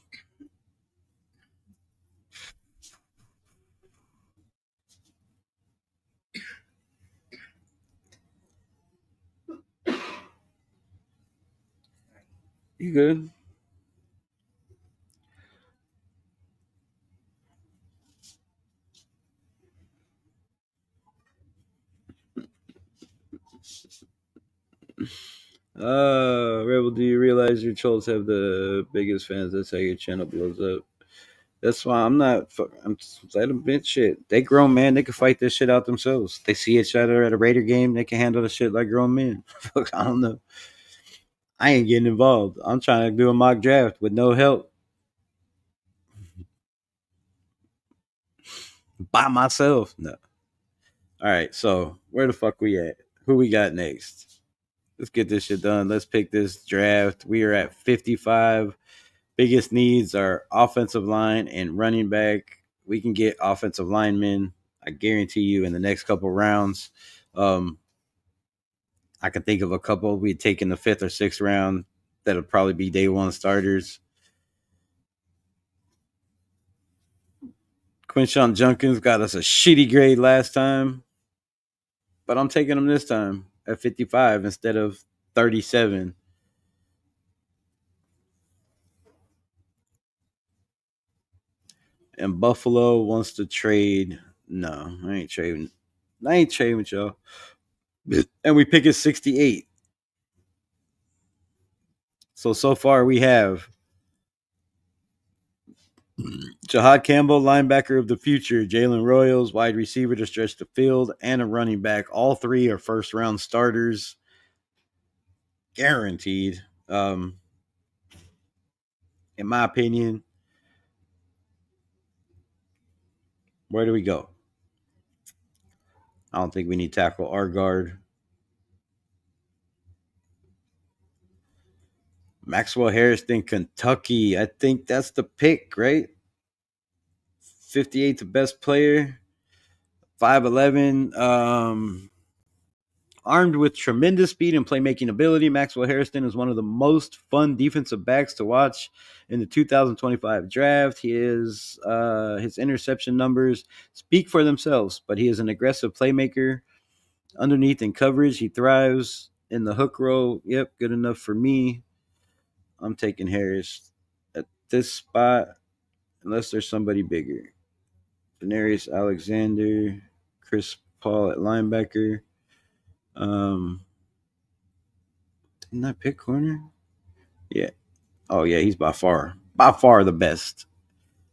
You good? Rebel, do you realize your trolls have the biggest fans? That's how your channel blows up. That's why I'm not. I'm let them bitch shit. They grown man. They can fight this shit out themselves. They see each other at a Raider game. They can handle the shit like grown men. Fuck, I don't know. I ain't getting involved. I'm trying to do a mock draft with no help by myself. No. All right. So where the fuck we at? Who we got next? Let's get this shit done. Let's pick this draft. We are at 55. Biggest needs are offensive line and running back. We can get offensive linemen. I guarantee you in the next couple rounds. Um, I can think of a couple we'd take in the 5th or 6th round that'll probably be day one starters. Quinshawn Junkins got us a shitty grade last time, but I'm taking him this time at 55 instead of 37. And Buffalo wants to trade. No, I ain't trading. I ain't trading with y'all. And we pick at 68. So far we have Jahad Campbell, linebacker of the future, Jalen Royals, wide receiver to stretch the field, and a running back. All three are first round starters, guaranteed. In my opinion, where do we go? I don't think we need tackle or guard. Maxwell Harrison, Kentucky. I think that's the pick, right? 58th best player, 5'11. Armed with tremendous speed and playmaking ability, Maxwell Harrison is one of the most fun defensive backs to watch in the 2025 draft. His interception numbers speak for themselves, but he is an aggressive playmaker. Underneath in coverage, he thrives in the hook row. Yep, good enough for me. I'm taking Harris at this spot, unless there's somebody bigger. Denarius Alexander, Chris Paul at linebacker. Didn't I pick corner? Yeah. Oh yeah, he's by far the best.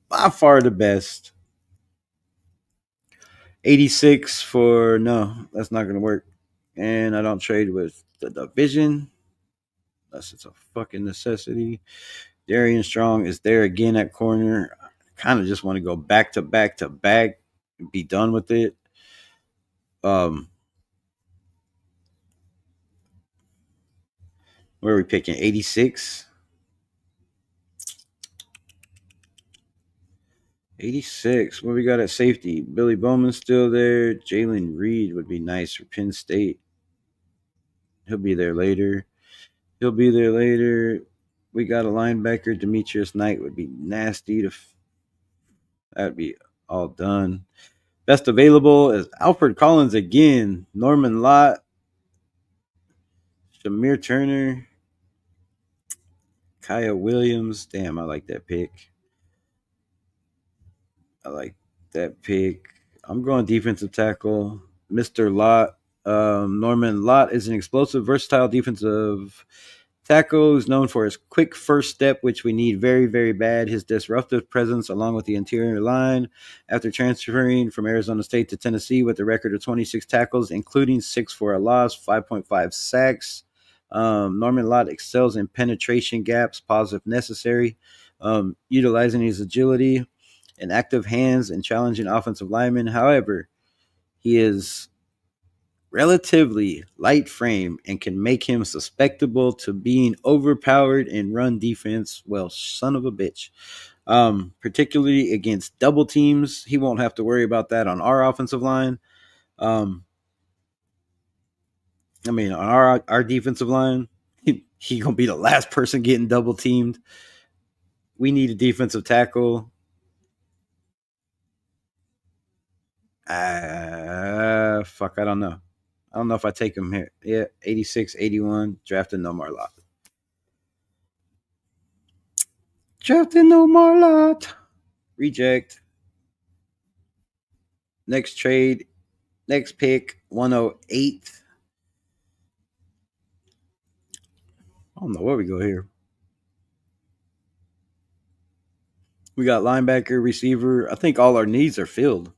By far the best. 86 for no, that's not gonna work. And I don't trade with the division unless it's a fucking necessity. Darian Strong is there again at corner. I kind of just want to go back to back to back and be done with it. Um, where are we picking? 86. 86. What we got at safety? Billy Bowman still there. Jalen Reed would be nice for Penn State. He'll be there later. We got a linebacker. Demetrius Knight would be nasty. That'd be all done. Best available is Alfred Collins again. Norman Lott. Shamir Turner. Kaya Williams. Damn, I like that pick. I'm going defensive tackle. Mr. Lott. Norman Lott is an explosive, versatile defensive tackle who's known for his quick first step, which we need very, very bad. His disruptive presence, along with the interior line, after transferring from Arizona State to Tennessee with a record of 26 tackles, including 6 for a loss, 5.5 sacks. Norman Lott excels in penetration gaps, pause if necessary, utilizing his agility and active hands and challenging offensive linemen. However, he is relatively light frame and can make him susceptible to being overpowered in run defense. Well, son of a bitch. Particularly against double teams. He won't have to worry about that on our offensive line. On our defensive line, he gonna be the last person getting double teamed. We need a defensive tackle. Fuck, I don't know. I don't know if I take him here. Yeah, 86, 81, drafting no more lot. Drafting no more lot. Reject. Next trade. Next pick, 108. don't know where we go here. We got linebacker, receiver. I think all our needs are filled.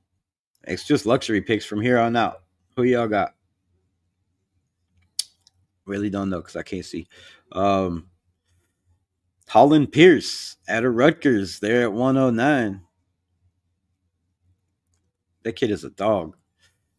It's just luxury picks from here on out. Who y'all got? Really don't know because I can't see. Holland Pierce out of Rutgers. They're at 109. That kid is a dog.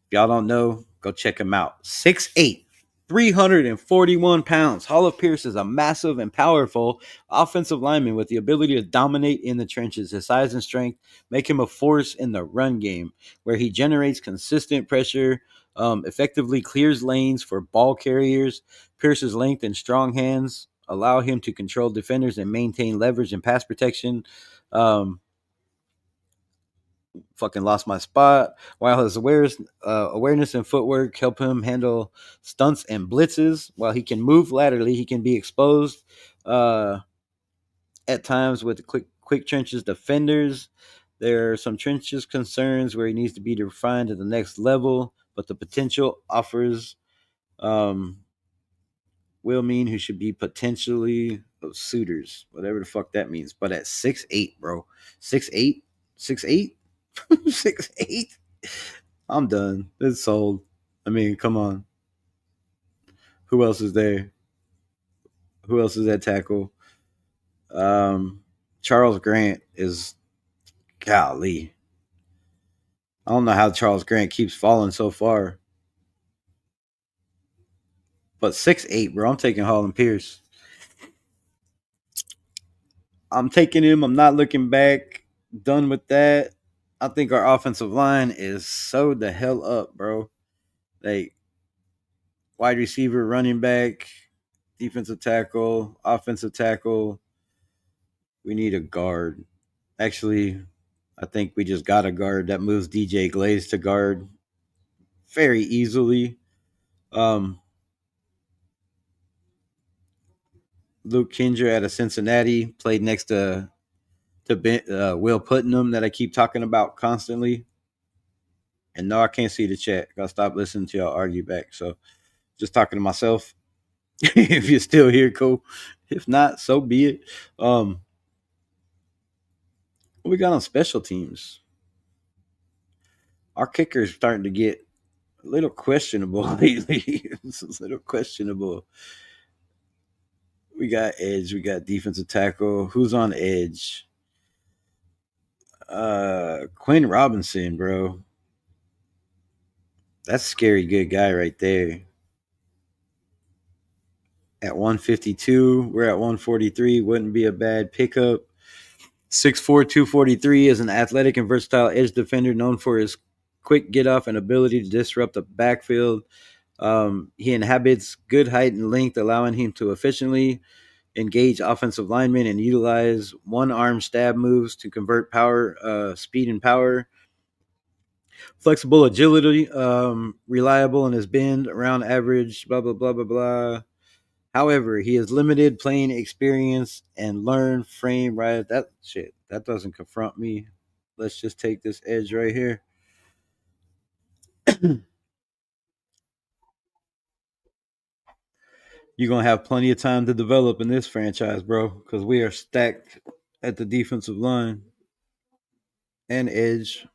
If y'all don't know, go check him out. 6'8", 341 pounds. Holland Pierce is a massive and powerful offensive lineman with the ability to dominate in the trenches. His size and strength make him a force in the run game, where he generates consistent pressure, effectively clears lanes for ball carriers. Pierce's length and strong hands allow him to control defenders and maintain leverage and pass protection. Fucking lost my spot. While his awareness and footwork help him handle stunts and blitzes, while he can move laterally, he can be exposed at times with quick trenches defenders. There are some trenches concerns where he needs to be refined to the next level, but the potential offers will mean who should be potentially suitors, whatever the fuck that means. But at 6'8", bro, 6'8", 6'8", 6'8". I'm done. It's sold. I mean, come on. Who else is there? Who else is at tackle? Charles Grant is golly. I don't know how Charles Grant keeps falling so far. But 6'8", bro. I'm taking Holland Pierce. I'm taking him. I'm not looking back. Done with that. I think our offensive line is so the hell up, bro. Like wide receiver, running back, defensive tackle, offensive tackle. We need a guard. Actually, I think we just got a guard that moves DJ Glaze to guard very easily. Luke Kinger out of Cincinnati played next to Will Putnam that I keep talking about constantly. And no, I can't see the chat. Gotta stop listening to y'all argue back. So just talking to myself. If you're still here, cool. If not, so be it. What we got on special teams? Our kicker is starting to get a little questionable lately. It's a little questionable. We got edge. We got defensive tackle. Who's on edge? Quinn Robinson, bro. That's a scary good guy right there. At 152, we're at 143. Wouldn't be a bad pickup. 6'4", 243 is an athletic and versatile edge defender known for his quick get off and ability to disrupt the backfield. He inhabits good height and length, allowing him to efficiently engage offensive linemen and utilize one-arm stab moves to convert speed and power. Flexible agility, reliable in his bend, around average, blah, blah, blah, blah, blah. However, he has limited playing experience and learned frame right. That shit, that doesn't confront me. Let's just take this edge right here. You're going to have plenty of time to develop in this franchise, bro, because we are stacked at the defensive line and edge.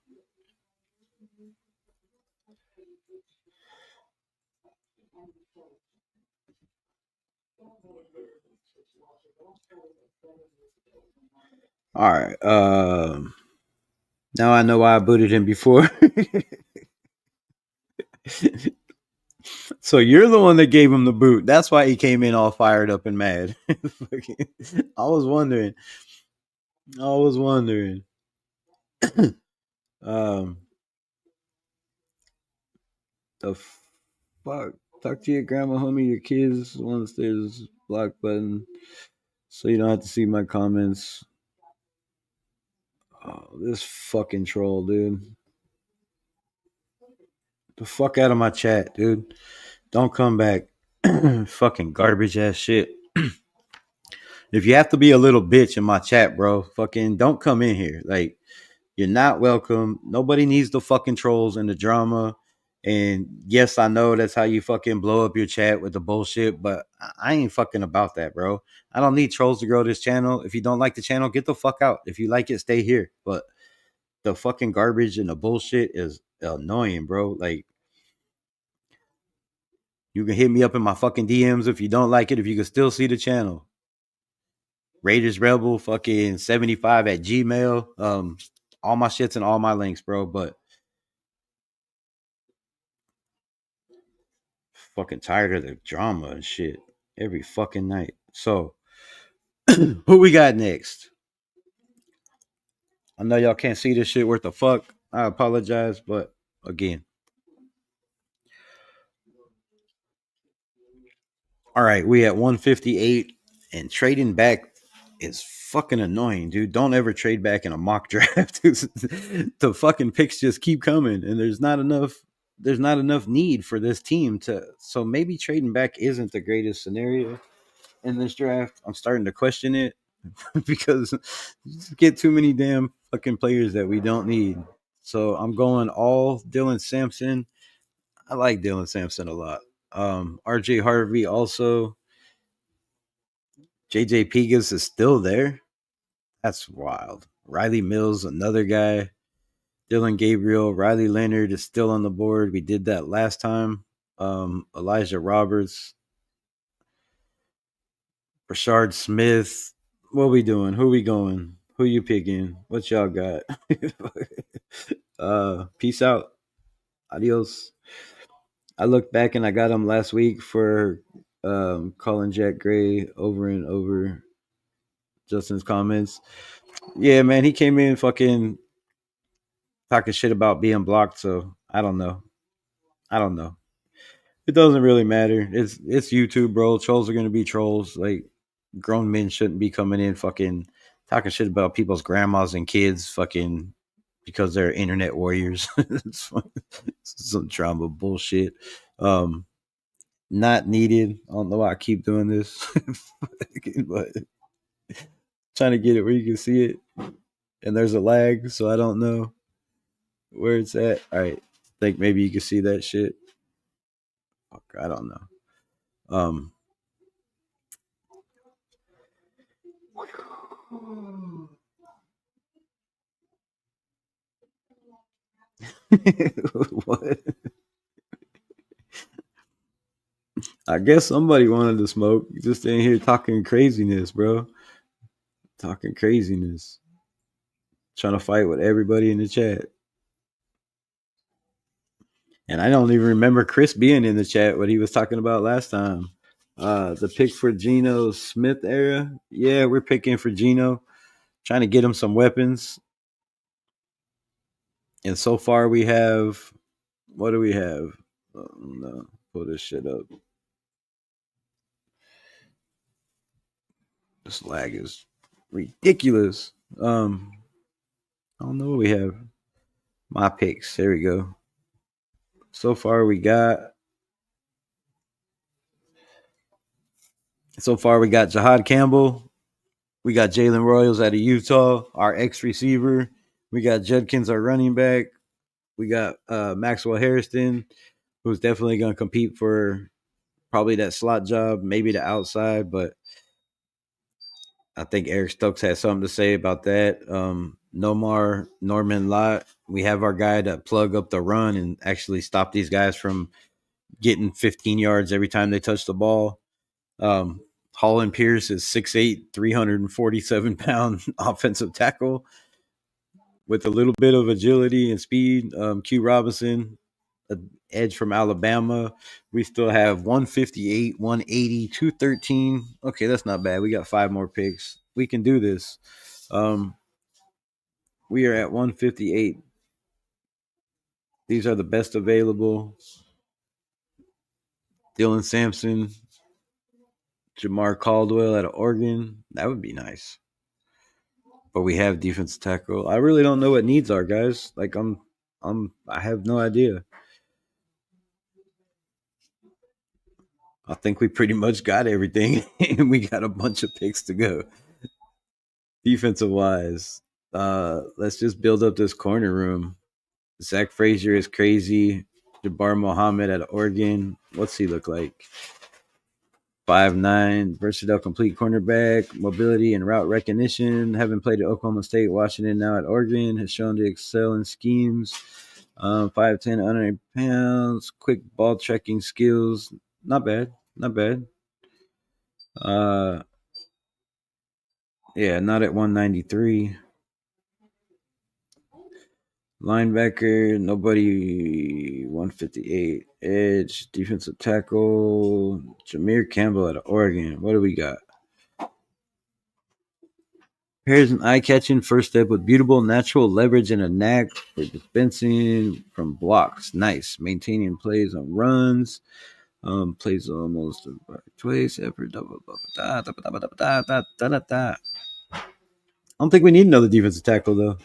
All right. Now I know why I booted him before. So you're the one that gave him the boot. That's why he came in all fired up and mad. I was wondering. um, the fuck? Talk to your grandma, homie, your kids once there's block button, so you don't have to see my comments. Oh, this fucking troll, dude. The fuck out of my chat, dude. Don't come back. Fucking garbage ass shit. If you have to be a little bitch in my chat, bro, fucking don't come in here. Like, you're not welcome. Nobody needs the fucking trolls and the drama. And yes, I know that's how you fucking blow up your chat with the bullshit, but I ain't fucking about that, bro. I don't need trolls to grow this channel. If you don't like the channel, get the fuck out. If you like it, stay here. But the fucking garbage and the bullshit is annoying, bro. Like, you can hit me up in my fucking DMs if you don't like it, if you can still see the channel. Raiders Rebel fucking 75 at Gmail. All my shits and all my links, bro. But fucking tired of the drama and shit every fucking night. So who we got next? I know y'all can't see this shit worth the fuck. I apologize, but again. All right, we at 158 and trading back is fucking annoying, dude. Don't ever trade back in a mock draft. The fucking picks just keep coming and there's not enough need for this team to, so maybe trading back isn't the greatest scenario in this draft. I'm starting to question it because you just get too many damn fucking players that we don't need. So I'm going all Dylan Sampson. I like Dylan Sampson a lot. RJ Harvey also. JJ Pigas is still there. That's wild. Riley Mills, another guy. Dylan Gabriel, Riley Leonard is still on the board. We did that last time. Elijah Roberts, Rashard Smith. What we doing? Who we going? Who you picking? What y'all got? Peace out. Adios. I looked back and I got him last week for calling Jack Gray over and over. Justin's comments. Yeah, man, he came in fucking talking shit about being blocked. So I don't know. I don't know. It doesn't really matter. It's YouTube, bro. Trolls are gonna be trolls. Like, grown men shouldn't be coming in fucking talking shit about people's grandmas and kids fucking because they're internet warriors. It's some drama bullshit. Um, Not needed. I don't know why I keep doing this, but trying to get it where you can see it. And there's a lag, so I don't know where it's at. All right, think maybe you can see that shit. Fuck, I don't know. What? I guess somebody wanted to smoke. Just in here talking craziness, bro. Talking craziness. Trying to fight with everybody in the chat. And I don't even remember Chris being in the chat what he was talking about last time. The pick for Geno Smith era. Yeah, we're picking for Geno. Trying to get him some weapons. And so far we have, what do we have? Oh, no, pull this shit up. This lag is ridiculous. I don't know what we have. My picks. There we go. So far we got Jahad Campbell. We got Jalen Royals out of Utah, our ex receiver. We got Judkins, our running back. We got Maxwell Harrison, who's definitely going to compete for probably that slot job, maybe the outside, but I think Eric Stokes has something to say about that. Nomar Norman Lott. We have our guy to plug up the run and actually stop these guys from getting 15 yards every time they touch the ball. Holland Pierce is 6'8", 347-pound offensive tackle with a little bit of agility and speed. Q Robinson, an edge from Alabama. We still have 158, 180, 213. Okay, that's not bad. We got 5 more picks. We can do this. We are at 158. These are the best available. Dylan Sampson, Jamar Caldwell out of Oregon. That would be nice. But we have defensive tackle. I really don't know what needs are, guys. Like I have no idea. I think we pretty much got everything, and we got a bunch of picks to go. Defensive wise, let's just build up this corner room. Zach Frazier is crazy. Jabbar Muhammad at Oregon. What's he look like? 5'9", versatile, complete cornerback, mobility and route recognition. Having played at Oklahoma State, Washington, now at Oregon, has shown to excel in schemes. 5'10", 100 pounds, quick ball tracking skills. Not bad. Not bad. Yeah, not at 193. Linebacker, nobody 158. Edge, defensive tackle, Jameer Campbell out of Oregon. What do we got? Here's an eye-catching first step with beautiful natural leverage and a knack for dispensing from blocks. Nice. Maintaining plays on runs. Plays almost twice. Effort. I don't think we need another defensive tackle, though.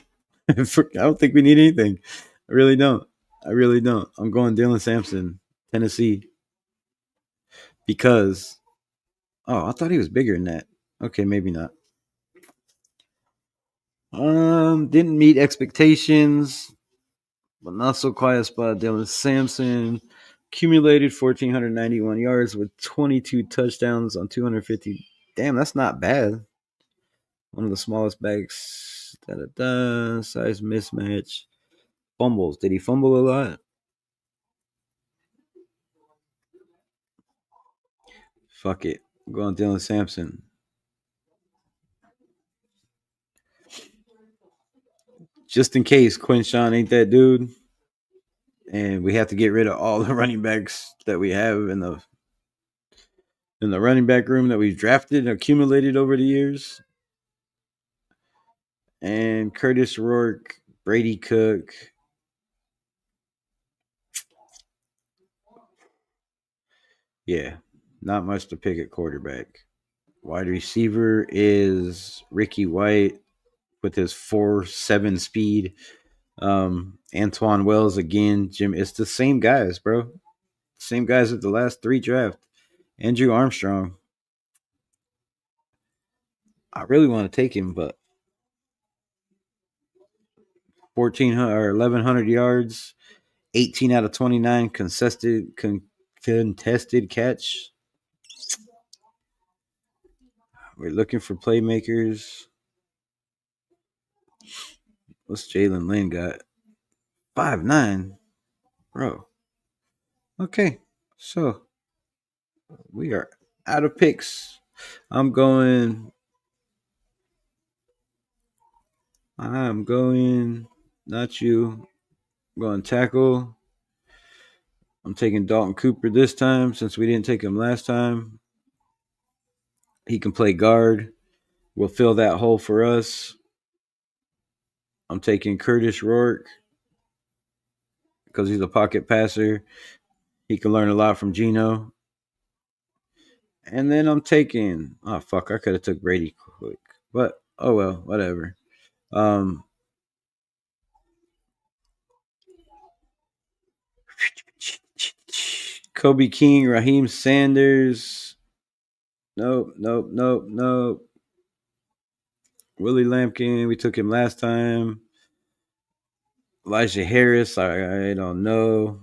I don't think we need anything. I really don't. I really don't. I'm going Dylan Sampson, Tennessee. Because, I thought he was bigger than that. Okay, maybe not. Didn't meet expectations, but not so quiet spot. Dylan Sampson accumulated 1,491 yards with 22 touchdowns on 250. Damn, that's not bad. One of the smallest backs. Size mismatch. Fumbles. Did he fumble a lot? Fuck it. I'm going Dylan Sampson. Just in case Quinshawn ain't that dude, and we have to get rid of all the running backs that we have in the running back room that we've drafted and accumulated over the years. And Curtis Rourke, Brady Cook. Yeah, not much to pick at quarterback. Wide receiver is Ricky White with his 4.7 speed. Antoine Wells again. Jim, it's the same guys, bro. Same guys at the last 3 drafts. Andrew Armstrong. I really want to take him, but 1,400 or 1,100 yards, 18 out of 29 contested catch. We're looking for playmakers. What's Jalen Lynn got? 5'9", bro. Okay, so we are out of picks. I'm going. Not you. I'm going tackle. I'm taking Dalton Cooper this time since we didn't take him last time. He can play guard. We'll fill that hole for us. I'm taking Curtis Rourke because he's a pocket passer. He can learn a lot from Geno. And then I'm taking. Oh fuck! I could have took Brady quick, but oh well, whatever. Kobe King, Raheem Sanders. Nope. Willie Lampkin, we took him last time. Elijah Harris, I don't know.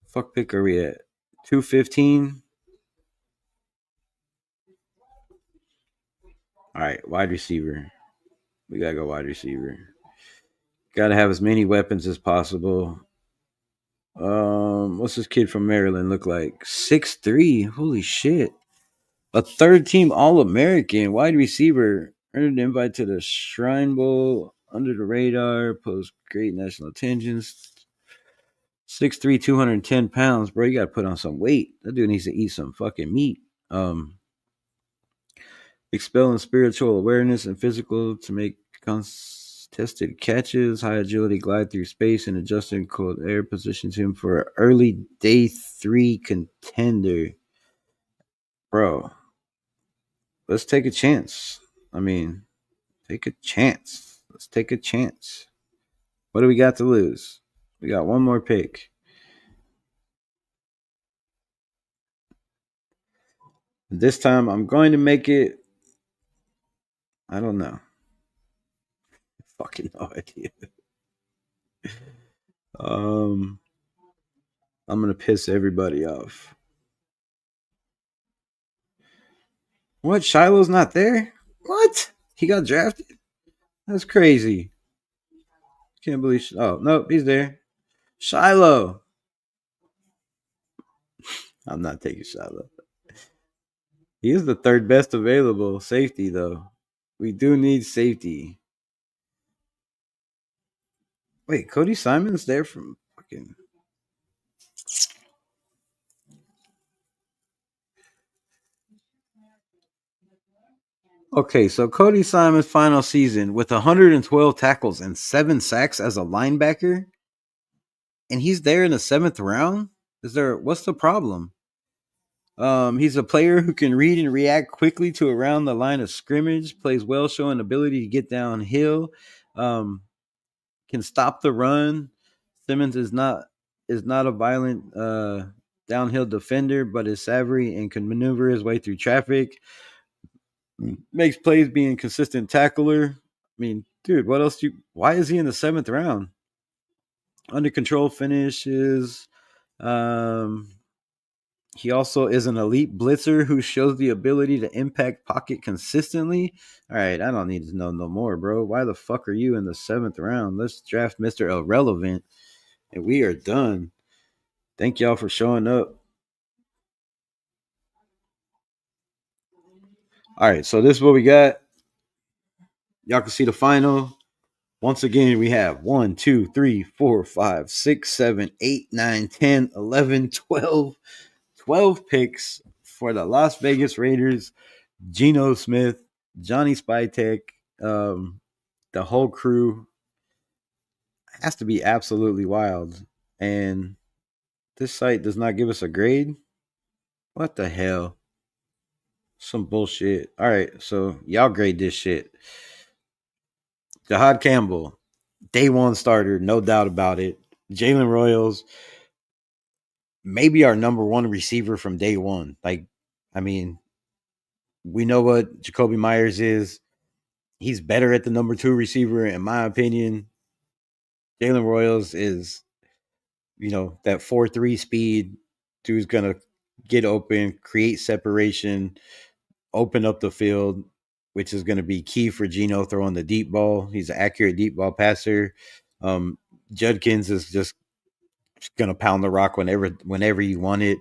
Fuck pick are we at? 215. All right, wide receiver. We gotta go wide receiver. Gotta have as many weapons as possible. What's this kid from Maryland look like? 6'3". Holy shit. A third team All American wide receiver. Earned an invite to the Shrine Bowl. Under the radar. Post great national attention. 6'3", 210 pounds, bro. You gotta put on some weight. That dude needs to eat some fucking meat. Expelling spiritual awareness and physical to make contested catches. High agility, glide through space, and adjusting cold air positions him for an early day 3 contender. Bro, let's take a chance. I mean, take a chance. Let's take a chance. What do we got to lose? We got one more pick. This time I'm going to make it. I don't know. Fucking no idea. Um, I'm gonna piss everybody off. What? Shiloh's not there? What? He got drafted? That's crazy. Can't believe. Oh no, he's there. Shiloh. I'm not taking Shiloh. He is the third best available safety, though. We do need safety. Wait, Cody Simon's there from fucking. Okay, so Cody Simon's final season with 112 tackles and 7 sacks as a linebacker, and he's there in the 7th round. What's the problem? He's a player who can read and react quickly to around the line of scrimmage, plays well, showing ability to get downhill, um, can stop the run. Simmons is not a violent downhill defender, but is savvy and can maneuver his way through traffic. Makes plays being consistent tackler. I mean, dude, what else do you why is he in the 7th round? Under control finishes. Um he also is an elite blitzer who shows the ability to impact pocket consistently. All right, I don't need to know no more, bro. Why the fuck are you in the 7th round? Let's draft Mr. Irrelevant and we are done. Thank y'all for showing up. All right, so this is what we got. Y'all can see the final. Once again, we have 1, 2, 3, 4, 5, 6, 7, 8, 9, 10, 11, 12, 12 picks for the Las Vegas Raiders. Geno Smith, Johnny Spytek, the whole crew has to be absolutely wild. And this site does not give us a grade. What the hell? Some bullshit. All right, so y'all grade this shit. Jahad Campbell, day one starter, no doubt about it. Jalen Royals, maybe our number one receiver from day one. Like, I mean, we know what Jacoby Myers is. He's better at the number two receiver, in my opinion. Jalen Royals is, that 4-3 speed. Dude's going to get open, create separation, open up the field, which is going to be key for Geno throwing the deep ball. He's an accurate deep ball passer. Judkins is just going to pound the rock whenever you want it.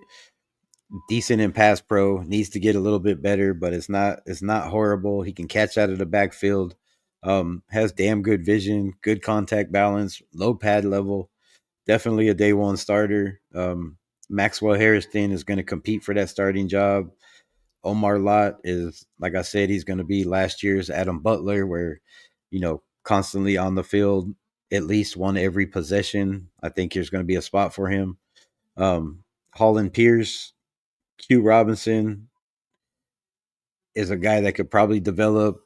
Decent in pass pro, needs to get a little bit better, but it's not horrible. He can catch out of the backfield. Has damn good vision, good contact balance, low pad level. Definitely a day one starter. Maxwell Harrison is going to compete for that starting job. Omar Lott is, like I said, he's going to be last year's Adam Butler, where, constantly on the field, at least one every possession. I think there's going to be a spot for him. Holland Pierce, Q Robinson is a guy that could probably develop.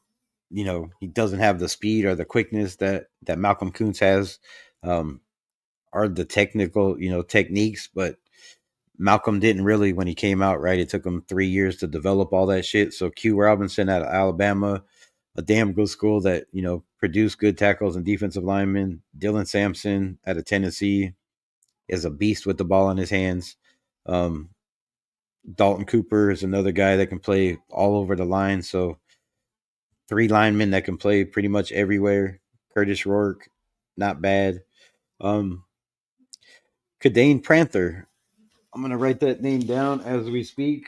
He doesn't have the speed or the quickness that Malcolm Kuntz has, or the technical, techniques, but Malcolm didn't really when he came out, right? It took him 3 years to develop all that shit. So Q Robinson out of Alabama, a damn good school that, produced good tackles and defensive linemen. Dylan Sampson out of Tennessee is a beast with the ball in his hands. Dalton Cooper is another guy that can play all over the line. So 3 linemen that can play pretty much everywhere. Curtis Rourke, not bad. Kadane Prather. I'm gonna write that name down as we speak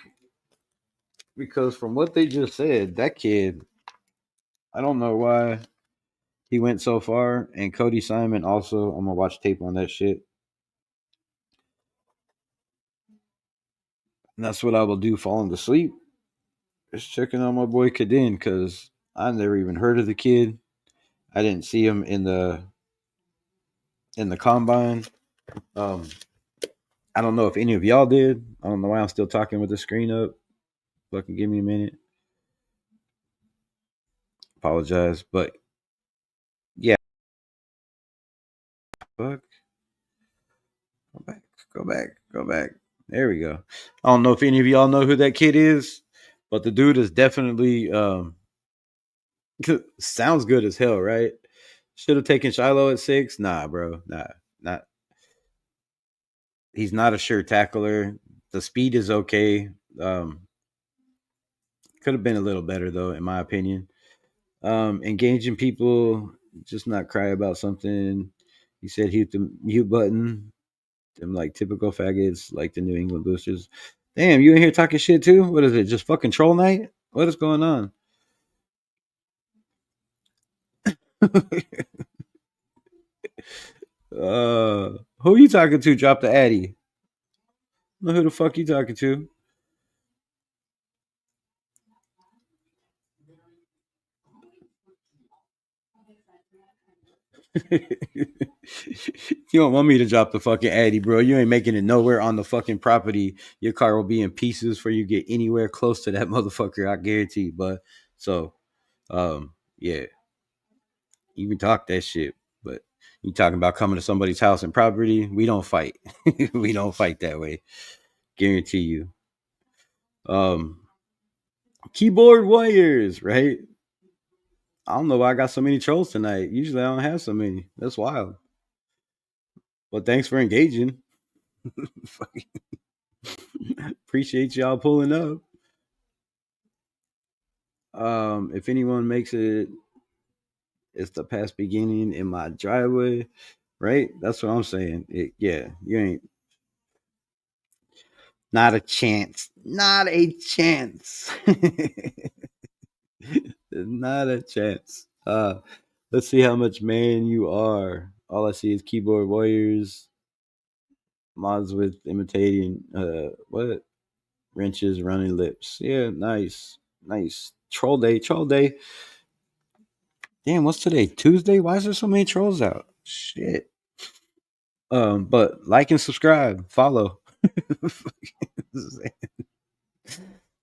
because from what they just said, that kid, I don't know why he went so far. And Cody Simon also, I'm gonna watch tape on that shit. And that's what I will do falling to sleep. Just checking on my boy Kadin because I never even heard of the kid. I didn't see him in the combine. Um, I don't know if any of y'all did. I don't know why I'm still talking with the screen up. Fucking give me a minute. Apologize, but yeah. Fuck. Go back. Go back. Go back. There we go. I don't know if any of y'all know who that kid is, but the dude is definitely sounds good as hell, right? Should have taken Shiloh at 6. Nah, bro. Nah, not. He's not a sure tackler. The speed is okay. Could have been a little better though, in my opinion. Engaging people, just not cry about something. He said hit the mute button. Them like typical faggots, like the New England boosters. Damn, you in here talking shit too? What is it? Just fucking troll night? What is going on? Who you talking to? Drop the addy. Know who the fuck you talking to? You don't want me to drop the fucking addy, bro. You ain't making it nowhere on the fucking property. Your car will be in pieces before you get anywhere close to that motherfucker. I guarantee. But so, yeah, you can talk that shit, but you talking about coming to somebody's house and property? We don't fight. We don't fight that way. Guarantee you. Um, Keyboard warriors, right? I don't know why I got so many trolls tonight. Usually I don't have so many. That's wild. Well, thanks for engaging. Appreciate y'all pulling up. If anyone makes it, it's the past beginning in my driveway, right? That's what I'm saying. Yeah, you ain't not a chance. Not a chance. Not a chance. Let's see how much man you are. All I see is keyboard warriors, mods with imitating what wrenches, running lips. Yeah, nice, nice. Troll day. Damn, what's today? Tuesday? Why is there so many trolls out? Shit. But like and subscribe, follow.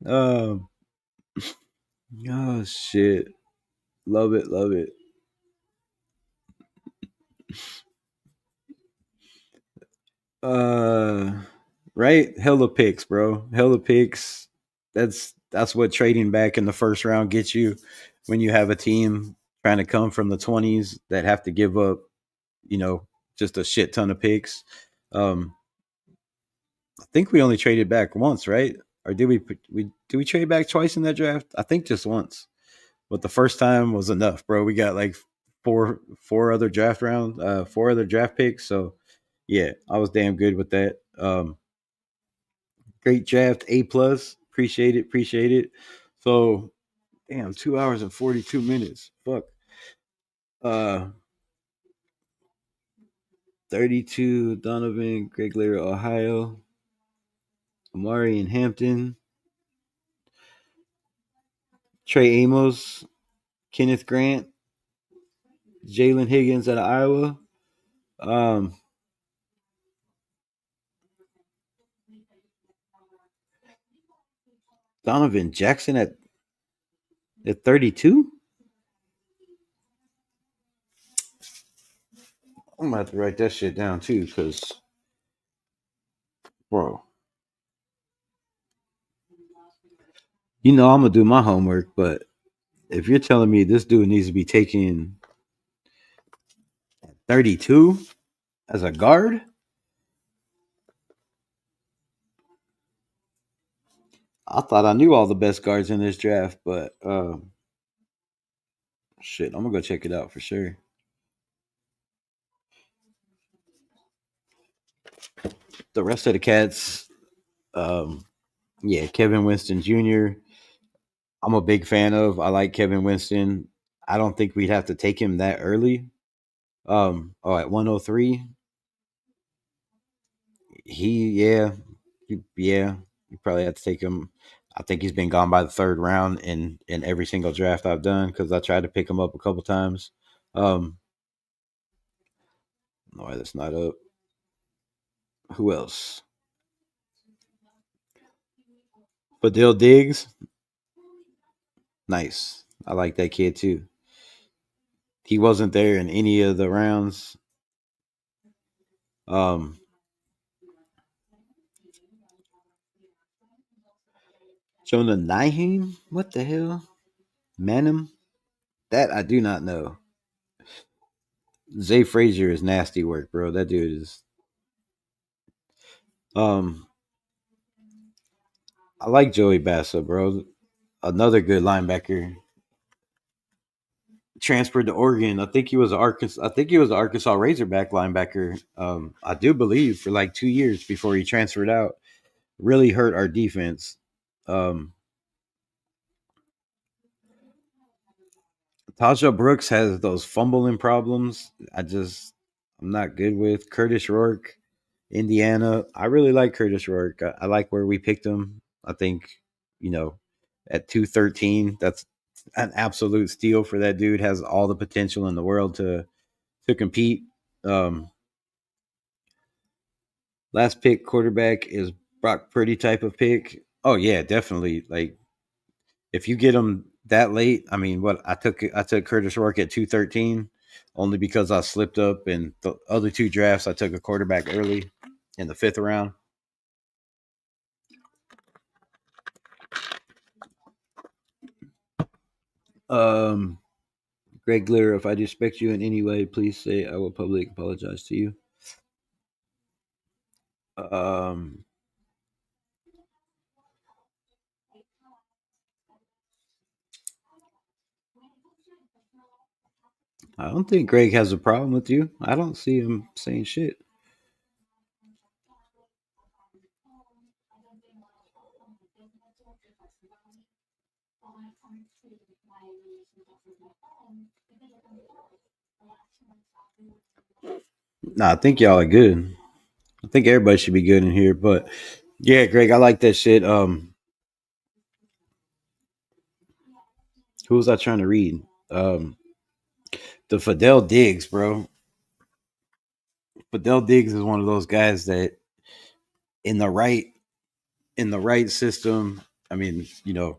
um, oh shit, love it, love it. Uh, right, hella picks, bro, hella picks. That's what trading back in the first round gets you when you have a team trying to come from the 20s that have to give up, you know, just a shit ton of picks. Um, I think we only traded back once, right? Or did we trade back twice in that draft? I think just once. But the first time was enough, bro. We got like four other draft rounds, four other draft picks. So yeah, I was damn good with that. Great draft, A+. Appreciate it. So damn, 2 hours and 42 minutes. Fuck. Uh 32 Donovan, Greg Lear, Ohio, Amari in Hampton, Trey Amos, Kenneth Grant, Jalen Higgins out of Iowa. Um, Donovan Jackson at 32. I'm gonna have to write that shit down too, because bro, you know I'm gonna do my homework. But if you're telling me this dude needs to be taken 32 as a guard, I thought I knew all the best guards in this draft. But shit, I'm gonna go check it out for sure. The rest of the cats, um, yeah, Kevin Winston Jr. I'm a big fan of. I like Kevin Winston. I don't think we'd have to take him that early. At 103, yeah, yeah, you probably have to take him. I think he's been gone by the third round in every single draft I've done because I tried to pick him up a couple times. No, that's not up. Who else? Fadil Diggs, nice. I like that kid too. He wasn't there in any of the rounds. Um, Jonah Nihim, what the hell? Manum, that I do not know. Zay Frazier is nasty work, bro. That dude is Um, I like Joey Bassa, bro. Another good linebacker. Transferred to Oregon. I think he was Arkansas. I think he was an Arkansas Razorback linebacker. I do believe for like 2 years before he transferred out. Really hurt our defense. Um, Taja Brooks has those fumbling problems. I'm not good with Curtis Rourke, Indiana. I really like Curtis Rourke. I like where we picked him. I think, you know, at 213, that's an absolute steal for that dude. Has all the potential in the world to compete. Um, Last pick quarterback is Brock Purdy type of pick. Oh yeah, definitely. Like if you get him that late, I mean, what I took Curtis Rourke at 213 only because I slipped up in the other two drafts. I took a quarterback early in the fifth round. Um, Greg Glitter, if I disrespect you in any way, please say I will publicly apologize to you. Um, I don't think Greg has a problem with you. I don't see him saying shit. Nah, I think y'all are good. I think everybody should be good in here. But yeah, Greg, I like that shit. Who was I trying to read? The Fidel Diggs, bro. Fidel Diggs is one of those guys that in the right in the right system, I mean, the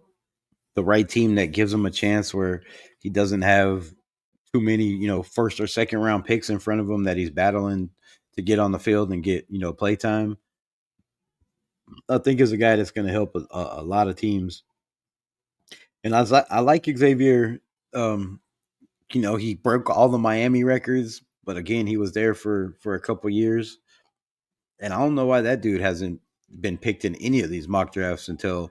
right team that gives him a chance where he doesn't have too many, first or second round picks in front of him that he's battling to get on the field and get, play time. I think is a guy that's going to help a lot of teams. And I like Xavier. Um, he broke all the Miami records, but again, he was there for a couple years, and I don't know why that dude hasn't been picked in any of these mock drafts until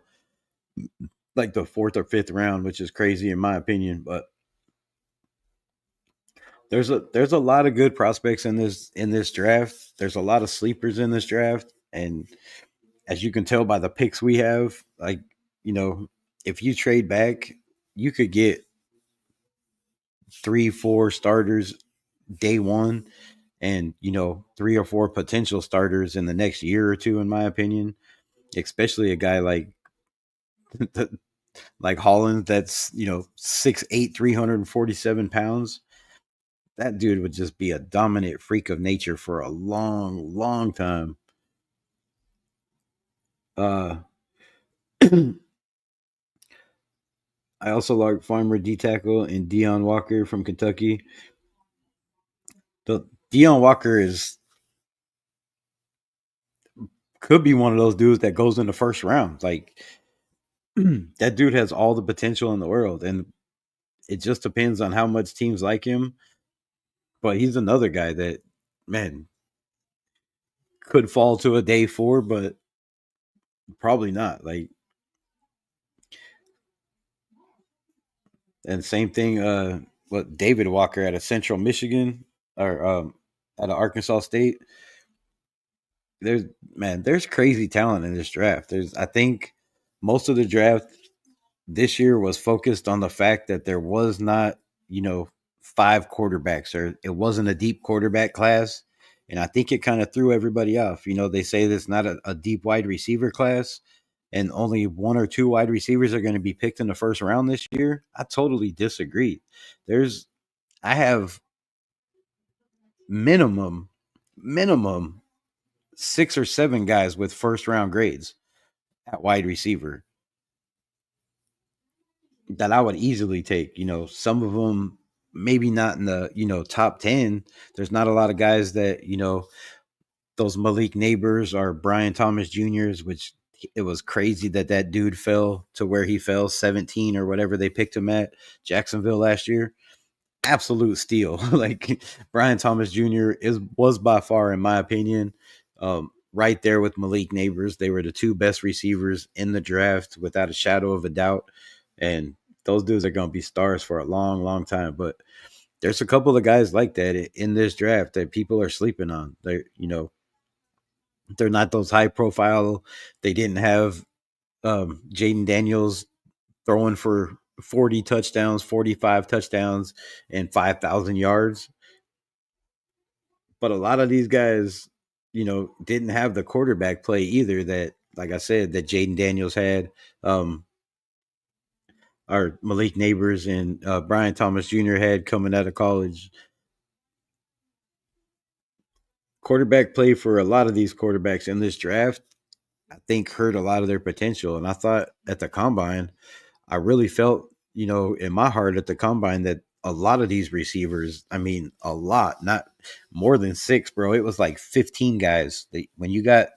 like the fourth or fifth round, which is crazy in my opinion. But there's a lot of good prospects in this draft. There's a lot of sleepers in this draft, and as you can tell by the picks we have, like you know, if you trade back, you could get 3, 4 starters day one, and 3 or 4 potential starters in the next year or two, in my opinion. Especially a guy like Holland, that's 6'8", 347 pounds. That dude would just be a dominant freak of nature for a long, long time. Uh, I also like Farmer D tackle and Dion Walker from Kentucky. The Dion Walker is could be one of those dudes that goes in the first round. Like that dude has all the potential in the world, and it just depends on how much teams like him. But he's another guy that, man, could fall to a day four, but probably not. Like, and same thing. What David Walker at a Central Michigan or at a Arkansas State. There's there's crazy talent in this draft. I think most of the draft this year was focused on the fact that there was not, you know, 5 quarterbacks, or it wasn't a deep quarterback class. And I think it kind of threw everybody off. They say there's not a deep wide receiver class and only 1 or 2 wide receivers are going to be picked in the first round this year. I totally disagree. There's, I have minimum, minimum 6 or 7 guys with first round grades at wide receiver that I would easily take. Some of them maybe not in the top 10. There's not a lot of guys that those Malik Neighbors or Brian Thomas Juniors, which it was crazy that dude fell to where he fell, 17 or whatever they picked him at Jacksonville last year. Absolute steal. Like Brian Thomas Jr. was by far, in my opinion, right there with Malik Neighbors. They were the two best receivers in the draft without a shadow of a doubt. And those dudes are going to be stars for a long, long time. But there's a couple of guys like that in this draft that people are sleeping on. They're not those high profile. They didn't have Jaden Daniels throwing for 40 touchdowns, 45 touchdowns, and 5,000 yards. But a lot of these guys, didn't have the quarterback play either that, like I said, that Jaden Daniels had, or Malik Neighbors and Brian Thomas Jr. had coming out of college. Quarterback play for a lot of these quarterbacks in this draft, I think, hurt a lot of their potential. And I thought at the combine, I really felt, in my heart at the combine that a lot of these receivers, I mean, a lot, not more than six, bro. It was like 15 guys. When you got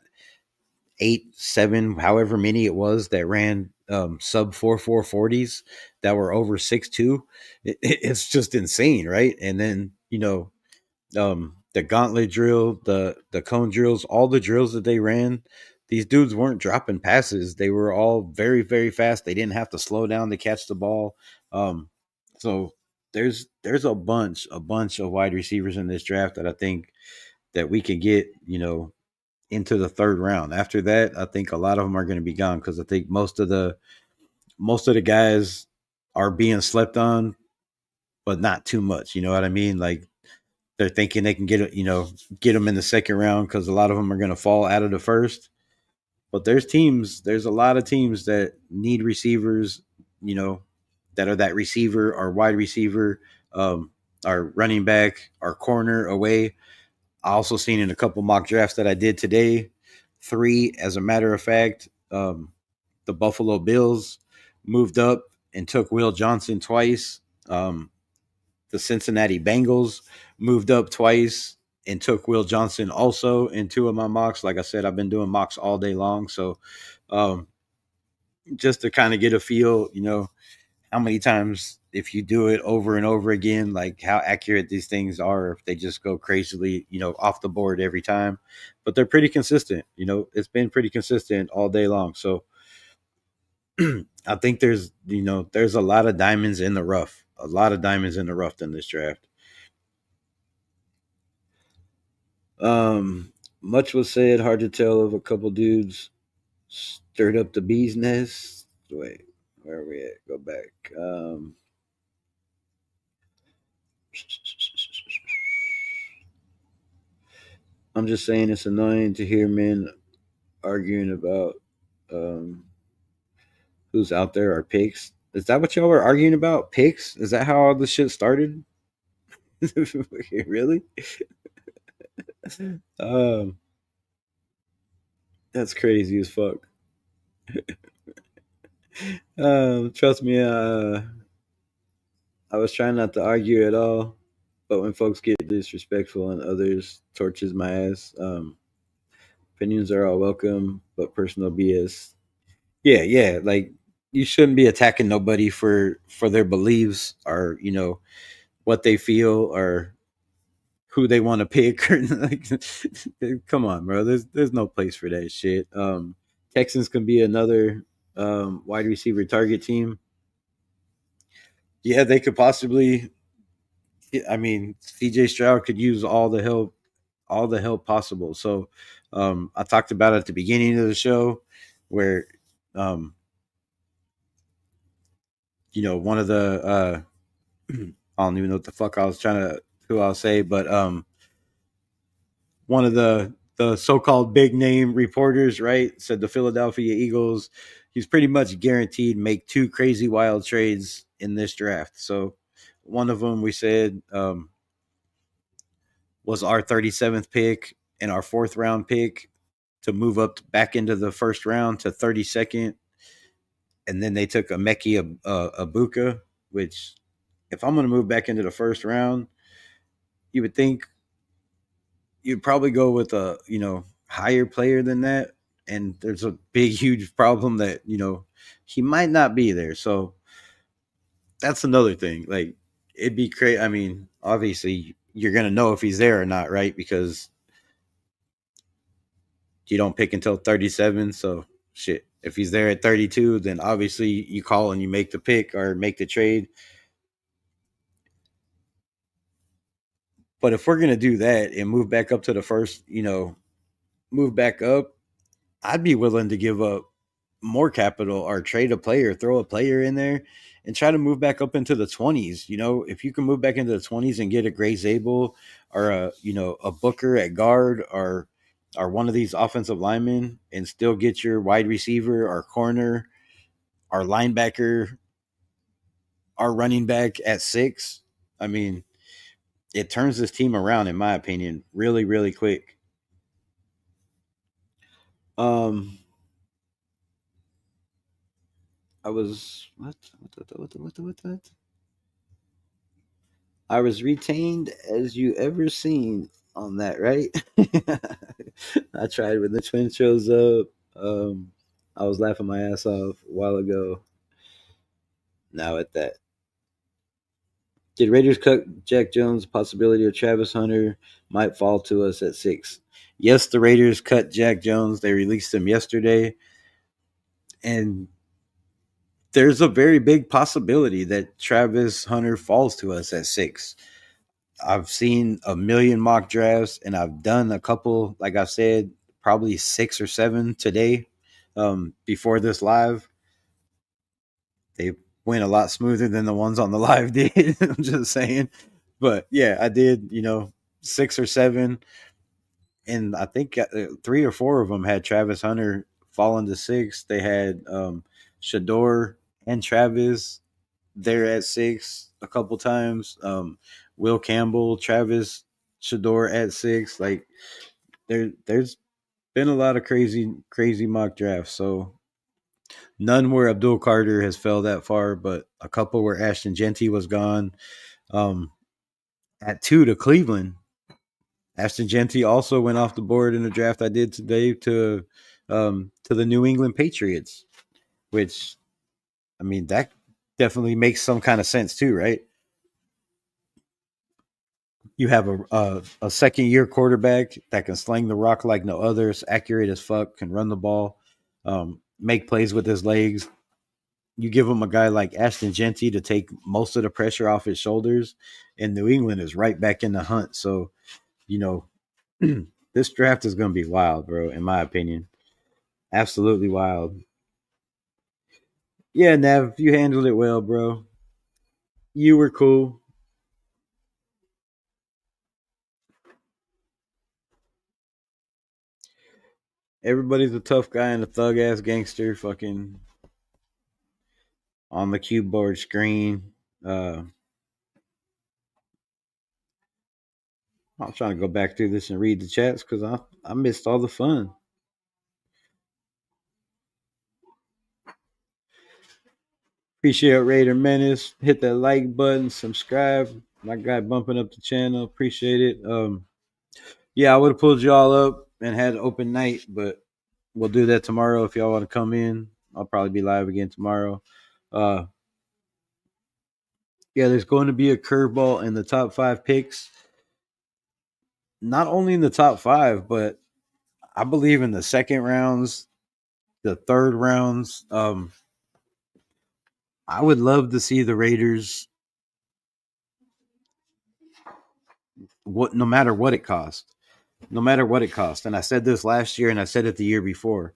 8, 7, however many it was that ran sub 4.40s that were over 6'2", it's just insane, right? And then, the gauntlet drill, the cone drills, all the drills that they ran, these dudes weren't dropping passes. They were all very, very fast. They didn't have to slow down to catch the ball. So there's a bunch of wide receivers in this draft that I think that we could get, into the third round. After that, I think a lot of them are going to be gone because I think most of the guys are being slept on, but not too much. You know what I mean? Like they're thinking they can get them in the second round because a lot of them are going to fall out of the first. But there's a lot of teams that need receivers, you know, that are that receiver or wide receiver, our running back, our corner away. I also seen in a couple mock drafts that I did today, 3, as a matter of fact, the Buffalo Bills moved up and took Will Johnson twice. The Cincinnati Bengals moved up twice and took Will Johnson also in 2 of my mocks. Like I said, I've been doing mocks all day long. So um, just to kind of get a feel, how many times, if you do it over and over again, like how accurate these things are, if they just go crazily, off the board every time. But they're pretty consistent. It's been pretty consistent all day long. So I think there's a lot of diamonds in the rough, a lot of diamonds in the rough in this draft. Much was said, hard to tell if a couple dudes stirred up the bee's nest. Wait, where are we at? Go back. I'm just saying it's annoying to hear men arguing about um, who's out there are picks. Is that what y'all were arguing about? Picks? Is that how all this shit started? Really? Um, that's crazy as fuck. Trust me, I was trying not to argue at all, but when folks get disrespectful and others torches my ass, opinions are all welcome, but personal BS. Yeah, yeah, like you shouldn't be attacking nobody for their beliefs or what they feel or who they want to pick or like, come on, bro. There's no place for that shit. Texans can be another wide receiver target team. Yeah, they could possibly. I mean, CJ Stroud could use all the help possible. So, I talked about it at the beginning of the show, where, um, one of the I don't even know what the fuck I was trying to who I'll say, but one of the so-called big name reporters, right, said the Philadelphia Eagles, he's pretty much guaranteed make 2 crazy wild trades in this draft. So one of them we said was our 37th pick and our 4th round pick to move up back into the first round to 32nd. And then they took Emeki Abuka, which if I'm going to move back into the first round, you would think you'd probably go with a higher player than that. And there's a big, huge problem that he might not be there. So that's another thing. Like it'd be crazy. I mean, obviously you're gonna know if he's there or not, right? Because you don't pick until 37. So shit. If he's there at 32, then obviously you call and you make the pick or make the trade. But if we're gonna do that and move back up to the first, move back up, I'd be willing to give up more capital or trade a player, throw a player in there, and try to move back up into the 20s. If you can move back into the 20s and get a Gray Zabel or a Booker at guard or one of these offensive linemen and still get your wide receiver or corner or linebacker or running back at 6. I mean, it turns this team around, in my opinion, really, really quick. Um, I was what? I was retained as you ever seen on that, right? I tried when the twin shows up. I was laughing my ass off a while ago. Now at that. Did Raiders cut Jack Jones? Possibility of Travis Hunter might fall to us at 6. Yes, the Raiders cut Jack Jones. They released him yesterday. And there's a very big possibility that Travis Hunter falls to us at 6. I've seen a million mock drafts and I've done a couple, like I said, probably 6 or 7 today before this live. They went a lot smoother than the ones on the live did. I'm just saying. But yeah, I did, 6 or 7. And I think 3 or 4 of them had Travis Hunter falling to 6. They had Shador and Travis there at 6 a couple times. Will Campbell, Travis, Shador at 6. Like there's been a lot of crazy mock drafts. So none where Abdul Carter has fell that far, but a couple where Ashton Genty was gone. Um, at 2 to Cleveland. Ashton Genty also went off the board in the draft I did today to the New England Patriots, which I mean that definitely makes some kind of sense too, right? You have a second year quarterback that can sling the rock like no others, accurate as fuck, can run the ball, make plays with his legs. You give him a guy like Ashton Genty to take most of the pressure off his shoulders, and New England is right back in the hunt. So, you know, this draft is going to be wild, bro, in my opinion. Absolutely wild. Yeah, Nav, you handled it well, bro. You were cool. Everybody's a tough guy and a thug ass gangster fucking on the keyboard screen. I'm trying to go back through this and read the chats because I missed all the fun. Appreciate Raider Menace. Hit that like button, subscribe. My guy bumping up the channel. Appreciate it. Yeah, I would have pulled y'all up and had an open night, but we'll do that tomorrow if y'all want to come in. I'll probably be live again tomorrow. Uh, yeah, there's going to be a curveball in the top 5 picks. Not only in the top 5, but I believe in the second rounds, the third rounds. I would love to see the Raiders no matter what it costs. No matter what it costs. And I said this last year and I said it the year before.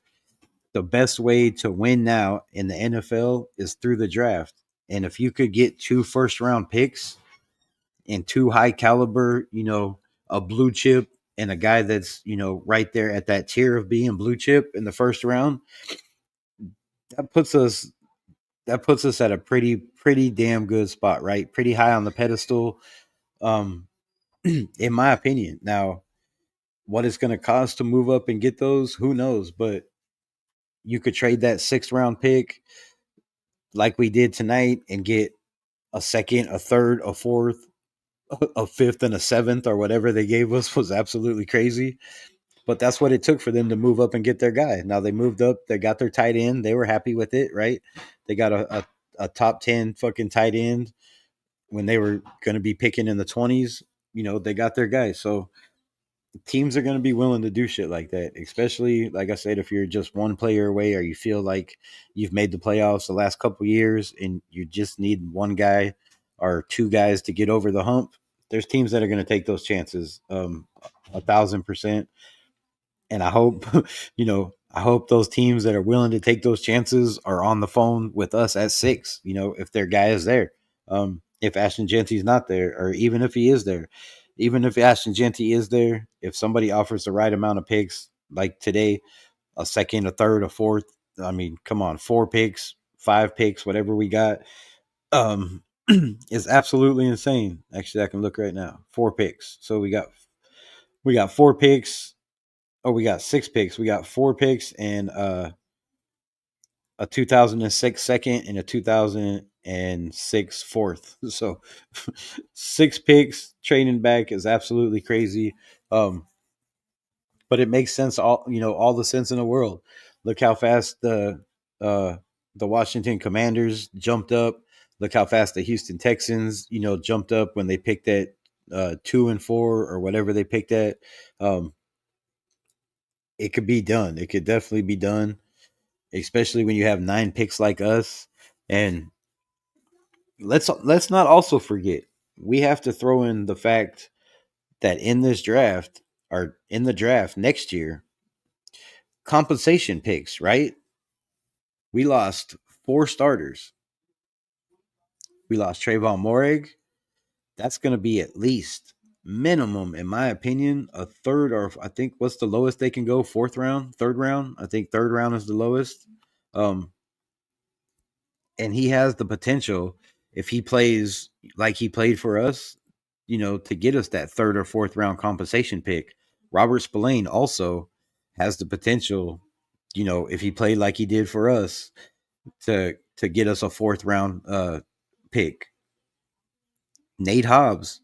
The best way to win now in the NFL is through the draft. And if you could get 2 first round picks and 2 high caliber, a blue chip and a guy that's, right there at that tier of being blue chip in the first round, that puts us at a pretty damn good spot, right? Pretty high on the pedestal. Um in my opinion. Now, what it's going to cost to move up and get those, who knows? But you could trade that 6th round pick like we did tonight and get a second, a third, a fourth, a fifth, and a seventh, or whatever they gave us was absolutely crazy. But that's what it took for them to move up and get their guy. Now they moved up, they got their tight end, they were happy with it, right? They got a top 10 fucking tight end when they were going to be picking in the 20s. They got their guy. So teams are going to be willing to do shit like that, especially like I said, if you're just one player away or you feel like you've made the playoffs the last couple years and you just need one guy or two guys to get over the hump. There's teams that are going to take those chances, 1,000%. And I hope, I hope those teams that are willing to take those chances are on the phone with us at 6. If their guy is there, if Ashton Genty's not there, or even if he is there, even if Ashton Genty is there, if somebody offers the right amount of picks, like today, a second, a third, a fourth. I mean, come on, 4 picks, 5 picks, whatever we got, um, is absolutely insane. Actually, I can look right now. 4 picks. So we got 4 picks. Oh, we got 6 picks. We got 4 picks and a 2006 second and a 2006 fourth. So 6 picks trading back is absolutely crazy. Um, but it makes sense. All the sense in the world. Look how fast uh, the Washington Commanders jumped up. Look how fast the Houston Texans, jumped up when they picked at 2 and 4 or whatever they picked at. Um, it could be done. It could definitely be done, especially when you have 9 picks like us. And let's not also forget, we have to throw in the fact that in this draft, or in the draft next year, compensation picks, right? We lost 4 starters. We lost Trayvon Morig. That's going to be at least minimum, in my opinion, a third, or I think what's the lowest they can go? Fourth round, third round. I think third round is the lowest. Um, and he has the potential, if he plays like he played for us, to get us that third or fourth round compensation pick. Robert Spillane also has the potential, if he played like he did for us, to get us a fourth round pick. Nate Hobbs,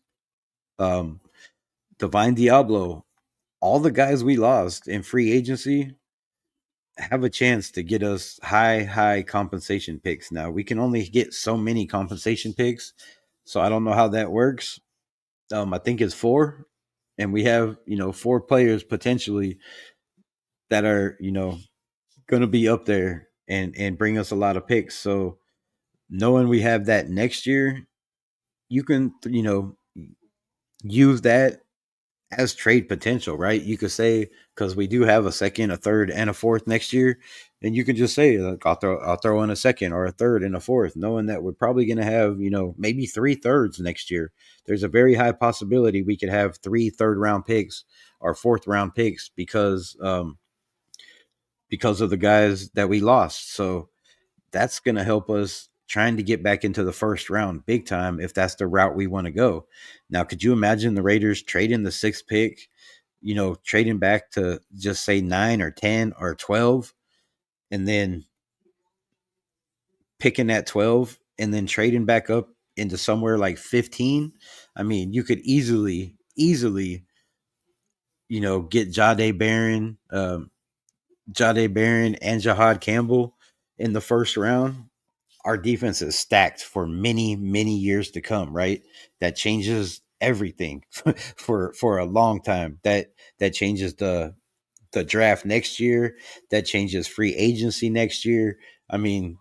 um, Divine Diablo, all the guys we lost in free agency have a chance to get us high compensation picks. Now we can only get so many compensation picks, so I don't know how that works. I think it's 4, and we have 4 players potentially that are going to be up there and bring us a lot of picks. So knowing we have that next year, you can use that as trade potential, right? You could say, because we do have a second, a third, and a fourth next year, and you can just say, like, I'll throw in a second or a third and a fourth, knowing that we're probably going to have maybe 3 thirds next year. There's a very high possibility we could have 3 third round picks or fourth round picks because of the guys that we lost. So that's going to help us trying to get back into the first round big time if that's the route we want to go. Now, could you imagine the Raiders trading the 6th pick, trading back to just say 9 or 10 or 12, and then picking at 12 and then trading back up into somewhere like 15? I mean, you could easily, get Jahdae Barron and Jahad Campbell in the first round. Our defense is stacked for many years to come, right? That changes everything for a long time. That changes the draft next year. That changes free agency next year. I mean,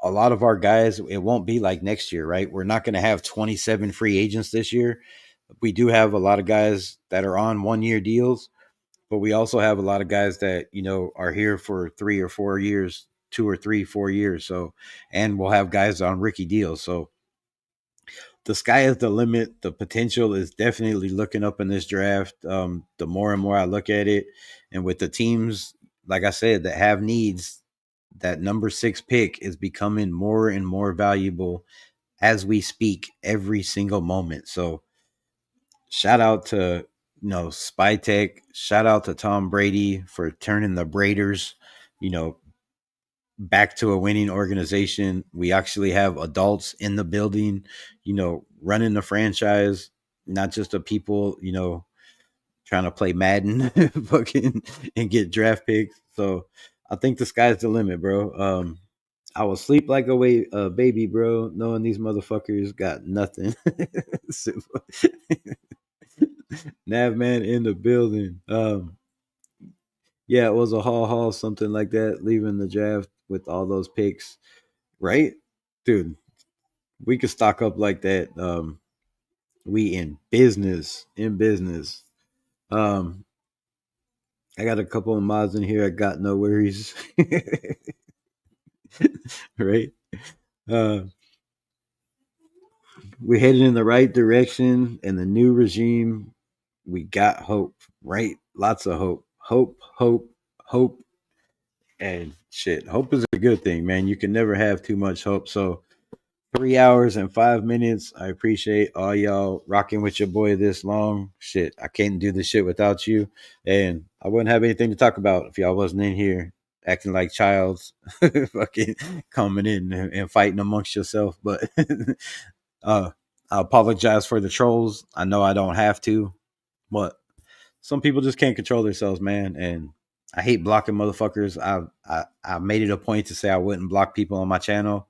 a lot of our guys, it won't be like next year, right? We're not going to have 27 free agents this year. We do have a lot of guys that are on 1-year deals, but we also have a lot of guys that are here for 3 or 4 years, 2 or 3, 4 years. So, and we'll have guys on rookie deals. So the sky is the limit. The potential is definitely looking up in this draft. The more and more I look at it, and with the teams, like I said, that have needs, that number 6 pick is becoming more and more valuable as we speak every single moment. So shout out to Spy Tech. Shout out to Tom Brady for turning the Braiders, you know, back to a winning organization. We actually have adults in the building, running the franchise, not just the people, trying to play Madden fucking and get draft picks. So I think the sky's the limit, bro. I will sleep like a baby, bro, knowing these motherfuckers got nothing. So, Nav man in the building. Yeah, it was a haul, something like that, leaving the draft with all those picks, right? Dude, we could stock up like that. We in business. Um, I got a couple of mods in here. I got no worries, right? Uh, we're headed in the right direction, and the new regime. We got hope, right? Lots of hope, and shit. Hope is a good thing, man. You can never have too much hope. So 3 hours and 5 minutes. I appreciate all y'all rocking with your boy this long. Shit, I can't do this shit without you. And I wouldn't have anything to talk about if y'all wasn't in here acting like childs, fucking coming in and fighting amongst yourself. But uh, I apologize for the trolls. I know I don't have to, but some people just can't control themselves, man. And I hate blocking motherfuckers. I made it a point to say I wouldn't block people on my channel.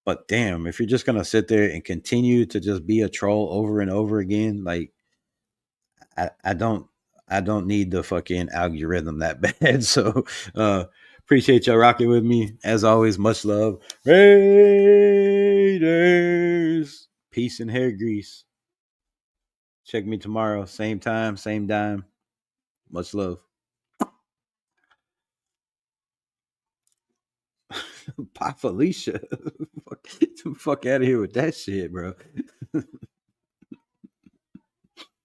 But damn, if you're just gonna sit there and continue to just be a troll over and over again, like I, I don't I don't need the fucking algorithm that bad. So appreciate y'all rocking with me. As always, much love. Raiders. Peace and hair grease. Check me tomorrow. Same time, same dime. Much love. Pop Felicia. Fuck out of here with that shit, bro.